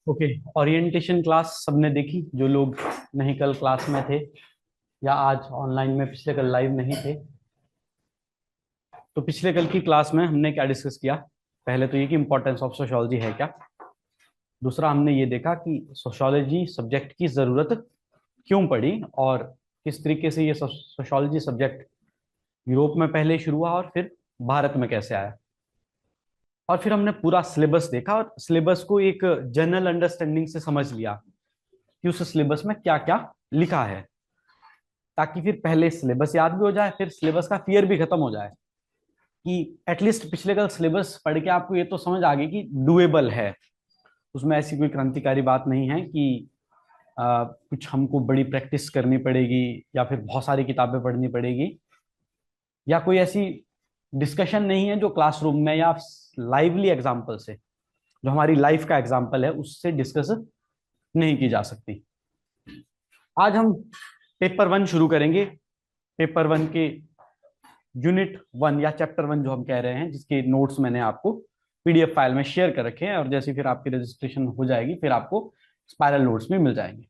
Okay. Orientation class सबने देखी, जो लोग नहीं कल क्लास में थे या आज ऑनलाइन में पिछले कल लाइव नहीं थे। तो पिछले कल की क्लास में हमने क्या डिस्कस किया? पहले तो ये कि इंपॉर्टेंस ऑफ सोशियोलॉजी है क्या। दूसरा हमने ये देखा कि सोशियोलॉजी सब्जेक्ट की जरूरत क्यों पड़ी और किस तरीके से ये सोशियोलॉजी सब्जेक्ट यूरोप में पहले शुरू हुआ और फिर भारत में कैसे आया। और फिर हमने पूरा सिलेबस देखा और सिलेबस को एक जनरल अंडरस्टैंडिंग से समझ लिया कि उस सिलेबस में क्या क्या लिखा है, ताकि फिर पहले सिलेबस याद भी हो जाए, फिर सिलेबस का फियर भी खत्म हो जाए कि एटलीस्ट पिछले का सिलेबस पढ़ के आपको ये तो समझ आ गई कि डुएबल है। उसमें ऐसी कोई क्रांतिकारी बात नहीं है कि कुछ हमको बड़ी प्रैक्टिस करनी पड़ेगी या फिर बहुत सारी किताबें पढ़नी पड़ेगी, या कोई ऐसी डिस्कशन नहीं है जो क्लासरूम में या लाइवली एग्जाम्पल से, जो हमारी लाइफ का एग्जाम्पल है, उससे डिस्कस नहीं की जा सकती। आज हम पेपर वन शुरू करेंगे। पेपर वन के यूनिट वन या चैप्टर वन जो हम कह रहे हैं, जिसके नोट्स मैंने आपको पीडीएफ फाइल में शेयर कर रखे हैं, और जैसे फिर आपकी रजिस्ट्रेशन हो जाएगी फिर आपको स्पाइरल नोट्स भी मिल जाएंगे।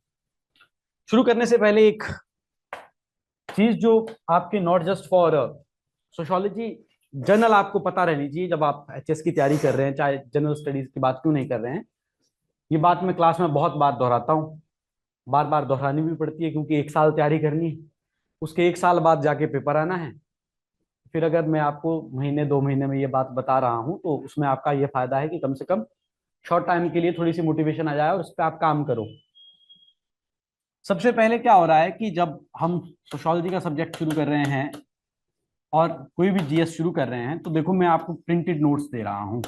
शुरू करने से पहले एक चीज जो आपके not just for sociology general आपको पता रहनी चाहिए जब आप एचएस की तैयारी कर रहे हैं, चाहे जनरल स्टडीज की बात क्यों नहीं कर रहे हैं। ये बात मैं क्लास में बहुत बार दोहराता हूँ, बार बार दोहरानी भी पड़ती है क्योंकि एक साल तैयारी करनी है, उसके एक साल बाद जाके पेपर आना है। फिर अगर मैं आपको महीने दो महीने में ये बात बता रहा हूँ तो उसमें आपका ये फायदा है कि कम से कम शॉर्ट टाइम के लिए थोड़ी सी मोटिवेशन आ जाए और उस पर आप काम करो। सबसे पहले क्या हो रहा है कि जब हम सोशियोलॉजी का सब्जेक्ट शुरू कर रहे हैं और कोई भी जीएस शुरू कर रहे हैं, तो देखो मैं आपको प्रिंटेड नोट्स दे रहा हूं।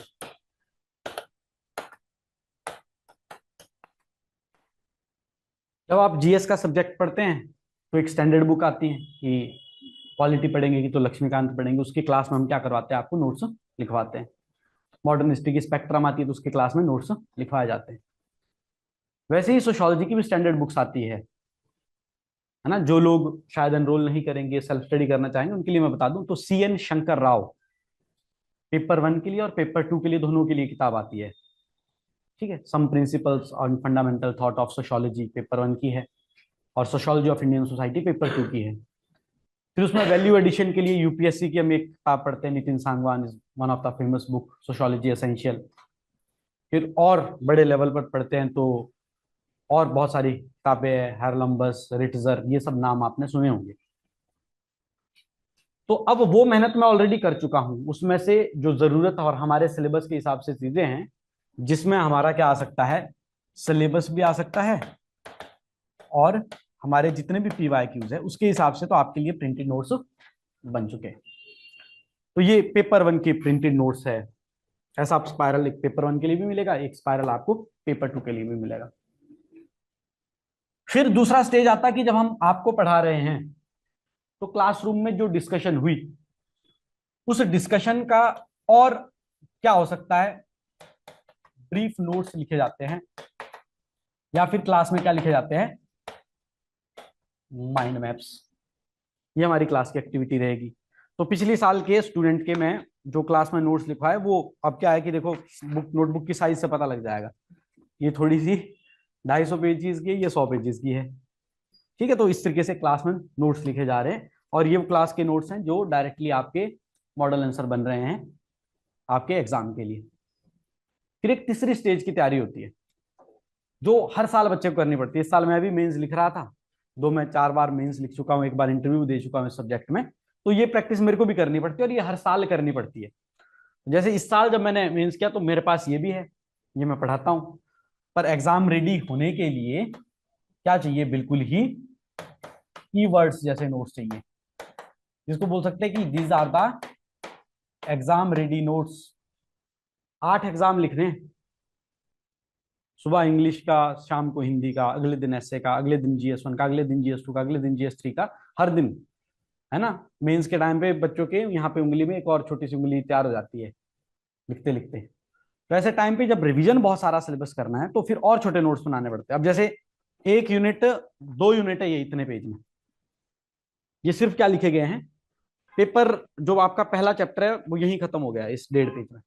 जब आप जीएस का सब्जेक्ट पढ़ते हैं तो एक स्टैंडर्ड बुक आती है कि पॉलिटी पढ़ेंगे कि तो लक्ष्मीकांत पढ़ेंगे, उसकी क्लास में हम क्या करवाते हैं, आपको नोट्स लिखवाते हैं। मॉडर्न हिस्ट्री की स्पेक्ट्रम आती है तो उसके क्लास में नोट्स लिखवाए जाते हैं। वैसे ही सोशियोलॉजी की भी स्टैंडर्ड बुक्स आती है ना। जो लोग शायद एनरोल नहीं करेंगे, सेल्फ स्टडी करना चाहेंगे, उनके लिए मैं बता दूं तो CN Shankar Rao paper one के लिए और पेपर टू के लिए दोनों के लिए किताब आती है। ठीक है, some principles on fundamental thought of sociology paper one की है, और sociology of Indian society paper two की है। फिर उसमें वैल्यू एडिशन के लिए यूपीएससी की हम एक किताब पढ़ते हैं, Nitin Sangwan is one of the famous book sociology essential. फिर और बड़े लेवल पर पढ़ते हैं तो और बहुत सारी किताबें हैं, हैरलम्बस, रिटजर, ये सब नाम आपने सुने होंगे। तो अब वो मेहनत मैं ऑलरेडी कर चुका हूं, उसमें से जो जरूरत और हमारे सिलेबस के हिसाब से चीजें हैं, जिसमें हमारा क्या आ सकता है, सिलेबस भी आ सकता है, और हमारे जितने भी पीवाई क्यूज है उसके हिसाब से तो आपके लिए प्रिंटेड नोट्स बन चुके हैं। तो ये पेपर वन की प्रिंटेड नोट्स है। ऐसा आप स्पाइरल एक पेपर वन के लिए भी मिलेगा, एक स्पाइरल आपको पेपर टू के लिए भी मिलेगा। फिर दूसरा स्टेज आता है कि जब हम आपको पढ़ा रहे हैं तो क्लासरूम में जो डिस्कशन हुई, उस डिस्कशन का और क्या हो सकता है, ब्रीफ नोट्स लिखे जाते हैं, या फिर क्लास में क्या लिखे जाते हैं, माइंड मैप्स। ये हमारी क्लास की एक्टिविटी रहेगी। तो पिछले साल के स्टूडेंट के मैं जो क्लास में नोट्स लिखवाए, वो अब क्या है कि देखो बुक नोटबुक की साइज से पता लग जाएगा, ये थोड़ी सी 250 पेजेस की है, ये 100 पेजेस की है। ठीक है, तो इस तरीके से क्लास में नोट्स लिखे जा रहे हैं, और ये क्लास के नोट्स हैं जो डायरेक्टली आपके मॉडल आंसर बन रहे हैं आपके एग्जाम के लिए। फिर एक तीसरी स्टेज की तैयारी होती है जो हर साल बच्चे को करनी पड़ती है। इस साल मैं भी मेंस लिख रहा था, मैं 4 बार मेंस लिख चुका हूँ, एक बार इंटरव्यू दे चुका हूँ इस सब्जेक्ट में। तो ये प्रैक्टिस मेरे को भी करनी पड़ती है और ये हर साल करनी पड़ती है। जैसे इस साल जब मैंने मेंस किया तो मेरे पास ये भी है, ये मैं पढ़ाता हूँ। पर एग्जाम रेडी होने के लिए क्या चाहिए, बिल्कुल ही कीवर्ड्स जैसे नोट्स चाहिए, जिसको बोल सकते हैं कि these are the exam ready notes. 8 exam लिखने हैं, सुबह इंग्लिश का, शाम को हिंदी का, अगले दिन एसए का, अगले दिन जीएस वन का, अगले दिन जीएस टू का, अगले दिन जीएस थ्री का, हर दिन, है ना। मेंस के टाइम पे बच्चों के यहाँ पे उंगली में एक और छोटी सी उंगली तैयार हो जाती है लिखते लिखते। तो ऐसे टाइम पे जब रिवीजन बहुत सारा सिलेबस करना है तो फिर और छोटे नोट्स बनाने पड़ते हैं। अब जैसे एक यूनिट 2 यूनिट है, ये इतने पेज में, ये सिर्फ क्या लिखे गए हैं, पेपर जो आपका पहला चैप्टर है वो यही खत्म हो गया इस 1.5 पेज में।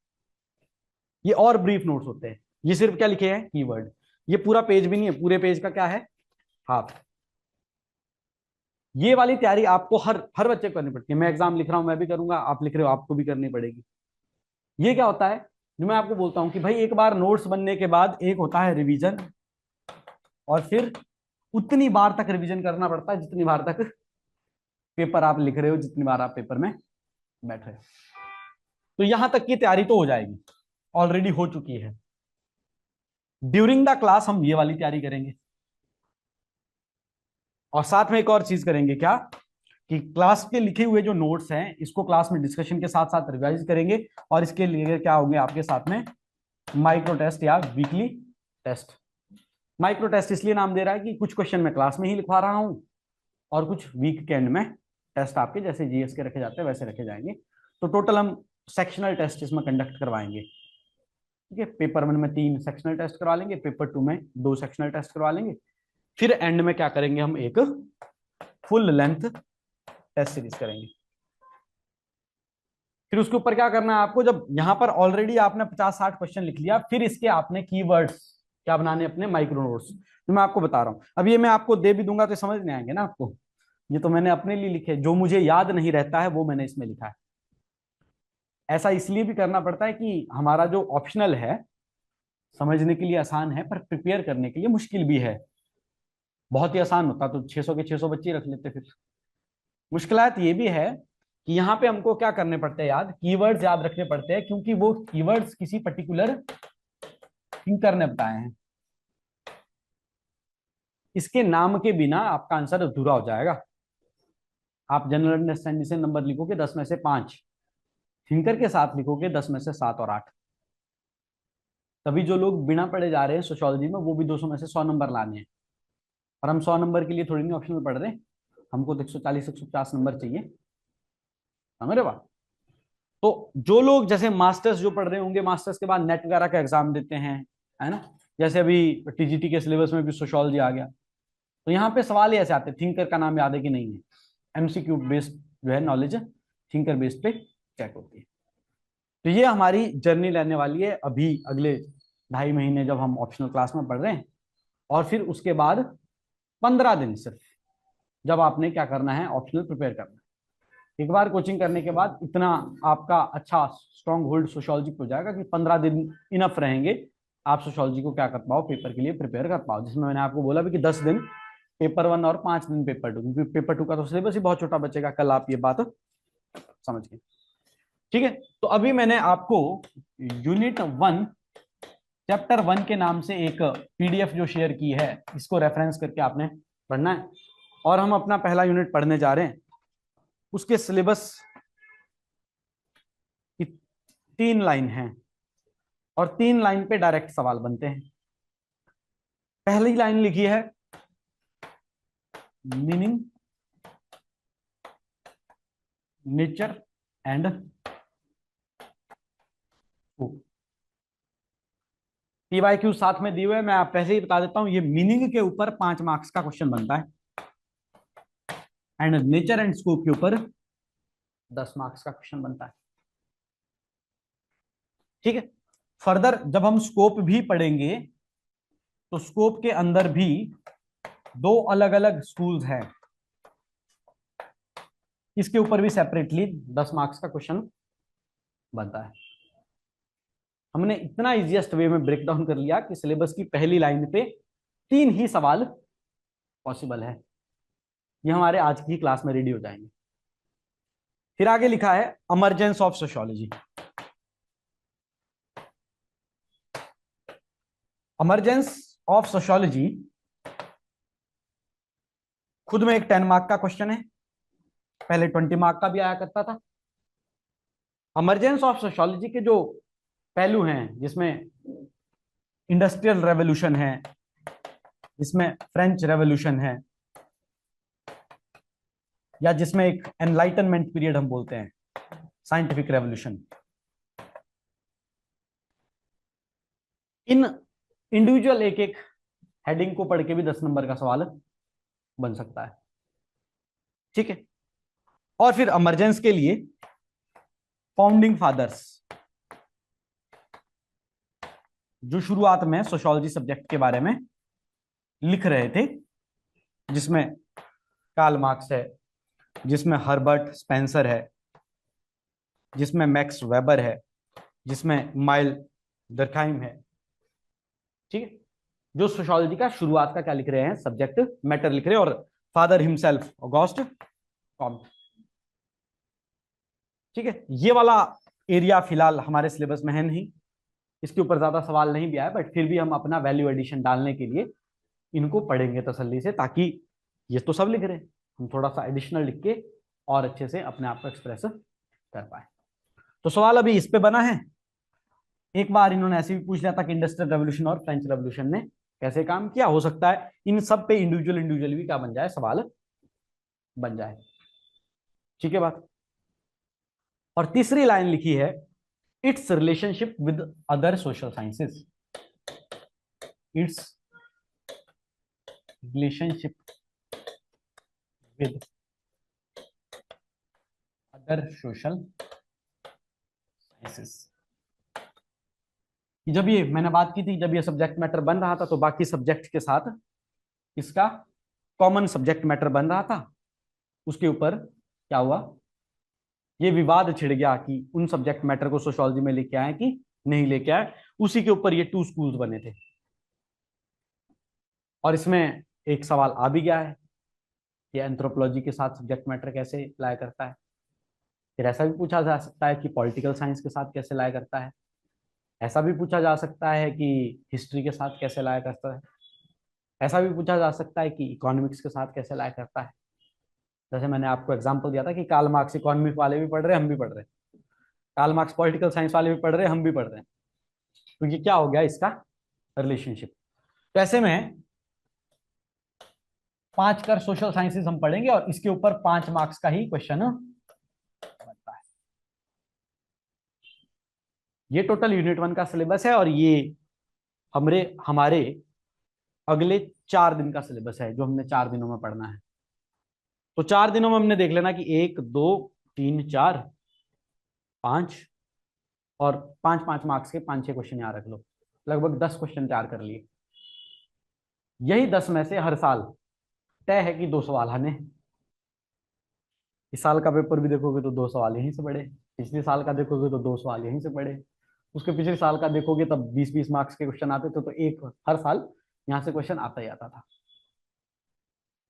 ये और ब्रीफ नोट्स होते हैं, ये सिर्फ क्या लिखे हैं, कीवर्ड। ये पूरा पेज भी नहीं है, पूरे पेज का क्या है, हाफ। ये वाली तैयारी आपको हर हर बच्चे को करनी पड़ती है। मैं एग्जाम लिख रहा हूं, मैं भी करूंगा, आप लिख रहे हो, आपको भी करनी पड़ेगी। ये क्या होता है, जो मैं आपको बोलता हूं कि भाई एक बार नोट्स बनने के बाद एक होता है रिवीजन, और फिर उतनी बार तक रिवीजन करना पड़ता है जितनी बार तक पेपर आप लिख रहे हो, जितनी बार आप पेपर में बैठ रहे हो। तो यहां तक की तैयारी तो हो जाएगी, ऑलरेडी हो चुकी है। ड्यूरिंग द क्लास हम ये वाली तैयारी करेंगे, और साथ में एक और चीज करेंगे, क्या कि क्लास के लिखे हुए जो नोट्स हैं इसको क्लास में डिस्कशन के साथ साथ रिवाइज करेंगे, और इसके लिए क्या होंगे आपके साथ में माइक्रो टेस्ट या वीकली टेस्ट। माइक्रो टेस्ट इसलिए नाम दे रहा है कि कुछ क्वेश्चन मैं क्लास में ही लिखवा रहा हूं, और कुछ वीक के एंड में टेस्ट आपके जैसे जीएस के रखे जाते हैं वैसे रखे जाएंगे। तो टोटल हम सेक्शनल टेस्ट इसमें कंडक्ट करवाएंगे। ठीक है, पेपर 1 में 3 सेक्शनल टेस्ट करवा लेंगे, पेपर 2 में 2 सेक्शनल टेस्ट करवा लेंगे, फिर एंड में क्या करेंगे, हम एक फुल लेंथ टेस्ट सीरीज करेंगे। फिर उसके ऊपर क्या करना है आपको, जब यहां पर ऑलरेडी आपने 50-60 क्वेश्चन लिख लिया, फिर इसके आपने कीवर्ड्स क्या बनाने, अपने माइक्रो नोट्स। तो मैं आपको बता रहा हूं, अब ये मैं आपको दे भी दूंगा तो समझ नहीं आएंगे ना आपको, ये तो मैंने अपने लिए लिखे, जो मुझे याद नहीं रहता है वो मैंने इसमें लिखा है। ऐसा इसलिए भी करना पड़ता है कि हमारा जो ऑप्शनल है समझने के लिए आसान है, पर प्रिपेयर करने के लिए मुश्किल भी है। बहुत ही आसान होता तो 600 के 600 बच्चे रख लेते। फिर मुश्किलात ये भी है कि यहाँ पे हमको क्या करने पड़ते हैं, याद कीवर्ड्स याद रखने पड़ते हैं, क्योंकि वो कीवर्ड्स किसी पर्टिकुलर थिंकर ने बताए हैं। इसके नाम के बिना आपका आंसर अधूरा हो जाएगा। आप जनरल अंडरस्टैंडिंग से नंबर लिखोगे 10 में से 5, थिंकर के साथ लिखोगे 10 में से 7 और 8। तभी जो लोग बिना पढ़े जा रहे हैं सोशियोलॉजी में, वो भी 200 में से 100 नंबर लाने हैं। और हम 100 नंबर के लिए थोड़ी नहीं ऑप्शनल पढ़ रहे, हमको तो 140-150 नंबर चाहिए, समझ रहे बात। तो जो लोग जैसे मास्टर्स जो पढ़ रहे होंगे, मास्टर्स के बाद नेट वगैरह का एग्जाम देते हैं, है ना, जैसे अभी टीजीटी के सिलेबस में भी सोशियोलॉजी आ गया, तो यहाँ पे सवाल ही ऐसे आते हैं, थिंकर का नाम याद है कि नहीं है, एमसीक्यू बेस्ड जो है नॉलेज थिंकर बेस्ड पे चेक होती है। तो ये हमारी जर्नी रहने वाली है अभी अगले 2.5 महीने जब हम ऑप्शनल क्लास में पढ़ रहे हैं, और फिर उसके बाद 15 दिन सिर्फ जब आपने क्या करना है, ऑप्शनल प्रिपेयर करना है। एक बार कोचिंग करने के बाद इतना आपका अच्छा स्ट्रॉन्ग होल्ड सोशियोलॉजी हो जाएगा कि 15 दिन इनफ रहेंगे, आप सोशियोलॉजी को क्या कर पाओ, पेपर के लिए प्रिपेयर कर पाओ। जिसमें मैंने आपको बोला भी कि 10 दिन पेपर 1 और 5 दिन पेपर 2, क्योंकि पेपर 2 का तो सिलेबस ही बहुत छोटा बचेगा, कल आप ये बात समझ गए। ठीक है, तो अभी मैंने आपको यूनिट 1 चैप्टर 1 के नाम से एक पीडीएफ जो शेयर की है, इसको रेफरेंस करके आपने पढ़ना है, और हम अपना पहला यूनिट पढ़ने जा रहे हैं। उसके सिलेबस की 3 लाइन है, और 3 लाइन पे डायरेक्ट सवाल बनते हैं। पहली लाइन लिखी है meaning, nature and scope. PYQ साथ में दिए हुए, मैं आप पहले ही बता देता हूं, ये मीनिंग के ऊपर 5 मार्क्स का क्वेश्चन बनता है, एंड नेचर एंड स्कोप के ऊपर 10 मार्क्स का क्वेश्चन बनता है। ठीक है, फर्दर जब हम स्कोप भी पढ़ेंगे तो स्कोप के अंदर भी 2 अलग अलग स्कूल्स हैं, इसके ऊपर भी सेपरेटली 10 मार्क्स का क्वेश्चन बनता है। हमने इतना इजीएस्ट वे में ब्रेक डाउन कर लिया कि सिलेबस की पहली लाइन पे 3 ही सवाल पॉसिबल है। ये हमारे आज की क्लास में रेडी हो जाएंगे। फिर आगे लिखा है emergence of sociology. Emergence of sociology खुद में एक 10 मार्क का क्वेश्चन है, पहले 20 मार्क का भी आया करता था। इमरजेंस ऑफ सोशियोलॉजी के जो पहलू हैं, जिसमें इंडस्ट्रियल रेवोल्यूशन है, जिसमें फ्रेंच रेवोल्यूशन है, या जिसमें एक एनलाइटनमेंट पीरियड हम बोलते हैं, साइंटिफिक रेवोल्यूशन, इन इंडिविजुअल एक एक हेडिंग को पढ़ के भी 10 नंबर का सवाल बन सकता है। ठीक है, और फिर इमरजेंस के लिए फाउंडिंग फादर्स, जो शुरुआत में सोशियोलॉजी सब्जेक्ट के बारे में लिख रहे थे, जिसमें कार्ल मार्क्स है, जिसमें हर्बर्ट स्पेंसर है, जिसमें मैक्स वेबर है, जिसमें माइल दरखाइम है, ठीक है, जो सोशियोलॉजी का शुरुआत का क्या लिख रहे हैं, सब्जेक्ट मैटर लिख रहे हैं, और फादर हिमसेल्फ ऑगस्ट कॉम्ट। ठीक है, ये वाला एरिया फिलहाल हमारे सिलेबस में है नहीं, इसके ऊपर ज्यादा सवाल नहीं भी आया, बट फिर भी हम अपना वैल्यू एडिशन डालने के लिए इनको पढ़ेंगे तसल्ली से, ताकि ये तो सब लिख रहे हैं, हम थोड़ा सा एडिशनल लिख के और अच्छे से अपने आप को एक्सप्रेस कर पाए। तो सवाल अभी इस पे बना है। एक बार इन्होंने ऐसे भी पूछ लिया था कि इंडस्ट्रियल रेवोल्यूशन और फ्रेंच रेवोल्यूशन ने कैसे काम किया, हो सकता है इन सब पे इंडिविजुअल इंडिविजुअल भी क्या बन जाए, सवाल बन जाए। ठीक है बात। और तीसरी लाइन लिखी है, it's relationship with other social sciences, it's relationship with other social sciences. जब ये मैंने बात की थी, जब ये सब्जेक्ट मैटर बन रहा था तो बाकी सब्जेक्ट के साथ इसका कॉमन सब्जेक्ट मैटर बन रहा था, उसके ऊपर क्या हुआ, ये विवाद छिड़ गया कि उन सब्जेक्ट मैटर को सोशियोलॉजी में लेके आए कि नहीं लेके आए, उसी के ऊपर ये टू स्कूल्स बने थे। और इसमें एक सवाल आ भी गया है कि एंथ्रोपोलॉजी के साथ सब्जेक्ट मैटर कैसे लाया करता है। फिर ऐसा भी पूछा जा सकता है कि पॉलिटिकल साइंस के साथ कैसे लाया करता है, ऐसा भी पूछा जा सकता है कि हिस्ट्री के साथ कैसे लाया करता है, ऐसा भी पूछा जा सकता है कि इकोनॉमिक्स के साथ कैसे लाया करता है। जैसे मैंने आपको एग्जांपल दिया था कि कार्ल मार्क्स इकोनॉमिक वाले भी पढ़ रहे हैं, हम भी पढ़ रहे हैं, कार्ल मार्क्स पॉलिटिकल साइंस वाले भी पढ़ रहे हैं, हम भी पढ़ रहे हैं, तो ये क्या हो गया इसका रिलेशनशिप। तो ऐसे में 5 कर सोशल साइंसेज हम पढ़ेंगे और इसके ऊपर 5 मार्क्स का ही क्वेश्चन बनता है। ये टोटल यूनिट 1 का सिलेबस है, और ये हमारे हमारे अगले 4 दिन का सिलेबस है जो हमने 4 दिनों में पढ़ना है। तो 4 दिनों में हमने देख लेना कि 1 2 3 4 5, और 5 मार्क्स के 5 6 क्वेश्चन याद रख लो, लगभग 10 क्वेश्चन तैयार कर लिए। यही 10 में से हर साल तय है कि 2 सवाल आने। इस साल का पेपर भी देखोगे तो 2 सवाल यहीं से पढ़े, पिछले साल का देखोगे तो 2 सवाल यहीं से पढ़े, उसके पिछले साल का देखोगे तब 20 मार्क्स के क्वेश्चन आते थे, तो एक हर साल यहाँ से क्वेश्चन आता ही आता था।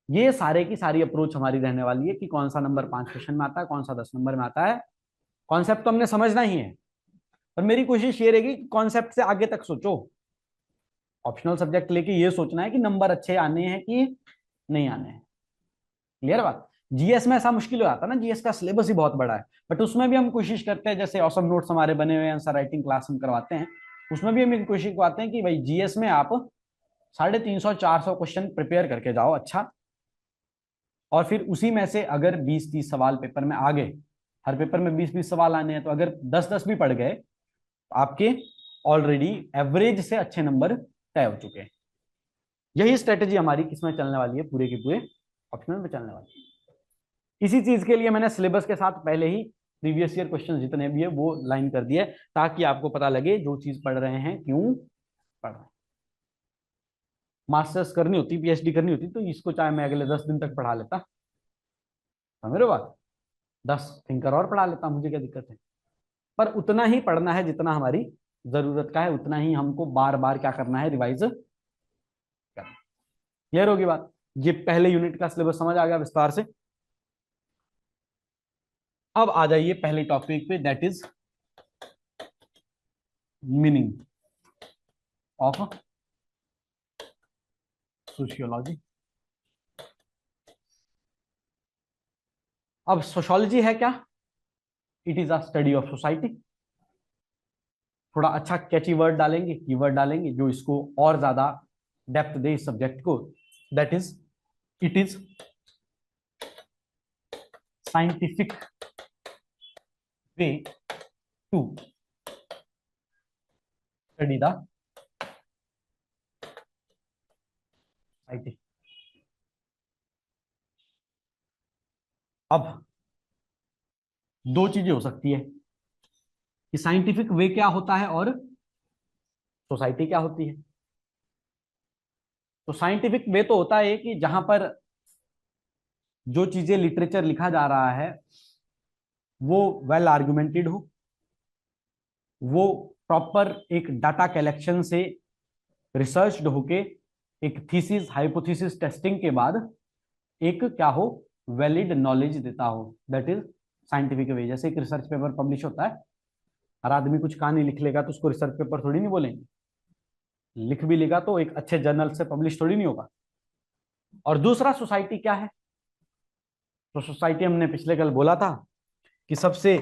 ये सारे की सारी अप्रोच हमारी रहने वाली है कि कौन सा नंबर 5 क्वेश्चन में आता है, कौन सा 10 नंबर में आता है। कॉन्सेप्ट तो हमने समझना ही है, पर मेरी कोशिश ये रहेगी कि कॉन्सेप्ट से आगे तक सोचो। ऑप्शनल सब्जेक्ट लेके ये सोचना है कि नंबर अच्छे आने हैं कि नहीं आने हैं। क्लियर बात। जीएस में ऐसा मुश्किल हो जाता है ना, जीएस का सिलेबस ही बहुत बड़ा है, बट उसमें भी हम कोशिश करते हैं, जैसे ऑसम नोट्स हमारे बने हुए हैं, आंसर राइटिंग क्लास हम करवाते हैं, उसमें भी हम एक कोशिश करवाते हैं कि भाई जीएस में आप 350 400 क्वेश्चन प्रिपेयर करके जाओ अच्छा, और फिर उसी में से अगर 20 30 सवाल पेपर में आ गए, हर पेपर में 20 20 सवाल आने हैं, तो अगर 10 10 भी पड़ गए तो आपके ऑलरेडी एवरेज से अच्छे नंबर तय हो चुके हैं। यही स्ट्रेटेजी हमारी किसमें चलने वाली है, पूरे के पूरे ऑप्शनल में चलने वाली है। इसी चीज के लिए मैंने सिलेबस के साथ पहले ही प्रीवियस ईयर क्वेश्चन जितने भी है वो लाइन कर दिए, ताकि आपको पता लगे जो चीज पढ़ रहे हैं क्यों पढ़ रहे हैं। मास्टर्स करनी होती, पीएचडी करनी होती, तो इसको चाहे मैं अगले 10 दिन तक पढ़ा लेता, समझ रहे हो बात, 10 थिंकर और पढ़ा लेता, मुझे क्या दिक्कत है। पर उतना ही पढ़ना है जितना हमारी जरूरत का है, उतना ही हमको बार बार क्या करना है, रिवाइज करना। क्लियर होगी बात। ये पहले यूनिट का सिलेबस समझ आ गया विस्तार से। अब आ जाइए पहले टॉपिक पे, that is meaning of sociology. अब सोशियोलॉजी है क्या, it is a study of society. थोड़ा अच्छा कैची वर्ड डालेंगे, कीवर्ड डालेंगे जो इसको और ज्यादा डेप्थ दे इस सब्जेक्ट को, that is it is scientific way to study the society. अब दो चीजें हो सकती है कि साइंटिफिक वे क्या होता है और सोसाइटी क्या होती है? तो साइंटिफिक वे तो होता है कि जहां पर जो चीजें लिटरेचर लिखा जा रहा है वो वेल आर्गुमेंटेड हो, वो प्रॉपर एक डाटा कलेक्शन से रिसर्च्ड होके एक थीसिस हाइपोथेसिस टेस्टिंग के बाद एक क्या हो, वैलिड नॉलेज देता हो, दैट इज साइंटिफिक वे। जैसे एक रिसर्च पेपर पब्लिश होता है, हर आदमी कुछ कहानी लिख लेगा तो उसको रिसर्च पेपर थोड़ी नहीं बोलेंगे, लिख भी लेगा तो एक अच्छे जर्नल से पब्लिश थोड़ी नहीं होगा। और दूसरा सोसाइटी क्या है? तो सोसाइटी हमने पिछले कल बोला था कि सबसे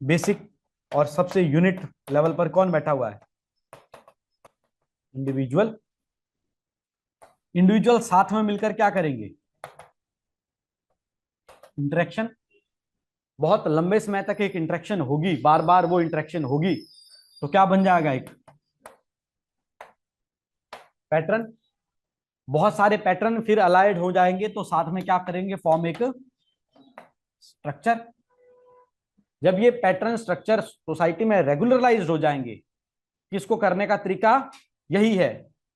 बेसिक और सबसे यूनिट लेवल पर कौन बैठा हुआ है? इंडिविजुअल। इंडिविजुअल साथ में मिलकर क्या करेंगे? इंटरेक्शन। बहुत लंबे समय तक एक इंटरेक्शन होगी, बार बार वो इंटरेक्शन होगी, तो क्या बन जाएगा? एक पैटर्न। बहुत सारे पैटर्न फिर अलाइड हो जाएंगे तो साथ में क्या करेंगे? फॉर्म एक स्ट्रक्चर। जब ये पैटर्न स्ट्रक्चर सोसाइटी में रेगुलराइज हो जाएंगे, किसको करने का तरीका यही है,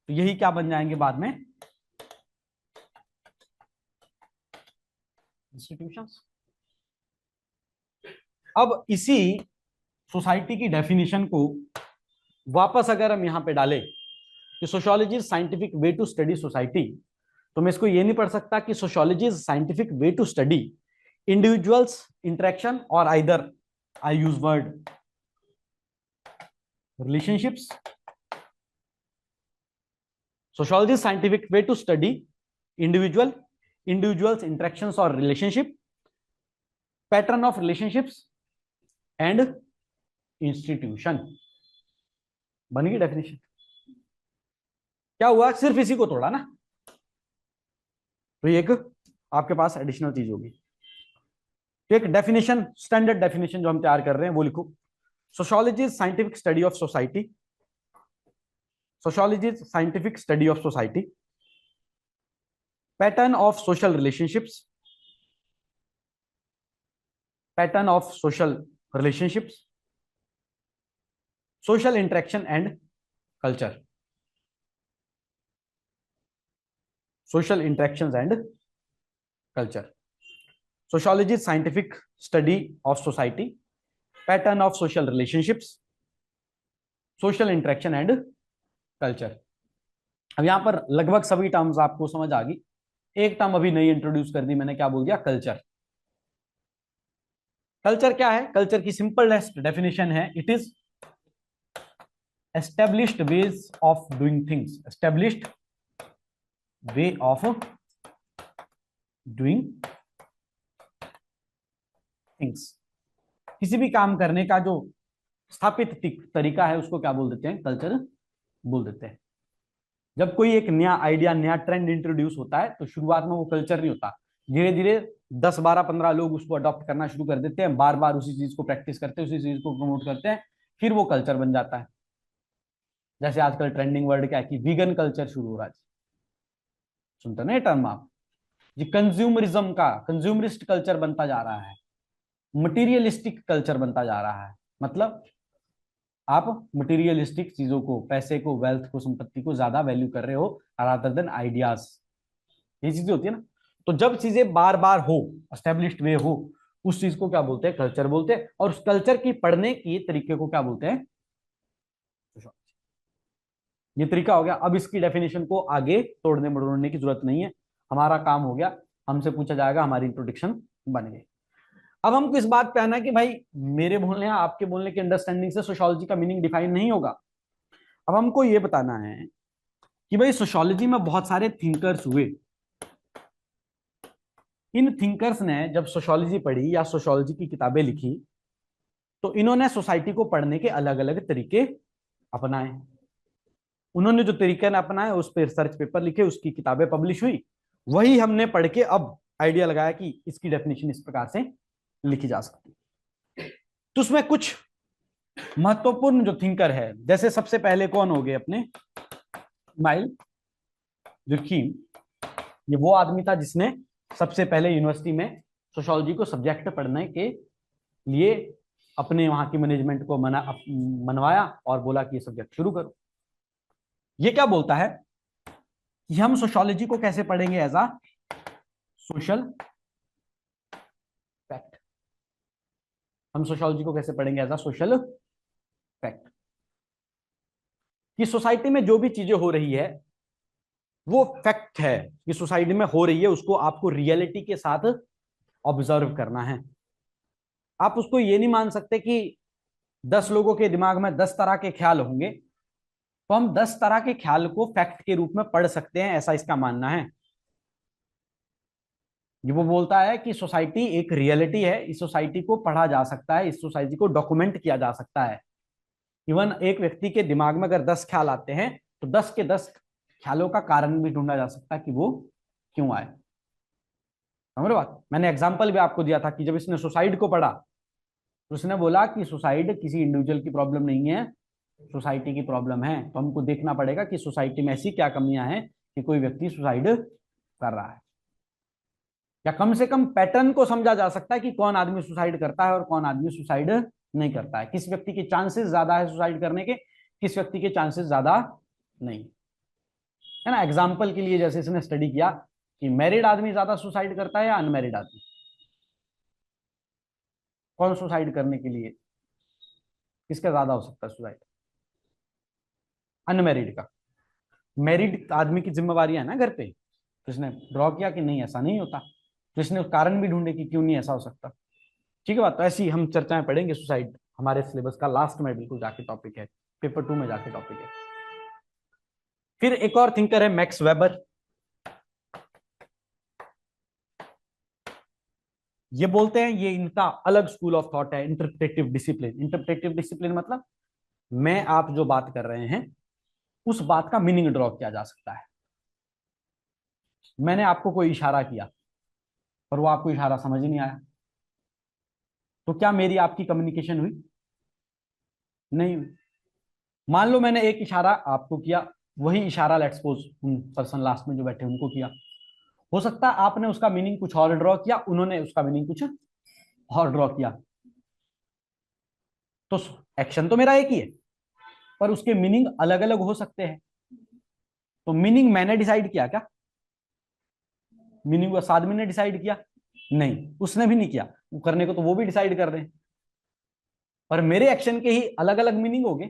तो यही क्या बन जाएंगे बाद में? इंस्टीट्यूशंस। अब इसी सोसाइटी की डेफिनेशन को वापस अगर हम यहां पे डालें कि sociology is scientific way to study society, तो मैं इसको ये नहीं पढ़ सकता कि sociology is scientific way to study individuals interaction और either I use word relationships. Sociology is scientific way to study individuals interactions or relationship, pattern of relationships and institution. बन गई डेफिनेशन। क्या हुआ? सिर्फ इसी को तोड़ा ना, तो एक आपके पास एडिशनल चीज होगी। तो एक डेफिनेशन, स्टैंडर्ड डेफिनेशन जो हम तैयार कर रहे हैं वो लिखो। Sociology is scientific study of society. Sociology is scientific study of society, pattern of social relationships, pattern of social relationships, social interaction and culture, social interactions and culture. Sociology is scientific study of society, pattern of social relationships, social interaction and culture. अब यहां पर लगभग सभी terms आपको समझ आ गई। एक term अभी नई इंट्रोड्यूस कर दी मैंने, क्या बोल दिया? कल्चर। कल्चर क्या है? कल्चर की सिंपलेस्ट डेफिनेशन है, it is established ways of doing things. Established way of doing things. किसी भी काम करने का जो स्थापित तरीका है उसको क्या बोल देते हैं? कल्चर बोल देते हैं। जब कोई एक नया आइडिया, नया ट्रेंड इंट्रोड्यूस होता है तो शुरुआत में वो कल्चर नहीं होता, धीरे धीरे 10 12 15 लोग उसको अडॉप्ट करना शुरू कर देते हैं, बार बार उसी चीज को प्रैक्टिस करते हैं, उसी चीज को प्रमोट करते हैं, फिर वो कल्चर बन जाता है। जैसे आजकल ट्रेंडिंग वर्ड क्या है कि वीगन कल्चर शुरू हो रहा है, सुनते ना ये टर्म आप? ये कंज्यूमरिज्म का, कंज्यूमरिस्ट कल्चर बनता जा रहा है, मटीरियलिस्टिक कल्चर बनता जा रहा है। मतलब आप मटीरियलिस्टिक चीजों को, पैसे को, वेल्थ को, संपत्ति को ज्यादा वैल्यू कर रहे हो रादर देन आइडियाज। ये चीजें होती है ना। तो जब चीजें बार बार हो, एस्टेब्लिश्ड वे हो, उस चीज को क्या बोलते हैं? कल्चर बोलते हैं। और उस कल्चर की पढ़ने की तरीके को क्या बोलते हैं? ये तरीका हो गया। अब इसकी डेफिनेशन को आगे तोड़ने मरोड़ने की जरूरत नहीं है, हमारा काम हो गया, हमसे पूछा जाएगा, हमारी इंट्रोडक्शन बन गई। अब हमको इस बात पे आना है कि भाई मेरे बोलने या आपके बोलने की अंडरस्टैंडिंग से सोशियोलॉजी का मीनिंग डिफाइन नहीं होगा। अब हमको ये बताना है कि भाई सोशियोलॉजी में बहुत सारे थिंकर्स हुए, इन थिंकर्स ने जब सोशियोलॉजी पढ़ी या सोशियोलॉजी की किताबें लिखी तो इन्होंने सोसाइटी को पढ़ने के अलग अलग तरीके अपनाए। उन्होंने जो तरीके अपनाए उस पर रिसर्च पेपर लिखे, उसकी किताबें पब्लिश हुई, वही हमने पढ़ के अब आइडिया लगाया कि इसकी डेफिनेशन इस प्रकार से लिखी जा सकती है। तो उसमें कुछ महत्वपूर्ण जो थिंकर है, जैसे सबसे पहले कौन हो गए अपने? इस्माइल दुर्खीम। ये वो आदमी था जिसने सबसे पहले यूनिवर्सिटी में सोशियोलॉजी को सब्जेक्ट पढ़ने के लिए अपने वहां की मैनेजमेंट को मनवाया और बोला कि ये सब्जेक्ट शुरू करो। ये क्या बोलता है कि हम सोशियोलॉजी को कैसे पढ़ेंगे एज अ सोशल फैक्ट। हम सोशियोलॉजी को कैसे पढ़ेंगे एज अ सोशल फैक्ट, कि सोसाइटी में जो भी चीजें हो रही है वो फैक्ट है कि सोसाइटी में हो रही है, उसको आपको रियलिटी के साथ ऑब्जर्व करना है। आप उसको ये नहीं मान सकते कि 10 लोगों के दिमाग में 10 तरह के ख्याल होंगे, तो हम 10 तरह के ख्याल को फैक्ट के रूप में पढ़ सकते हैं, ऐसा इसका मानना है। ये वो बोलता है कि सोसाइटी एक रियलिटी है, इस सोसाइटी को पढ़ा जा सकता है, इस सोसाइटी को डॉक्यूमेंट किया जा सकता है। इवन एक व्यक्ति के दिमाग में अगर 10 ख्याल आते हैं तो 10 के 10 ख्यालों का कारण भी ढूंढा जा सकता है कि वो क्यों आए। समझ रहे बात? मैंने एग्जाम्पल भी आपको दिया था कि जब इसने सुसाइड को पढ़ा तो उसने बोला कि सुसाइड किसी इंडिविजुअल की प्रॉब्लम नहीं है, सोसाइटी की प्रॉब्लम है। तो हमको देखना पड़ेगा कि सोसाइटी में ऐसी क्या कमियां हैं कि कोई व्यक्ति सुसाइड कर रहा है, या कम से कम पैटर्न को समझा जा सकता है कि कौन आदमी सुसाइड करता है और कौन आदमी सुसाइड नहीं करता है, किस व्यक्ति के चांसेस ज्यादा है सुसाइड करने के, किस व्यक्ति के चांसेस ज्यादा नहीं है ना। एग्जाम्पल के लिए जैसे इसने स्टडी किया कि मैरिड आदमी ज्यादा सुसाइड करता है या अनमैरिड आदमी, कौन सुसाइड करने के लिए किसका ज्यादा हो सकता है सुसाइड? अनमैरिड का। मैरिड आदमी की जिम्मेवारी है ना घर पे, तो इसने ड्रॉ किया कि नहीं ऐसा नहीं होता, तो इसने कारण भी ढूंढे कि क्यों नहीं ऐसा हो सकता। ठीक है बात। तो ऐसी हम चर्चाएं पढ़ेंगे, सुसाइड हमारे सिलेबस का लास्ट में बिल्कुल जाके टॉपिक है, पेपर 2 में जाके टॉपिक है। फिर एक और थिंकर है मैक्स वेबर। ये बोलते हैं, ये इनका अलग स्कूल ऑफ थॉट है, इंटरप्रेटिव डिसिप्लिन। इंटरप्रेटिव डिसिप्लिन मतलब मैं आप जो बात कर रहे हैं उस बात का मीनिंग ड्रॉ किया जा सकता है। मैंने आपको कोई इशारा किया पर वो आपको इशारा समझ ही नहीं आया, तो क्या मेरी आपकी कम्युनिकेशन हुई? नहीं हुई। मान लो मैंने एक इशारा आपको किया, वही इशारा लेट्स सपोज उन पर्सन लास्ट में जो बैठे उनको किया, हो सकता है आपने उसका मीनिंग कुछ और ड्रॉ किया, उन्होंने उसका मीनिंग कुछ और ड्रॉ किया। तो एक्शन तो मेरा एक ही है पर उसके मीनिंग अलग अलग हो सकते हैं। तो मीनिंग मैंने डिसाइड किया क्या? मीनिंग वो आदमी ने डिसाइड किया? नहीं, उसने भी नहीं किया। वो करने को तो वो भी डिसाइड कर दें, पर मेरे एक्शन के ही अलग अलग मीनिंग हो गए।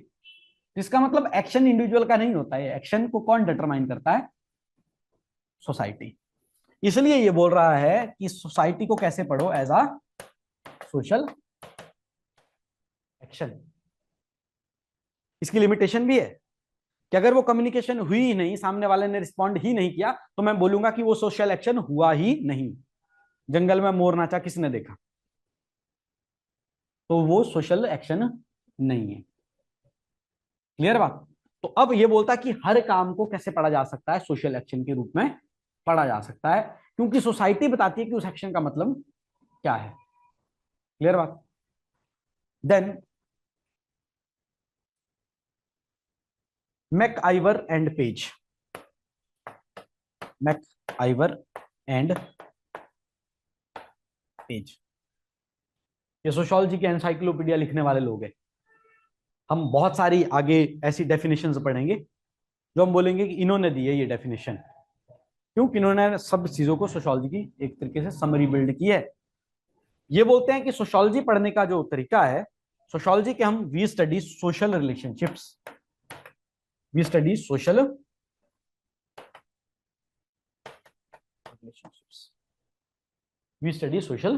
इसका मतलब एक्शन इंडिविजुअल का नहीं होता है, एक्शन को कौन डिटरमाइन करता है? सोसाइटी। इसलिए ये बोल रहा है कि सोसाइटी को कैसे पढ़ो एज अ सोशल एक्शन। इसकी लिमिटेशन भी है कि अगर वो कम्युनिकेशन हुई ही नहीं, सामने वाले ने रिस्पॉन्ड ही नहीं किया, तो मैं बोलूंगा कि वो सोशल एक्शन हुआ ही नहीं। जंगल में मोर नाचा किसने देखा? तो वो सोशल एक्शन नहीं है। क्लियर बात? तो अब ये बोलता है कि हर काम को कैसे पढ़ा जा सकता है, सोशल एक्शन के रूप में पढ़ा जा सकता है, क्योंकि सोसाइटी बताती है कि उस एक्शन का मतलब क्या है। क्लियर बात? Then MacIver and Page, MacIver and Page, ये सोशियोलॉजी के एनसाइक्लोपीडिया लिखने वाले लोग हैं। हम बहुत सारी आगे ऐसी डेफिनेशंस पढ़ेंगे जो हम बोलेंगे कि इन्होंने दी है ये डेफिनेशन, क्योंकि इन्होंने सब चीजों को सोशियोलॉजी की एक तरीके से समरी बिल्ड की है। ये बोलते हैं कि सोशियोलॉजी पढ़ने का जो तरीका है, सोशियोलॉजी के हम we study social relationships, we study social relationships, we study social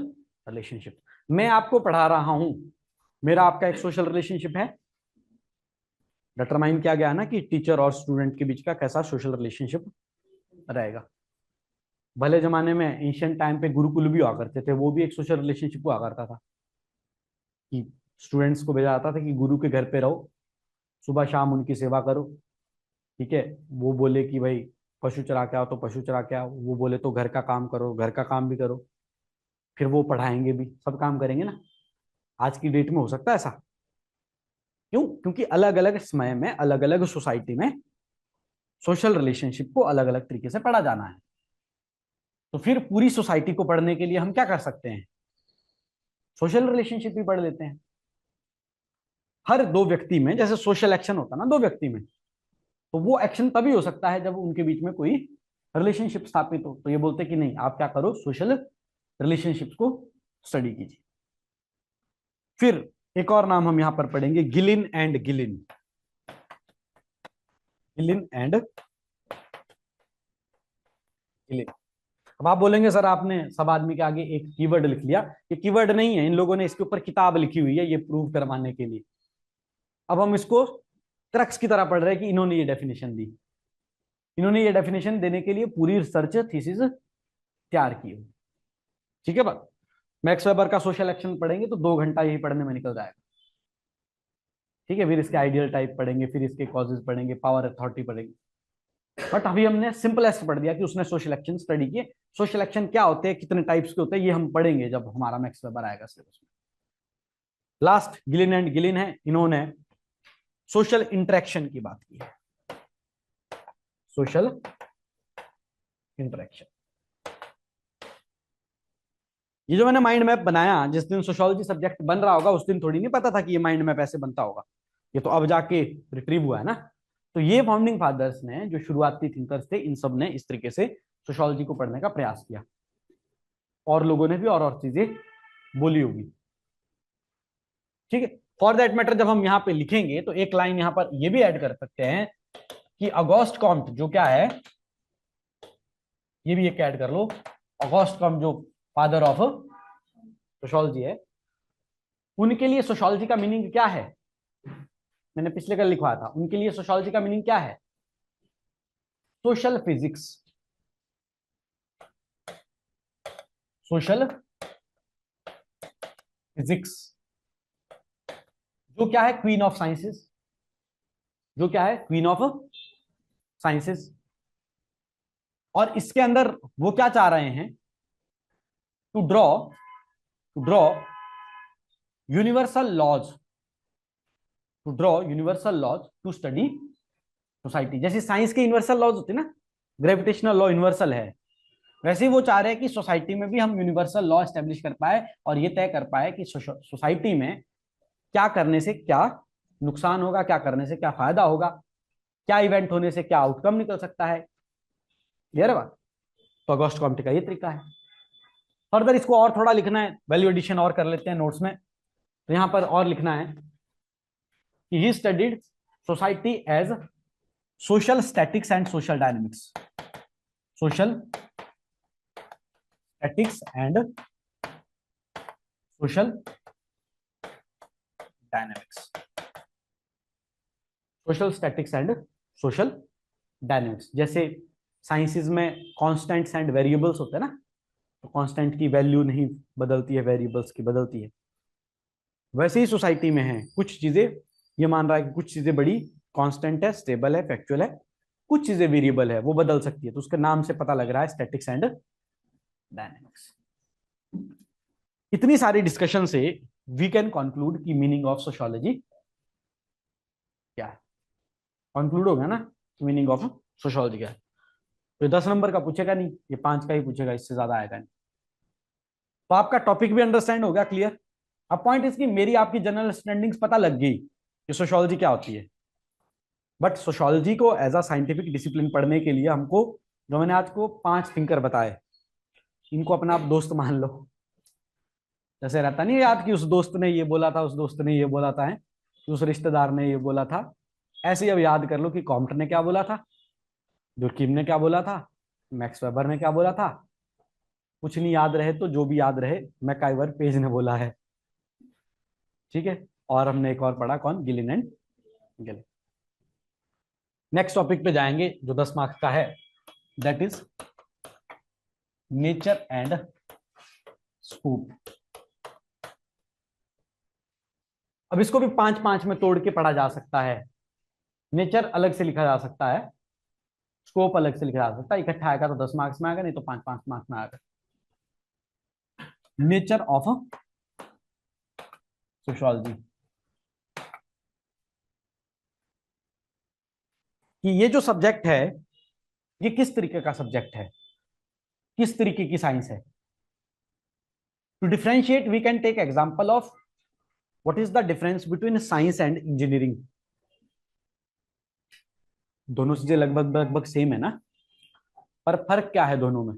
relationship. मैं आपको पढ़ा रहा हूं, मेरा आपका एक सोशल रिलेशनशिप है, डिटरमाइन किया गया है ना कि टीचर और स्टूडेंट के बीच का कैसा सोशल रिलेशनशिप रहेगा। भले जमाने में एंशियंट टाइम पे गुरुकुल भी हुआ करते थे, वो भी एक सोशल रिलेशनशिप हुआ करता था कि स्टूडेंट्स को भेजा जाता था कि गुरु के घर पे रहो, सुबह शाम उनकी सेवा करो। ठीक है, वो बोले कि भाई पशु चरा के आओ तो पशु चरा के आओ, वो बोले तो घर का काम करो, घर का काम भी करो, फिर वो पढ़ाएंगे भी, सब काम करेंगे ना। आज की डेट में हो सकता है ऐसा? क्यों? क्योंकि अलग अलग समय में अलग अलग सोसाइटी में सोशल रिलेशनशिप को अलग अलग तरीके से पढ़ा जाना है। तो फिर पूरी सोसाइटी को पढ़ने के लिए हम क्या कर सकते हैं? सोशल रिलेशनशिप भी पढ़ लेते हैं। हर दो व्यक्ति में जैसे सोशल एक्शन होता है ना, दो व्यक्ति में, तो वो एक्शन तभी हो सकता है जब उनके बीच में कोई रिलेशनशिप स्थापित हो। तो ये बोलते कि नहीं, आप क्या करो, सोशल रिलेशनशिप को स्टडी कीजिए। फिर एक और नाम हम यहां पर पढ़ेंगे, Gillin and Gillin. Gillin and Gillin. अब आप बोलेंगे सर आपने सब आदमी के आगे एक कीवर्ड लिख लिया। ये कीवर्ड नहीं है, इन लोगों ने इसके ऊपर किताब लिखी हुई है ये प्रूव करवाने के लिए। अब हम इसको क्रक्स की तरह पढ़ रहे हैं कि इन्होंने ये डेफिनेशन दी। इन्होंने ये डेफिनेशन देने के लिए पूरी रिसर्च थीसिस तैयार की। ठीक है बात। मैक्स वेबर का सोशल एक्शन पढ़ेंगे तो 2 घंटा यही पढ़ने में निकल जाएगा। ठीक है, फिर इसके आइडियल टाइप पढ़ेंगे, फिर इसके कॉजेज पढ़ेंगे, पावर अथॉरिटी पढ़ेंगे। बट अभी हमने सिंपलेस्ट पढ़ दिया कि उसने सोशल एक्शन स्टडी किए। सोशल एक्शन क्या होते हैं, कितने टाइप्स के होते हैं, ये हम पढ़ेंगे जब हमारा मैक्स वेबर आएगा सिलेबस में। लास्ट गिलिन एंड गिलिन है, इन्होंने सोशल इंटरेक्शन की बात की है। सोशल इंटरेक्शन, ये जो मैंने माइंड मैप बनाया, जिस दिन सोशियोलॉजी सब्जेक्ट बन रहा होगा उस दिन थोड़ी नहीं पता था कि ये माइंड मैप ऐसे बनता होगा। ये तो अब जाके रिट्रीव हुआ है ना। तो ये फाउंडिंग फादर्स ने, जो शुरुआती थिंकर्स थे, इन सब ने इस तरीके से सोशियोलॉजी को पढ़ने का प्रयास किया। और लोगों ने भी और चीजें बोली होगी। ठीक है, फॉर दैट मैटर जब हम यहाँ पे लिखेंगे तो एक लाइन यहाँ पर ये भी ऐड कर सकते हैं कि अगोस्ट कॉम्ट जो क्या है, ये भी एक ऐड कर लो। अगोस्ट कॉम्ट जो फादर ऑफ सोशियोलॉजी है, उनके लिए सोशियोलॉजी का मीनिंग क्या है, मैंने पिछले कल लिखवाया था। उनके लिए सोशियोलॉजी का मीनिंग क्या है? Social physics. सोशल फिजिक्स जो क्या है, क्वीन ऑफ साइंसेस। जो क्या है, क्वीन ऑफ साइंसेस। और इसके अंदर वो क्या चाह रहे हैं, to draw universal laws, to draw universal laws to study society. जैसे साइंस के यूनिवर्सल लॉज होते हैं ना, ग्रेविटेशनल लॉ यूनिवर्सल है, वैसे ही वो चाह रहे हैं कि सोसाइटी में भी हम यूनिवर्सल लॉ एस्टेब्लिश कर पाए और ये तय कर पाए कि सोसाइटी में क्या करने से क्या नुकसान होगा, क्या करने से क्या फायदा होगा, क्या इवेंट होने से क्या आउटकम निकल सकता है। क्लियर है बात? तो अगोस्ट कॉम्टे का ये तरीका है। फर्दर इसको और थोड़ा लिखना है, वैल्यू एडिशन और कर लेते हैं नोट्स में। तो यहां पर और लिखना है कि he studied society as social statics and social dynamics. Social statics and social dynamics. Social statics and social dynamics. जैसे साइंसेस में कांस्टेंट्स एंड वेरिएबल्स होते हैं ना, तो कांस्टेंट की वैल्यू नहीं बदलती है, वेरिएबल्स की बदलती है। वैसे ही सोसाइटी में है, कुछ चीजें ये मान रहा है कि कुछ चीजें बड़ी कांस्टेंट है, स्टेबल है, फैक्चुअल है, कुछ चीजें वेरिएबल है, वो बदल सकती है। तो उसके नाम से पता लग रहा है स्टैटिक्स एंड डायनेमिक्स। इतनी सारी डिस्कशन से वी कैन कंक्लूड कि मीनिंग ऑफ सोशियोलॉजी क्या है। कंक्लूड हो गया ना, मीनिंग ऑफ सोशियोलॉजी क्या है। तो 10 नंबर का पूछेगा नहीं, ये 5 का ही पूछेगा, इससे ज्यादा आएगा नहीं। तो आपका टॉपिक भी अंडरस्टैंड हो गया, क्लियर। अब पॉइंट इसकी मेरी आपकी जनरल अंडरस्टैंडिंग पता लग गई कि सोशियोलॉजी क्या होती है। बट सोशियोलॉजी को एज अ साइंटिफिक डिसिप्लिन पढ़ने के लिए हमको, जो मैंने आज को 5 थिंकर बताए, इनको अपना आप दोस्त मान लो। जैसे रहता नहीं याद कि उस दोस्त ने ये बोला था, उस दोस्त ने ये बोला था, है उस रिश्तेदार ने ये बोला था। ऐसे ही अब याद कर लो कि कॉम्ट ने क्या बोला था, दुर्कीम ने क्या बोला था, मैक्स वेबर ने क्या बोला था। कुछ नहीं याद रहे तो जो भी याद रहे, मैकाइवर पेज ने बोला है। ठीक है, और हमने एक और पढ़ा, कौन, Gillin and Gillin. Next topic पे जाएंगे जो 10 मार्क्स का है, that is nature and scoop. अब इसको भी 5-5 में तोड़ के पढ़ा जा सकता है। नेचर अलग से लिखा जा सकता है, स्कोप अलग से लिखा जा सकता है। इकट्ठा आएगा तो 10 मार्क्स में आएगा, नहीं तो 5-5 मार्क्स में आएगा। नेचर ऑफ सोशियोलॉजी, कि ये जो सब्जेक्ट है ये किस तरीके का सब्जेक्ट है, किस तरीके की साइंस है। To differentiate we can take example of what is the difference between science and engineering. दोनों चीजें लगभग लगभग सेम है ना, पर फर्क क्या है दोनों में?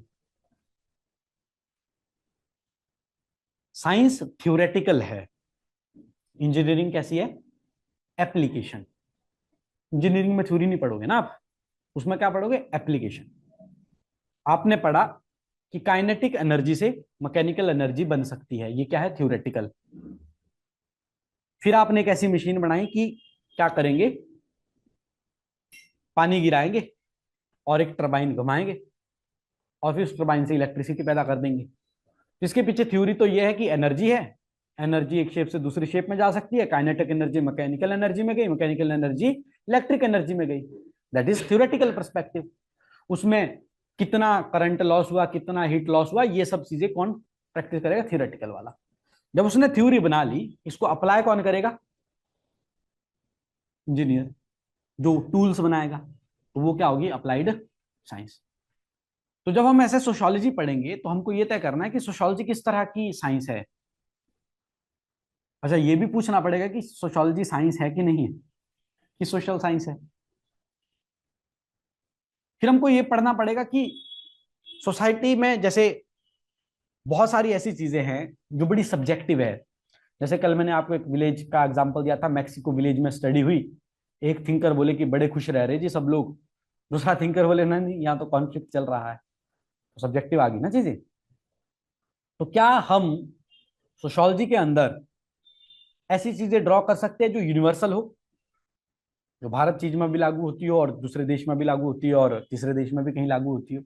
साइंस थ्योरेटिकल है, इंजीनियरिंग कैसी है? एप्लीकेशन। इंजीनियरिंग में थ्योरी नहीं पढ़ोगे ना आप, उसमें क्या पढ़ोगे? एप्लीकेशन। आपने पढ़ा कि काइनेटिक एनर्जी से मैकेनिकल एनर्जी बन सकती है, ये क्या है? थ्योरेटिकल। फिर आपने एक ऐसी मशीन बनाई कि क्या करेंगे, पानी गिराएंगे और एक टरबाइन घुमाएंगे और फिर उस टरबाइन से इलेक्ट्रिसिटी पैदा कर देंगे। इसके पीछे थ्योरी तो ये है कि एनर्जी है, एनर्जी एक शेप से दूसरी शेप में जा सकती है, काइनेटिक एनर्जी मैकेनिकल एनर्जी में गई, मैकेनिकल एनर्जी इलेक्ट्रिक एनर्जी में गई। That is theoretical perspective. उसमें कितना करंट लॉस हुआ, कितना हीट लॉस हुआ, ये सब चीजें कौन प्रैक्टिस करेगा? थ्योरेटिकल वाला। जब उसने थ्योरी बना ली, इसको अप्लाई कौन करेगा? इंजीनियर। जो टूल्स बनाएगा, तो वो क्या होगी? Applied science. तो जब हम ऐसे सोशियोलॉजी पढ़ेंगे तो हमको ये तय करना है कि सोशियोलॉजी किस तरह की साइंस है। अच्छा, ये भी पूछना पड़ेगा कि सोशियोलॉजी साइंस है कि नहीं है, कि सोशल साइंस है। फिर हमको ये पढ़ना पड़ेगा कि सोसाइटी में जैसे बहुत सारी ऐसी चीजें हैं जो बड़ी सब्जेक्टिव है। जैसे कल मैंने आपको एक विलेज का एग्जांपल दिया था, मैक्सिको विलेज में स्टडी हुई। एक थिंकर बोले कि बड़े खुश रह रहे जी सब लोग, दूसरा थिंकर बोले ना नहीं, यहाँ तो कॉन्फ्लिक्ट चल रहा है। तो सब्जेक्टिव आ गई ना चीजें। तो क्या हम सोशोलॉजी के अंदर ऐसी चीजें ड्रॉ कर सकते हैं जो यूनिवर्सल हो, जो भारत चीज में भी लागू होती हो और दूसरे देश में भी लागू होती हो और तीसरे देश में भी कहीं लागू होती हो?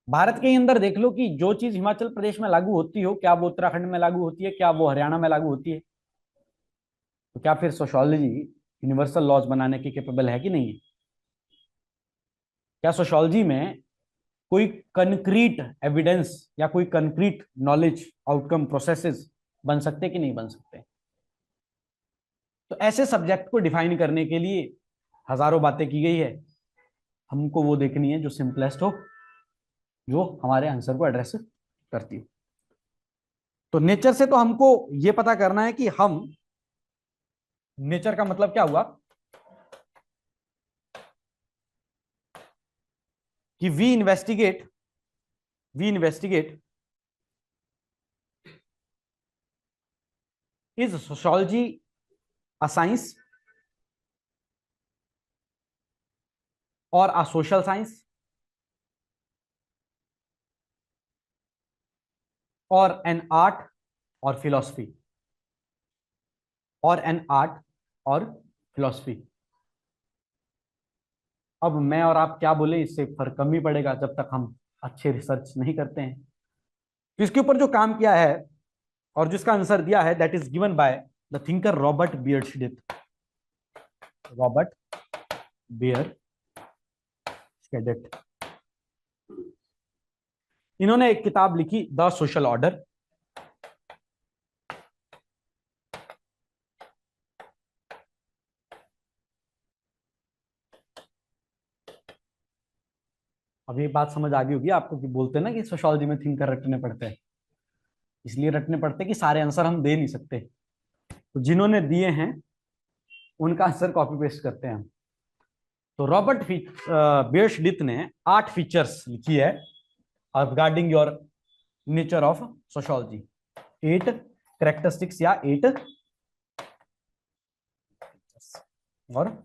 भारत के अंदर देख लो कि जो चीज हिमाचल प्रदेश में लागू होती हो, क्या वो उत्तराखंड में लागू होती है, क्या वो हरियाणा में लागू होती है? तो क्या फिर सोशियोलॉजी यूनिवर्सल लॉज बनाने की कैपेबल है कि नहीं है? क्या सोशियोलॉजी में कोई कंक्रीट एविडेंस या कोई कंक्रीट नॉलेज आउटकम प्रोसेसेस बन सकते कि नहीं बन सकते? तो ऐसे सब्जेक्ट को डिफाइन करने के लिए हजारों बातें की गई है। हमको वो देखनी है जो सिंपलेस्ट हो, जो हमारे आंसर को एड्रेस करती हो। तो नेचर से तो हमको ये पता करना है कि हम, नेचर का मतलब क्या हुआ कि we investigate is sociology a science और अ सोशल साइंस और एन आर्ट और फिलॉसफी, और एन आर्ट और फिलॉसफी। अब मैं और आप क्या बोले, इससे फर्क कम ही पड़ेगा जब तक हम अच्छे रिसर्च नहीं करते हैं। तो इसके ऊपर जो काम किया है और जिसका आंसर दिया है, that is given by the thinker Robert Bierstedt. Robert Bierstedt, इन्होंने एक किताब लिखी, द सोशल ऑर्डर। अब ये बात समझ आ गई होगी आपको कि बोलते हैं ना कि सोशियोलॉजी में थिंकर रटने पड़ते हैं। इसलिए रटने पड़ते हैं कि सारे आंसर हम दे नहीं सकते, तो जिन्होंने दिए हैं उनका आंसर कॉपी पेस्ट करते हैं हम। तो रॉबर्ट बियर्डस्टिथ ने 8 फीचर्स लिखी है regarding your nature of sociology. 8 characteristics या 8, और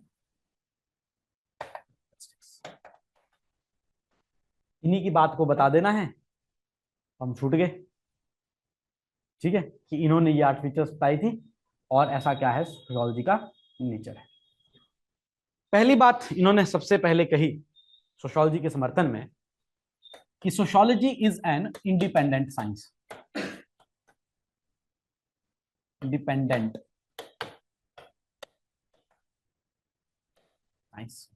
इन्हीं की बात को बता देना है, हम छूट गए। ठीक है, कि इन्होंने ये 8 फीचर्स बताई थी और ऐसा क्या है सोशियोलॉजी का नेचर है। पहली बात इन्होंने सबसे पहले कही सोशियोलॉजी के समर्थन में कि sociology is an independent science. Independent science.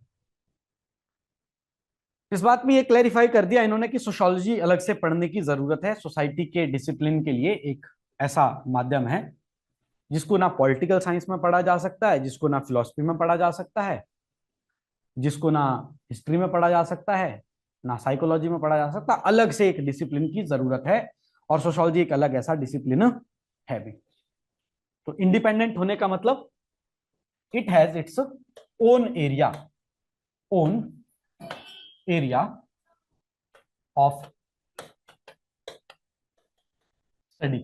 इस बात में ये क्लैरिफाई कर दिया इन्होंने कि सोशियोलॉजी अलग से पढ़ने की जरूरत है। सोसाइटी के डिसिप्लिन के लिए एक ऐसा माध्यम है जिसको ना पॉलिटिकल साइंस में पढ़ा जा सकता है, जिसको ना फिलोसफी में पढ़ा जा सकता है, जिसको ना हिस्ट्री में पढ़ा जा सकता है, ना साइकोलॉजी में पढ़ा जा सकता। अलग से एक डिसिप्लिन की जरूरत है, और सोशियोलॉजी एक अलग ऐसा डिसिप्लिन है भी। तो इंडिपेंडेंट होने का मतलब it has its own area, own area of study.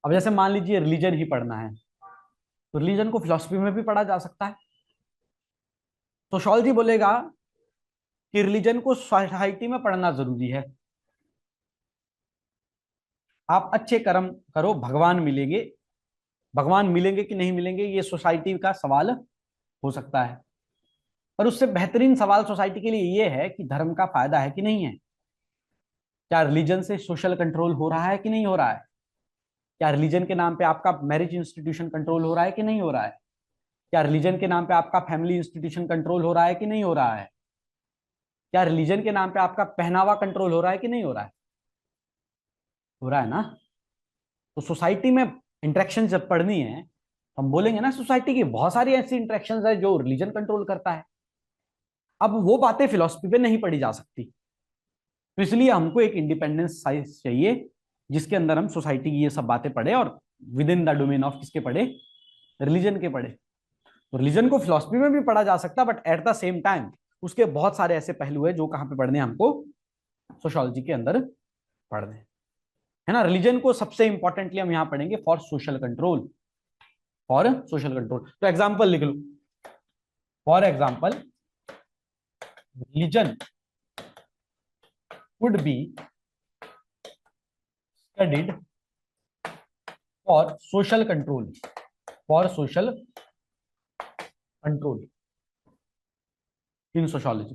अब जैसे मान लीजिए रिलीजन ही पढ़ना है, तो रिलीजन को फिलॉसफी में भी पढ़ा जा सकता है। सोशियोलॉजी बोलेगा कि रिलीजन को सोसाइटी में पढ़ना जरूरी है। आप अच्छे कर्म करो, भगवान मिलेंगे। भगवान मिलेंगे कि नहीं मिलेंगे ये सोसाइटी का सवाल हो सकता है, पर उससे बेहतरीन सवाल सोसाइटी के लिए ये है कि धर्म का फायदा है कि नहीं है। क्या रिलीजन से सोशल कंट्रोल हो रहा है कि नहीं हो रहा है? क्या रिलीजन के नाम पे आपका मैरिज इंस्टीट्यूशन कंट्रोल हो रहा है कि नहीं हो रहा है? क्या रिलीजन के नाम पे आपका फैमिली इंस्टीट्यूशन कंट्रोल हो रहा है कि नहीं हो रहा है? क्या रिलीजन के नाम पे आपका पहनावा कंट्रोल हो रहा है कि नहीं हो रहा है? हो रहा है ना। तो सोसाइटी में इंटरेक्शन जब पढ़नी है, तो हम बोलेंगे ना सोसाइटी की बहुत सारी ऐसी इंटरेक्शन है जो रिलीजन कंट्रोल करता है। अब वो बातें फिलॉसफी पे नहीं पढ़ी जा सकती, तो इसलिए हमको एक इंडिपेंडेंस साइंस चाहिए जिसके अंदर हम सोसाइटी की ये सब बातें पढ़े और with in the domain of किसके पढ़े, रिलीजन के पढ़े। तो रिलीजन को फिलॉसफी में भी पढ़ा जा सकता है, but at the same time उसके बहुत सारे ऐसे पहलू है जो कहाँ पे पढ़ने हैं हमको, सोशियोलॉजी के अंदर पढ़ने हैं, है ना। रिलीजन को सबसे इंपॉर्टेंटली हम यहाँ पढ़ेंगे for social control, for social control. तो एग्जाम्पल लिख लो, for example religion would be studied for social control, for social control in sociology.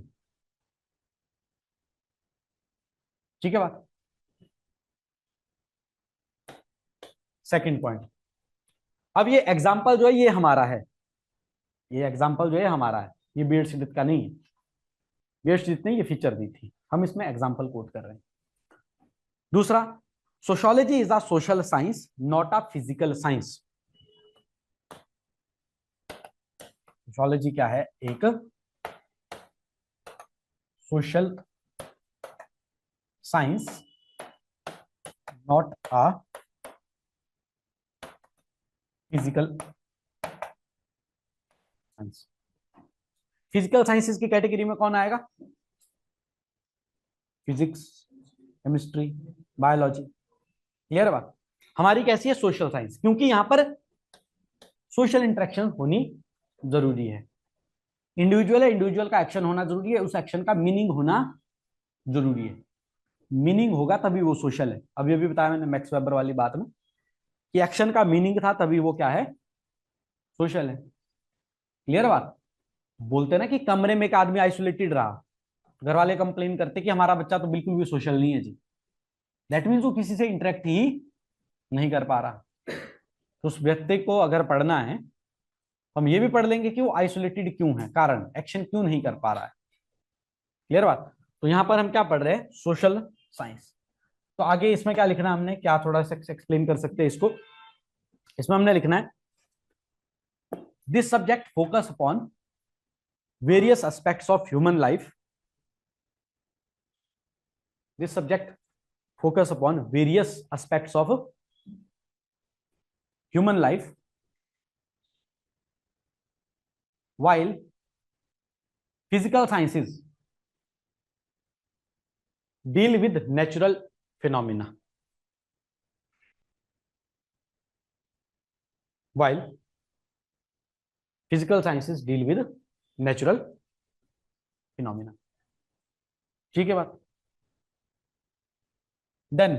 ठीक है बात। सेकंड पॉइंट, अब ये एग्जाम्पल जो है ये हमारा है, ये एग्जाम्पल जो है हमारा है, ये बीएड सिद्धित का नहीं है। बीएड सिद्धित ने ये फीचर दी थी, हम इसमें एग्जाम्पल कोट कर रहे हैं। दूसरा, sociology is a social science not a physical science. Sociology क्या है, एक social science not a physical science. Physical sciences की कैटेगरी में कौन आएगा? Physics, chemistry, biology. क्लियर बात। हमारी कैसी है, सोशल साइंस, क्योंकि यहां पर सोशल इंटरेक्शन होनी जरूरी है। इंडिविजुअल है, इंडिविजुअल का एक्शन होना जरूरी है, उस एक्शन का मीनिंग होना जरूरी है। मीनिंग होगा तभी वो सोशल है। अभी अभी बताया मैंने मैक्स वेबर वाली बात में कि एक्शन का मीनिंग था तभी वो क्या है, सोशल है। क्लियर बात। बोलते ना कि कमरे में एक आदमी आइसोलेटेड रहा, घर वाले कंप्लेन करते कि हमारा बच्चा तो बिल्कुल भी सोशल नहीं है जी, दैट मीन्स वो किसी से इंटरेक्ट ही नहीं कर पा रहा। तो उस व्यक्ति को अगर पढ़ना है तो हम ये भी पढ़ लेंगे कि वो आइसोलेटेड क्यों है, कारण एक्शन क्यों नहीं कर पा रहा है। क्लियर बात। तो यहां पर हम क्या पढ़ रहे हैं, सोशल साइंस। तो आगे इसमें क्या लिखना है हमने, क्या थोड़ा सा एक्सप्लेन कर सकते हैं इसको। इसमें हमने लिखना है this subject focus upon various aspects of human life. This subject focus upon various aspects of human life while physical sciences deal with natural phenomena, while physical sciences deal with natural phenomena। ठीक है बात। Then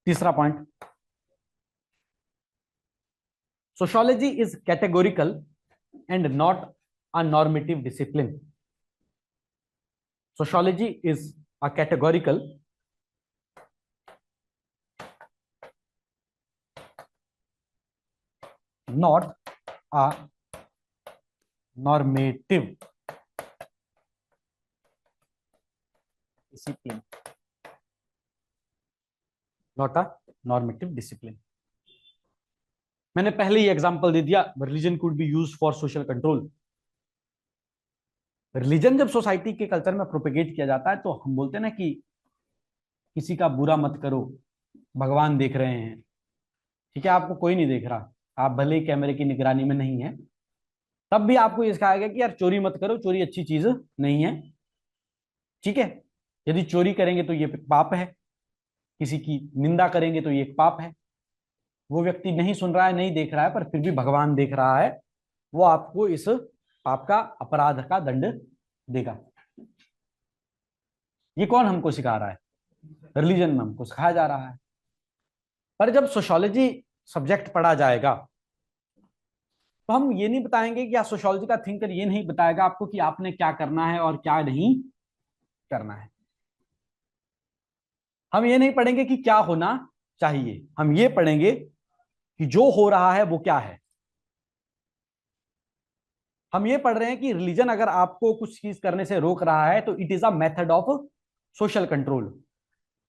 तीसरा point, sociology is categorical and not a normative discipline. Sociology is a categorical not a normative discipline, not a normative discipline। मैंने पहले ही example दे दिया, religion could be used for social control. Religion जब society के culture में propagate किया जाता है तो हम बोलते हैं ना कि किसी का बुरा मत करो, भगवान देख रहे हैं। ठीक है, आपको कोई नहीं देख रहा, आप भले ही कैमरे की निगरानी में नहीं है, तब भी आपको ये सिखाया गया कि यार चोरी मत करो, चोरी अच्छी चीज नहीं है, ठीक है। यदि चोरी करेंगे तो ये पाप है, किसी की निंदा करेंगे तो ये एक पाप है। वो व्यक्ति नहीं सुन रहा है, नहीं देख रहा है, पर फिर भी भगवान देख रहा है, वो आपको इस पाप का, अपराध का दंड देगा। ये कौन हमको सिखा रहा है? रिलीजन में हमको सिखाया जा रहा है। पर जब सोशियोलॉजी सब्जेक्ट पढ़ा जाएगा तो हम ये नहीं बताएंगे कि या सोशियोलॉजी का थिंकर ये नहीं बताएगा आपको कि आपने क्या करना है और क्या नहीं करना है। हम ये नहीं पढ़ेंगे कि क्या होना चाहिए, हम ये पढ़ेंगे कि जो हो रहा है वो क्या है। हम ये पढ़ रहे हैं कि रिलीजन अगर आपको कुछ चीज करने से रोक रहा है तो it is a method of social control.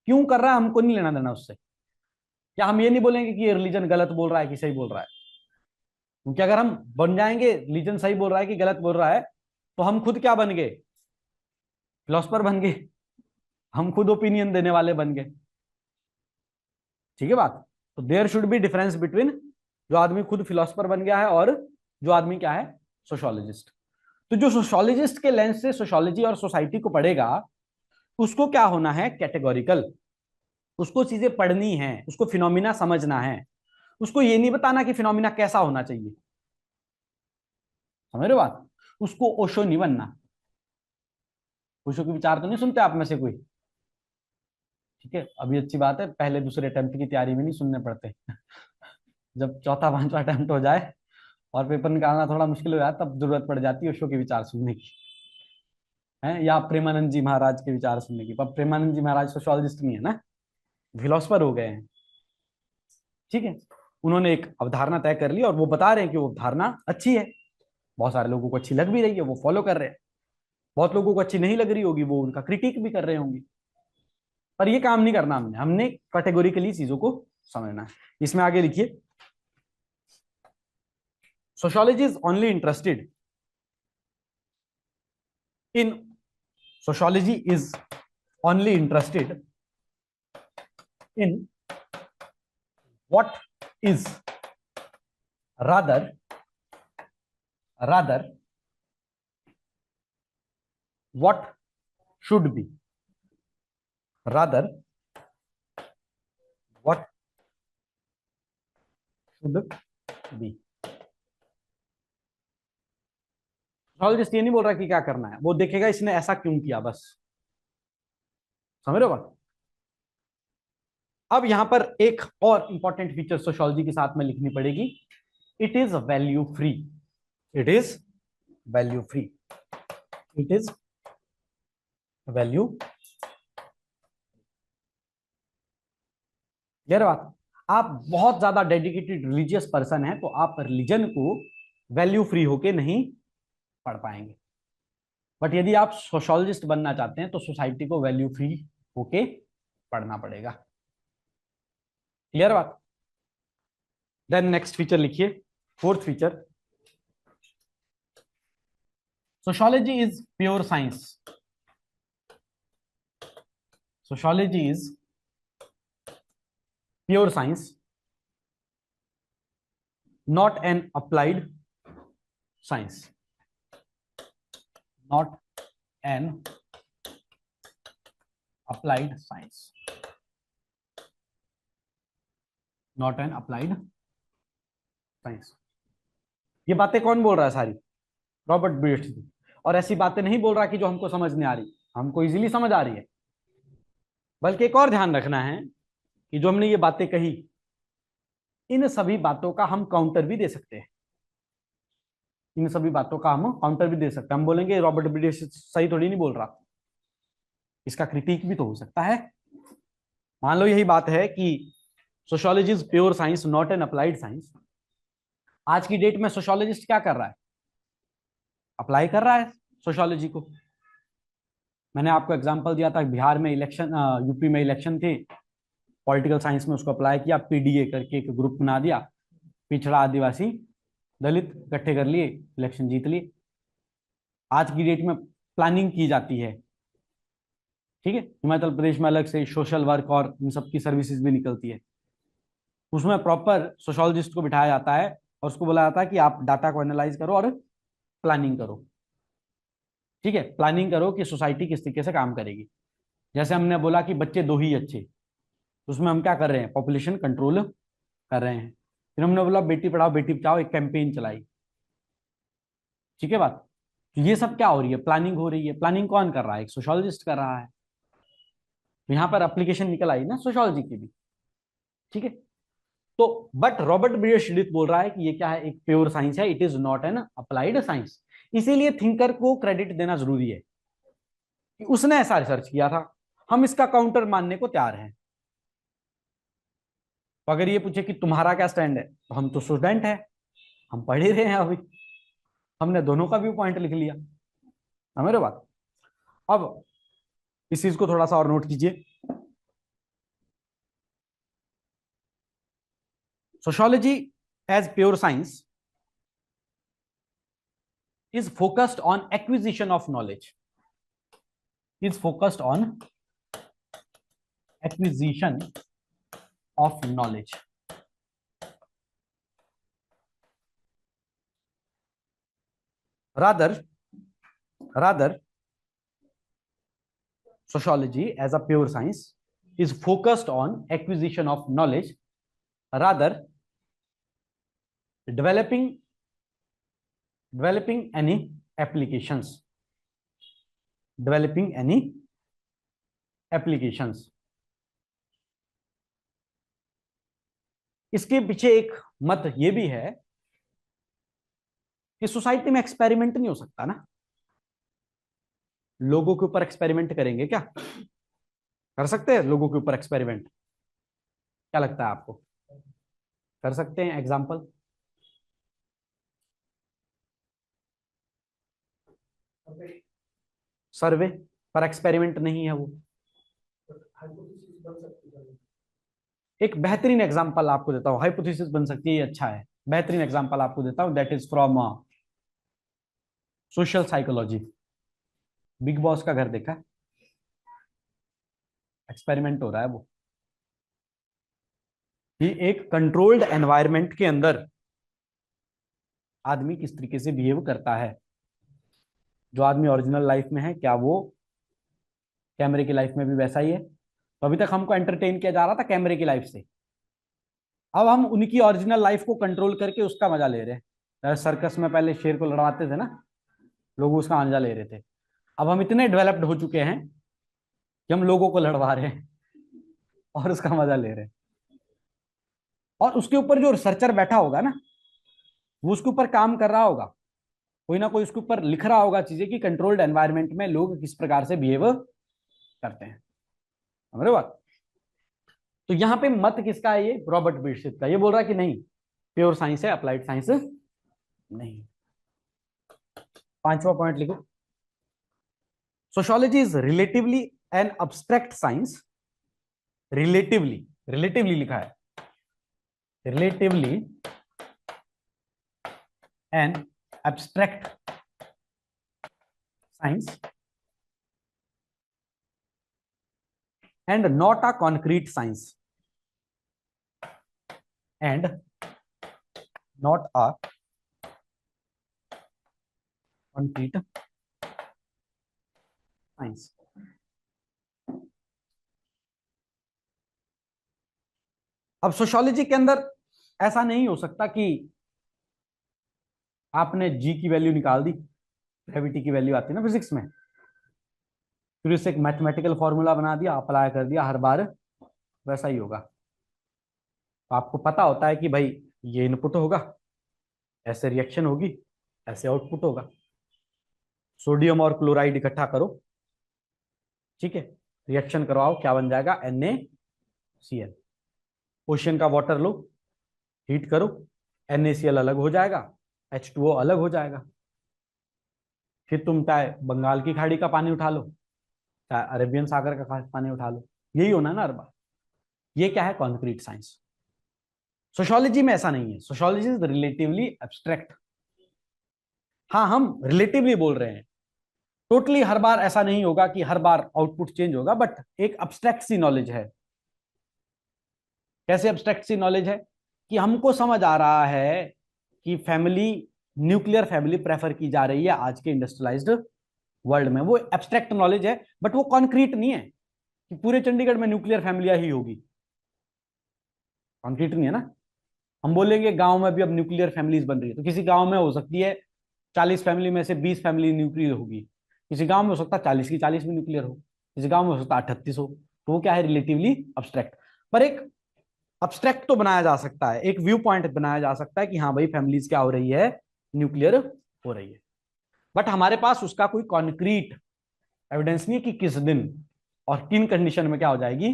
क्यों कर रहा है हमको नहीं लेना देना उससे। या हम ये नहीं बोलेंगे कि ये रिलीजन गलत बोल रहा है कि सही बोल रहा है, क्योंकि अगर हम बन जाएंगे रिलीजन सही बोल रहा है कि गलत बोल रहा है तो हम खुद क्या बन गए? फिलोसफर बन गए, हम खुद ओपिनियन देने वाले बन गए। ठीक है बात। तो there should be difference between जो आदमी खुद फिलोसफर बन गया है और जो आदमी क्या है, सोशियोलॉजिस्ट। तो जो सोशियोलॉजिस्ट के लेंस से सोशियोलॉजी और सोसाइटी को पढ़ेगा उसको क्या होना है, कैटेगोरिकल। उसको चीजें पढ़नी है, उसको फिनोमिना समझना है, उसको ये नहीं बताना कि फिनोमिना कैसा होना चाहिए। समझ रहे हो बात? उसको ओशो नहीं बनना। ओशो के विचार तो नहीं सुनते आप में से कोई? ठीक है, अभी अच्छी बात है, पहले दूसरे अटेम्प्ट की तैयारी में नहीं सुनने पड़ते। जब चौथा पांचवा अटेम्प्ट हो जाए और पेपर निकालना थोड़ा मुश्किल हो जाए तब जरूरत पड़ जाती है ओशो के विचार सुनने की, है, या प्रेमानंद जी महाराज के विचार सुनने की। पर प्रेमानंद जी महाराज सोशियोलॉजिस्ट नहीं है ना, फिलोसफर हो गए हैं। ठीक है, उन्होंने एक अवधारणा तय कर ली और वो बता रहे हैं कि वो अवधारणा अच्छी है, बहुत सारे लोगों को अच्छी लग भी रही है, वो फॉलो कर रहे हैं। बहुत लोगों को अच्छी नहीं लग रही होगी, वो उनका क्रिटिक भी कर रहे होंगे। पर ये काम नहीं करना हमने, हमने कैटेगोरिकली चीजों को समझना है। इसमें आगे लिखिए, sociology is only interested in sociology is only interested in what is rather what should be, rather what should be। Sociologist ये नहीं बोल रहा कि क्या करना है, वो देखेगा इसने ऐसा क्यों किया, बस। समझ रहे हो बात? अब यहां पर एक और इंपॉर्टेंट फीचर सोशियोलॉजी के साथ में लिखनी पड़ेगी, it is value free. It is value free. It is value. Clear बात? आप बहुत ज्यादा डेडिकेटेड रिलीजियस पर्सन है तो आप रिलीजन को वैल्यू फ्री होके नहीं पढ़ पाएंगे। बट यदि आप सोशियोलॉजिस्ट बनना चाहते हैं तो सोसाइटी को वैल्यू फ्री होके पढ़ना पड़ेगा। क्लियर बात? देन नेक्स्ट फीचर लिखिए, fourth feature, sociology is pure science. Sociology is pure science, not an applied science, not an applied science, not an applied science। ये बातें कौन बोल रहा है सारी? रॉबर्ट ब्रियर्स। और ऐसी बातें नहीं बोल रहा कि जो हमको समझ नहीं आ रही, हमको इजीली समझ आ रही है। बल्कि एक और ध्यान रखना है कि जो हमने ये बातें कही, इन सभी बातों का हम काउंटर भी दे सकते हैं। इन सभी बातों का हम काउंटर भी दे सकते हैं। हम बोलेंगे रॉबर्ट ब्रियर्स सही थोड़ी नहीं बोल रहा, इसका क्रिटिक भी तो हो सकता है। मान लो यही बात है कि sociology is pure science not an applied science. आज की डेट में सोशियोलॉजिस्ट क्या कर रहा है? अप्लाई कर रहा है सोशियोलॉजी को। मैंने आपको एग्जांपल दिया था, बिहार में इलेक्शन, यूपी में इलेक्शन थे, पॉलिटिकल साइंस में उसको अप्लाई किया, पीडीए करके एक ग्रुप बना दिया, पिछड़ा आदिवासी दलित इकट्ठे कर लिए, इलेक्शन जीत लिए। आज की डेट में प्लानिंग की जाती है, ठीक है, हिमाचल प्रदेश में अलग से सोशल वर्क और इन सब की सर्विसेज भी निकलती है। उसमें प्रॉपर सोशियोलॉजिस्ट को बिठाया जाता है और उसको बोला जाता है कि आप डाटा को एनालाइज करो और प्लानिंग करो। ठीक है, प्लानिंग करो कि सोसाइटी किस तरीके से काम करेगी। जैसे हमने बोला कि बच्चे दो ही अच्छे, तो उसमें हम क्या कर रहे हैं, पॉपुलेशन कंट्रोल कर रहे हैं। फिर हमने बोला बेटी पढ़ाओ बेटी बचाओ, एक कैंपेन चलाई। ठीक है बात। तो ये सब क्या हो रही है, प्लानिंग हो रही है। प्लानिंग कौन कर रहा है, एक सोशोलॉजिस्ट कर रहा है। तो यहां पर एप्लीकेशन निकल आई ना सोशोलॉजी की भी। ठीक है, तो बट रॉबर्ट बियरस्टिड बोल रहा है कि ये क्या है, एक प्योर साइंस है, it is not an applied science. इसीलिए थिंकर को क्रेडिट देना जरूरी है कि उसने ऐसा रिसर्च किया था, हम इसका काउंटर मानने को तैयार हैं। तो अगर ये पूछे कि तुम्हारा क्या स्टैंड है, तो हम तो स्टूडेंट है, हम पढ़ ही रहे हैं अभी, हमने दोनों का व्यू पॉइंट लिख लिया। समझ रहे हो बात। अब इस चीज को थोड़ा सा और नोट कीजिए। Sociology as pure science is focused on acquisition of knowledge, is focused on acquisition of knowledge. Rather sociology as a pure science is focused on acquisition of knowledge, rather developing any applications, developing any applications. इसके पीछे एक मत ये भी है कि society में experiment नहीं हो सकता ना, लोगों के ऊपर एक्सपेरिमेंट करेंगे क्या, कर सकते हैं लोगों के ऊपर एक्सपेरिमेंट, क्या लगता है आपको, कर सकते हैं एग्जांपल। सर्वे पर एक्सपेरिमेंट नहीं है वो। एक बेहतरीन एग्जांपल आपको देता हूं, हाइपोथेसिस बन सकती है, अच्छा है, बेहतरीन एग्जांपल आपको देता हूं, that is from social psychology. Big boss का घर देखा, एक्सपेरिमेंट हो रहा है वो, कि एक कंट्रोल्ड एनवायरनमेंट के अंदर आदमी किस तरीके से बिहेव करता है। जो आदमी ओरिजिनल लाइफ में है, क्या वो कैमरे की लाइफ में भी वैसा ही है। तो अभी तक हमको एंटरटेन किया जा रहा था कैमरे की लाइफ से, अब हम उनकी ओरिजिनल लाइफ को कंट्रोल करके उसका मजा ले रहे हैं। सर्कस में पहले शेर को लड़वाते थे ना, लोग उसका मजा ले रहे थे। अब हम इतने डेवलप्ड हो चुके हैं कि हम लोगों को लड़वा रहे हैं और उसका मजा ले रहे हैं। और उसके ऊपर जो रिसर्चर बैठा होगा ना, वो उसके ऊपर काम कर रहा होगा, कोई ना कोई उसके ऊपर लिख रहा होगा चीजें कि कंट्रोल्ड एनवायरनमेंट में लोग किस प्रकार से बिहेव करते हैं। समझ रहे हो बात। तो यहां पे मत किसका है, ये रॉबर्ट बिरसिट का। ये बोल रहा है कि नहीं, प्योर साइंस है, अप्लाइड साइंस नहीं। पांचवा पॉइंट लिखो, sociology is relatively an abstract science. Relatively लिखा है, relatively an abstract science and not a concrete science, and not a concrete science. अब सोशियोलॉजी के अंदर ऐसा नहीं हो सकता कि आपने जी की वैल्यू निकाल दी, ग्रेविटी की वैल्यू आती है ना फिजिक्स में, फिर उससे एक मैथमेटिकल फॉर्मूला बना दिया, अप्लाई कर दिया, हर बार वैसा ही होगा। तो आपको पता होता है कि भाई ये इनपुट होगा, ऐसे रिएक्शन होगी, ऐसे आउटपुट होगा। सोडियम और क्लोराइड इकट्ठा करो, ठीक है, रिएक्शन करवाओ, क्या बन जाएगा, NaCl। ओशन का वाटर लो, हीट करो, NaCl अलग हो जाएगा, H2O अलग हो जाएगा। फिर तुम चाहे बंगाल की खाड़ी का पानी उठा लो, चाहे अरेबियन सागर का पानी उठा लो, यही होना है ना हर बार। ये क्या है, कॉन्क्रीट साइंस। सोशियोलॉजी में ऐसा नहीं है, सोशियोलॉजी इज रिलेटिवली एब्स्ट्रैक्ट। हाँ, हम रिलेटिवली बोल रहे हैं, टोटली हर बार ऐसा नहीं होगा कि हर बार आउटपुट चेंज होगा, बट एक एब्स्ट्रैक्ट सी नॉलेज है। कैसे एब्स्ट्रैक्ट सी नॉलेज है, कि हमको समझ आ रहा है कि फैमिली न्यूक्लियर फैमिली प्रेफर की जा रही है आज के इंडस्ट्रियलाइज्ड वर्ल्ड में। वो एब्स्ट्रैक्ट नॉलेज है, बट वो कॉन्क्रीट नहीं है कि पूरे चंडीगढ़ में न्यूक्लियर फैमिलियां ही होगी। कॉन्क्रीट नहीं है ना। हम बोलेंगे गांव में भी अब न्यूक्लियर फैमिलीज बन रही है, तो किसी गांव में हो सकती है 40 फैमिली में से 20 फैमिली न्यूक्लियर होगी, किसी गांव में हो सकता है 40 की 40 भी न्यूक्लियर हो, किसी गांव में हो सकता है 38 हो। तो वो क्या है, रिलेटिवली अब्स्ट्रैक्ट। पर एक अब्स्ट्रैक्ट तो बनाया जा सकता है, एक व्यू पॉइंट बनाया जा सकता है कि हाँ भाई फैमिलीज क्या हो रही है, न्यूक्लियर हो रही है। बट हमारे पास उसका कोई कॉन्क्रीट एविडेंस नहीं है कि किस दिन और किन कंडीशन में क्या हो जाएगी,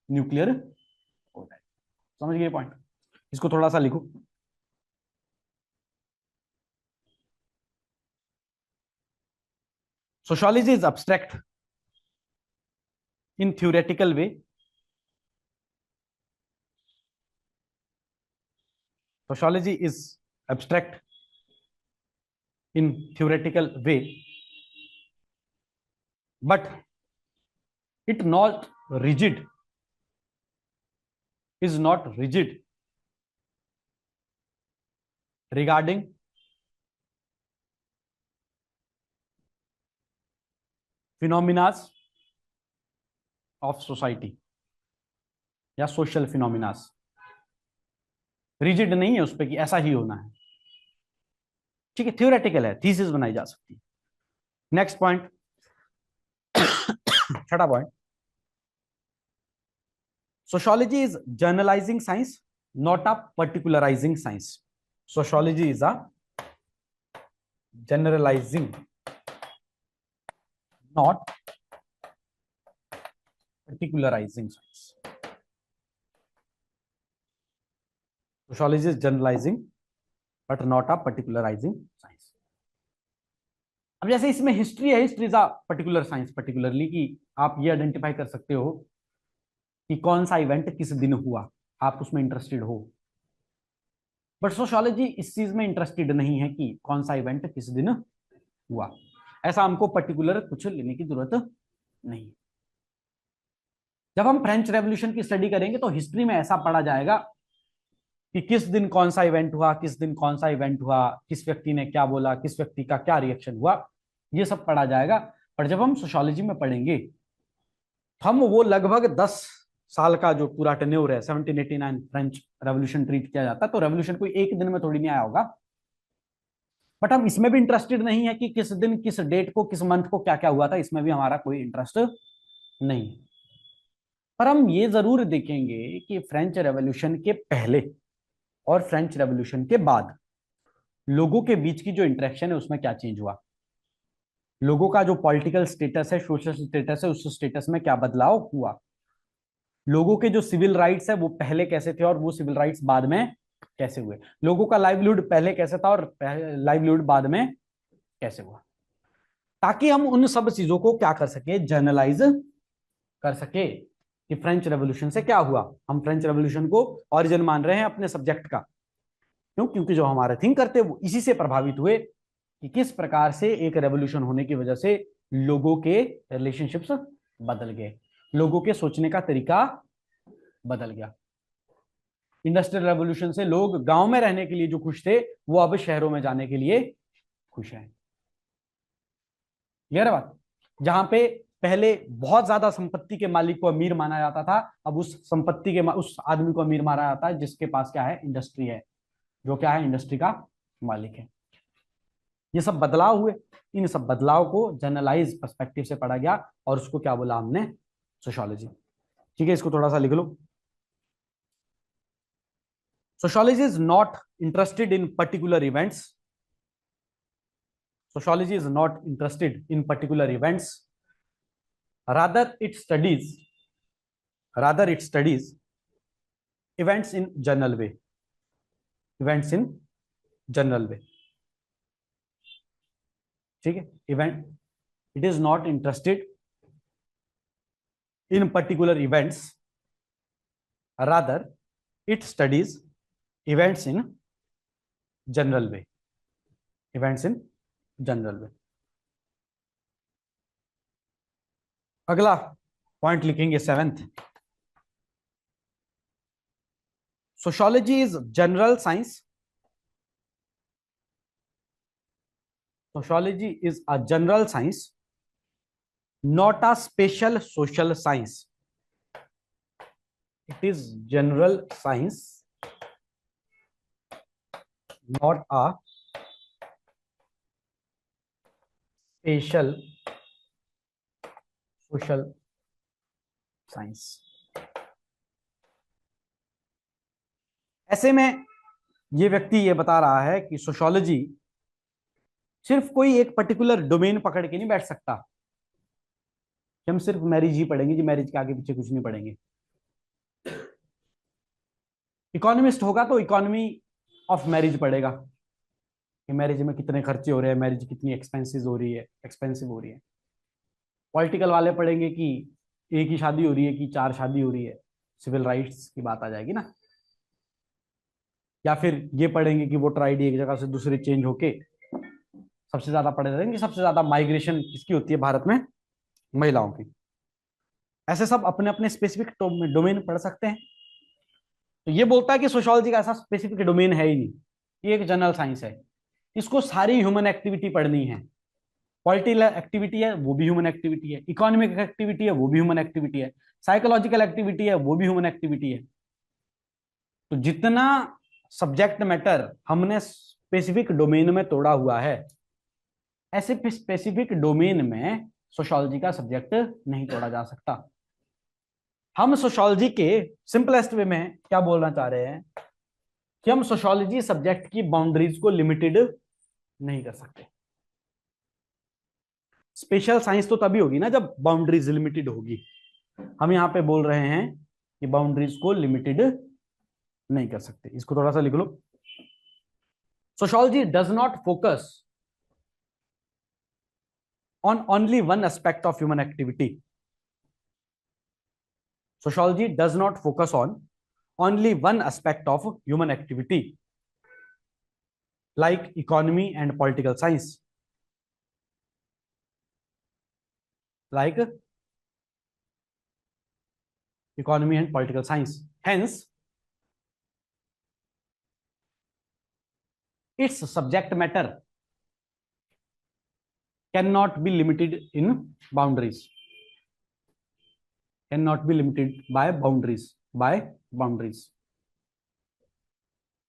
न्यूक्लियर हो जाएगी। समझ गए पॉइंट? इसको थोड़ा सा लिखो। Sociology is abstract in theoretical way. Sociology is abstract in theoretical way, but it not rigid, is not rigid regarding phenomena of society या सोशल फिनोमिना। रिजिड नहीं है उस पर कि ऐसा ही होना है, ठीक है, थ्योरेटिकल है, थीसिस बनाई जा सकती है। नेक्स्ट पॉइंट, छठा point, sociology is generalising science not a particularising science. Sociology is a generalising not particularizing science. Sociology is generalizing but not a particularizing science. अब जैसे इसमें हिस्ट्री है, history is a particular science, particularly कि आप ये identify कर सकते हो कि कौन सा इवेंट किस दिन हुआ, आप उसमें इंटरेस्टेड हो। बट सोशियोलॉजी इस चीज में इंटरेस्टेड नहीं है कि कौन सा इवेंट किस दिन हुआ, ऐसा हमको पर्टिकुलर कुछ लेने की जरूरत नहीं। जब हम फ्रेंच रेवोल्यूशन की स्टडी करेंगे तो हिस्ट्री में ऐसा पढ़ा जाएगा कि किस दिन कौन सा इवेंट हुआ, किस दिन कौन सा इवेंट हुआ, किस व्यक्ति ने क्या बोला, किस व्यक्ति का क्या रिएक्शन हुआ, ये सब पढ़ा जाएगा। पर जब हम सोशियोलॉजी में पढ़ेंगे हम वो लगभग 10 साल का जो पूरा टेन्योर है, 1789 फ्रेंच रेवोल्यूशन ट्रीट किया जाता है, तो रेवोल्यूशन कोई एक दिन में थोड़ी नहीं आया होगा। बट हम इसमें भी इंटरेस्टेड नहीं है कि किस दिन किस डेट को किस मंथ को क्या क्या हुआ था, इसमें भी हमारा कोई इंटरेस्ट नहीं है। पर हम ये जरूर देखेंगे कि फ्रेंच रेवोल्यूशन के पहले और फ्रेंच रेवोल्यूशन के बाद लोगों के बीच की जो इंटरेक्शन है उसमें क्या चेंज हुआ, लोगों का जो पॉलिटिकल स्टेटस है, सोशल स्टेटस है, उस स्टेटस में क्या बदलाव हुआ, लोगों के जो सिविल राइट्स है वो पहले कैसे थे और वो सिविल राइट्स बाद में कैसे हुए, लोगों का लाइवलीहुड पहले कैसे था और लाइवलीहुड बाद में कैसे हुआ, ताकि हम उन सब चीजों को क्या कर सके, जर्नलाइज कर सके कि फ्रेंच रेवोल्यूशन से क्या हुआ। हम फ्रेंच रेवोल्यूशन को ओरिजिन मान रहे हैं अपने सब्जेक्ट का, क्यों? क्योंकि जो हमारे थिंक करते वो इसी से प्रभावित हुए कि किस प्रकार से एक रेवोल्यूशन होने की वजह से लोगों के रिलेशनशिप्स बदल गए, लोगों के सोचने का तरीका बदल गया। इंडस्ट्रियल रेवोल्यूशन से लोग गांव में रहने के लिए जो खुश थे वो अब शहरों में जाने के लिए खुश हैं। क्लियर है बात? जहां पे पहले बहुत ज्यादा संपत्ति के मालिक को अमीर माना जाता था, अब उस संपत्ति के उस आदमी को अमीर माना जाता है जिसके पास क्या है, इंडस्ट्री है, जो क्या है, इंडस्ट्री का मालिक है। ये सब बदलाव हुए, इन सब बदलाव को जनरलाइज पर्सपेक्टिव से पढ़ा गया और उसको क्या बोला हमने, सोशियोलॉजी। ठीक है, इसको थोड़ा सा लिख लो। Sociology is not interested in particular events, sociology is not interested in particular events, rather it studies rather it studies events in general way, events in general way। ठीक है, event, it is not interested in particular events, rather it studies events in general way, events in general वे। अगला point लिखेंगे 7th, sociology is general science sociology is a general science, not a special social science. It is general science, not a special social science. ऐसे में ये व्यक्ति ये बता रहा है कि सोशियोलॉजी सिर्फ कोई एक पर्टिकुलर डोमेन पकड़ के नहीं बैठ सकता कि हम सिर्फ मैरिज ही पढ़ेंगे जी, मैरिज के आगे पीछे कुछ नहीं पढ़ेंगे. इकोनॉमिस्ट होगा तो इकोनॉमी ऑफ मैरिज पढ़ेगा कि मैरिज में कितने खर्चे हो रहे हैं, मैरिज कितनी एक्सपेंसिव हो रही है. पॉलिटिकल वाले पढ़ेंगे कि एक ही शादी हो रही है कि 4 शादी हो रही है, सिविल राइट्स की बात आ जाएगी ना. या फिर ये पढ़ेंगे कि वोटर आईडी एक जगह से दूसरी चेंज होके सबसे ज्यादा पढ़े रहेंगे, सबसे ज्यादा माइग्रेशन किसकी होती है भारत में, महिलाओं की. ऐसे सब अपने अपने स्पेसिफिक डोमेन पढ़ सकते हैं. तो ये बोलता है कि सोशियोलॉजी का ऐसा स्पेसिफिक डोमेन है ही नहीं, ये एक जनरल साइंस है. इसको सारी ह्यूमन एक्टिविटी पढ़नी है. पॉलिटिकल एक्टिविटी है वो भी ह्यूमन एक्टिविटी है, इकोनॉमिक एक्टिविटी है वो भी ह्यूमन एक्टिविटी है, साइकोलॉजिकल एक्टिविटी है वो भी ह्यूमन एक्टिविटी है. तो जितना सब्जेक्ट मैटर हमने स्पेसिफिक डोमेन में तोड़ा हुआ है, ऐसे स्पेसिफिक डोमेन में सोशियोलॉजी का सब्जेक्ट नहीं तोड़ा जा सकता. हम सोशियोलॉजी के सिंपलेस्ट वे में क्या बोलना चाह रहे हैं कि हम सोशियोलॉजी सब्जेक्ट की बाउंड्रीज को लिमिटेड नहीं कर सकते. स्पेशल साइंस तो तभी होगी ना जब बाउंड्रीज लिमिटेड होगी. हम यहां पे बोल रहे हैं कि बाउंड्रीज को लिमिटेड नहीं कर सकते. इसको थोड़ा सा लिख लो. Sociology does not focus on only one aspect of human activity. Sociology does not focus on only one aspect of human activity, like economy and political science. Like economy and political science. Hence, its subject matter cannot be limited in boundaries. Cannot be limited by boundaries. By boundaries.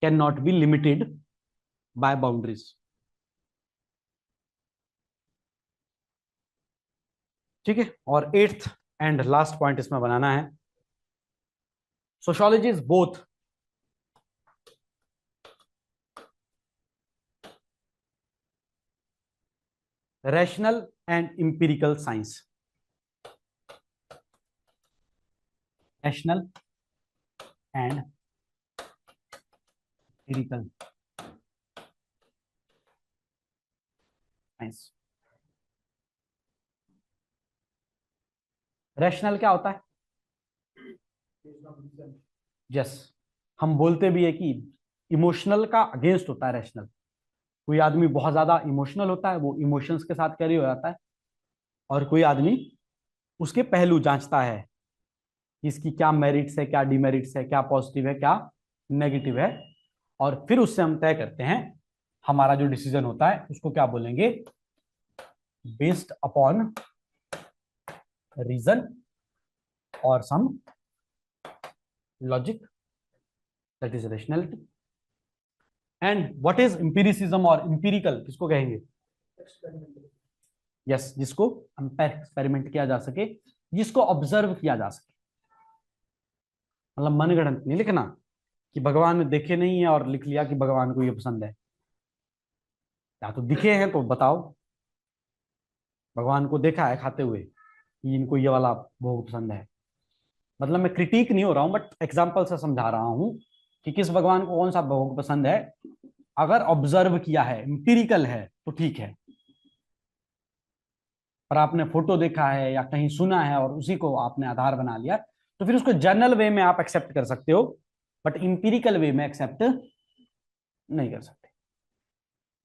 Cannot be limited by boundaries. ठीक है. और 8th and last point इसमें बनाना है. Sociology is both rational and empirical science. Rational and empirical science. Rational क्या होता है? Yes, हम बोलते भी है कि इमोशनल का अगेंस्ट होता है रैशनल. कोई आदमी बहुत ज्यादा इमोशनल होता है, वो इमोशंस के साथ कैरी हो जाता है. और कोई आदमी उसके पहलू जांचता है कि इसकी क्या मेरिट्स है, क्या डिमेरिट्स है, क्या पॉजिटिव है, क्या नेगेटिव है. और फिर उससे हम तय करते हैं, हमारा जो डिसीजन होता है उसको क्या बोलेंगे, बेस्ड अपॉन रीजन और some logic, that is rationality. And what is empiricism और एम्पिरिकल किसको कहेंगे? यस, जिसको एक्सपेरिमेंट किया जा सके, जिसको ऑब्जर्व किया जा सके. मतलब मनगढ़ंत नहीं लिखना कि भगवान ने देखे नहीं है और लिख लिया कि भगवान को ये पसंद है. या तो दिखे हैं तो बताओ, भगवान को देखा है खाते हुए कि इनको ये वाला भोग पसंद है. मतलब मैं क्रिटिक नहीं हो रहा हूं, बट एग्जाम्पल से समझा रहा हूं कि किस भगवान को कौन सा भोग पसंद है. अगर ऑब्जर्व किया है, एम्पिरिकल है, तो ठीक है. पर आपने फोटो देखा है या कहीं सुना है और उसी को आपने आधार बना लिया, तो फिर उसको जर्नल वे में आप एक्सेप्ट कर सकते हो, बट इंपीरिकल वे में एक्सेप्ट नहीं कर सकते.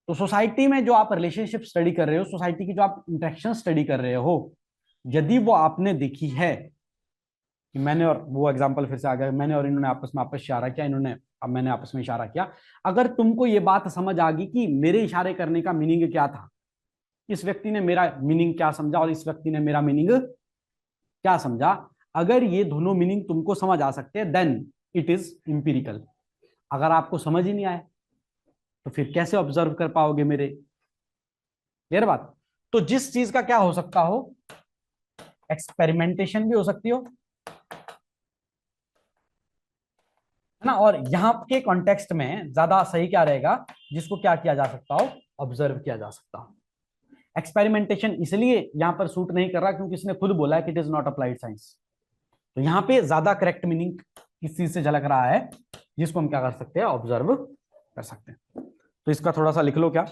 तो सोसाइटी में जो आप रिलेशनशिप स्टडी कर रहे हो, सोसाइटी की जो आप इंटरेक्शन स्टडी कर रहे हो, यदि वो आपने देखी है कि मैंने और वो एग्जांपल फिर से आ गया, मैंने और इन्होंने आपस में इशारा किया, इन्होंने अब मैंने आपस में इशारा किया, अगर तुमको ये बात समझ आ गई कि मेरे इशारे करने का मीनिंग क्या था, इस व्यक्ति ने मेरा मीनिंग क्या समझा और इस व्यक्ति ने मेरा मीनिंग क्या समझा। अगर ये दोनों मीनिंग तुमको समझ आ सकते हैं देन इट इज इंपिरिकल। अगर आपको समझ ही नहीं आए तो फिर कैसे ऑब्जर्व कर पाओगे मेरे। क्लियर बात। तो जिस चीज का क्या हो सकता हो, एक्सपेरिमेंटेशन भी हो सकती हो, है ना। और यहां के कॉन्टेक्स्ट में ज्यादा सही क्या रहेगा, जिसको क्या किया जा सकता हो, ऑब्जर्व किया जा सकता हो। एक्सपेरिमेंटेशन इसलिए यहां पर सूट नहीं कर रहा क्योंकि इसने खुद बोला है कि it is not applied science. तो यहां पे ज्यादा करेक्ट मीनिंग किस चीज से झलक रहा है, जिसको हम क्या कर सकते हैं, ऑब्जर्व कर सकते हैं। तो इसका थोड़ा सा लिख लो क्या,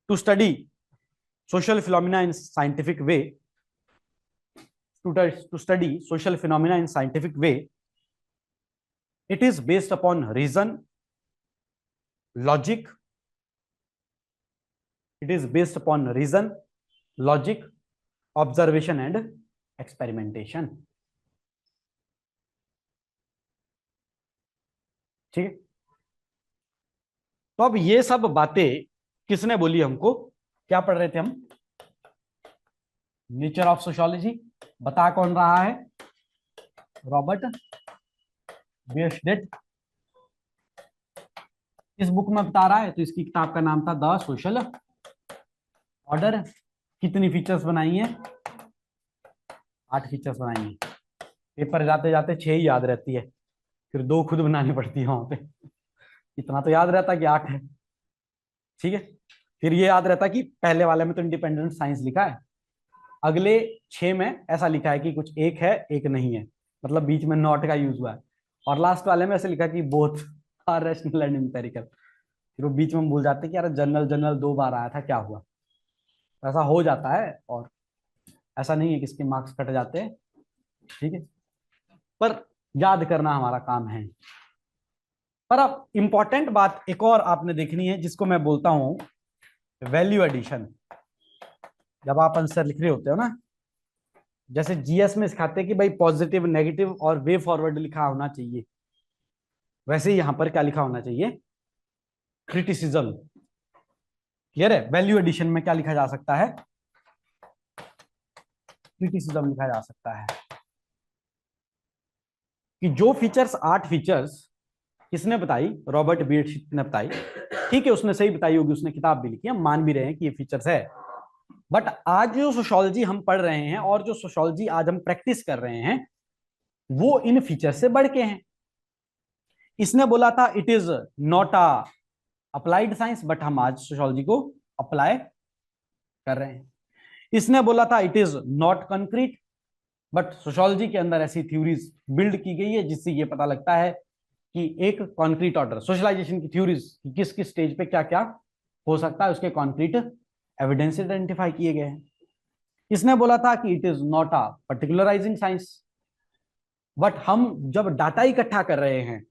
to study social phenomena in scientific way, to study social phenomena in scientific way, it is based upon reason, logic, it is based upon reason, logic, observation and experimentation। ठीक है। तो अब ये सब बातें किसने बोली हमको, क्या पढ़ रहे थे हम, नेचर ऑफ सोशियोलॉजी। बता कौन रहा है, रॉबर्ट बियरस्टेट। इस बुक में बता रहा है, तो इसकी किताब का नाम था द सोशल ऑर्डर। कितनी फीचर्स बनाई है, 8 फीचर्स बनाई है। पेपर जाते जाते 6 ही याद रहती है, फिर 2 खुद बनानी पड़ती है वहां पे। इतना तो याद रहता कि 8 है। ठीक है। फिर ये याद रहता कि पहले वाले में तो इंडिपेंडेंट साइंस लिखा है, अगले 6 में ऐसा लिखा है कि कुछ एक है एक नहीं है, मतलब बीच में नॉट का यूज हुआ है। और लास्ट वाले में ऐसे लिखा कि both are rational and empirical. फिर वो बीच में भूल जाते हैं कि यार जनरल जनरल 2 बार आया था, क्या हुआ। ऐसा हो जाता है, और ऐसा नहीं है कि इसके मार्क्स कट जाते हैं। ठीक है। पर याद करना हमारा काम है। पर अब इंपॉर्टेंट बात एक और आपने देखनी है, जिसको मैं बोलता हूं वैल्यू एडिशन। जब आप आंसर लिख रहे होते हो ना, जैसे जीएस में सिखाते हैं कि भाई पॉजिटिव नेगेटिव और वे फॉरवर्ड लिखा होना चाहिए, वैसे ही यहां पर क्या लिखा होना चाहिए, क्रिटिसिज्म। क्लियर है। वैल्यू एडिशन में क्या लिखा जा सकता है, क्रिटिसिज्म लिखा जा सकता है। कि जो फीचर्स 8 फीचर्स किसने बताई, रॉबर्ट बियरस्टेट ने बताई। ठीक है, उसने सही बताई होगी, उसने किताब भी लिखी है, हम मान भी रहे हैं कि ये फीचर्स है। बट आज जो सोशियोलॉजी हम पढ़ रहे हैं और जो सोशियोलॉजी आज हम प्रैक्टिस कर रहे हैं, वो इन फीचर से बढ़ के हैं। इसने बोला था it is not a applied science, but हम आज सोशियोलॉजी को अप्लाई कर रहे हैं। इसने बोला था it is not concrete, but sociology के अंदर ऐसी थ्योरीज बिल्ड की गई है जिससे ये पता लगता है कि एक कॉन्क्रीट ऑर्डर, सोशलाइजेशन की थ्योरीज किस किस स्टेज पे क्या क्या हो सकता है, उसके कॉन्क्रीट एविडेंस आइडेंटिफाई किए गए हैं। इसने बोला था कि it is not a particularising science, but हम जब डाटा इकट्ठा कर रहे हैं,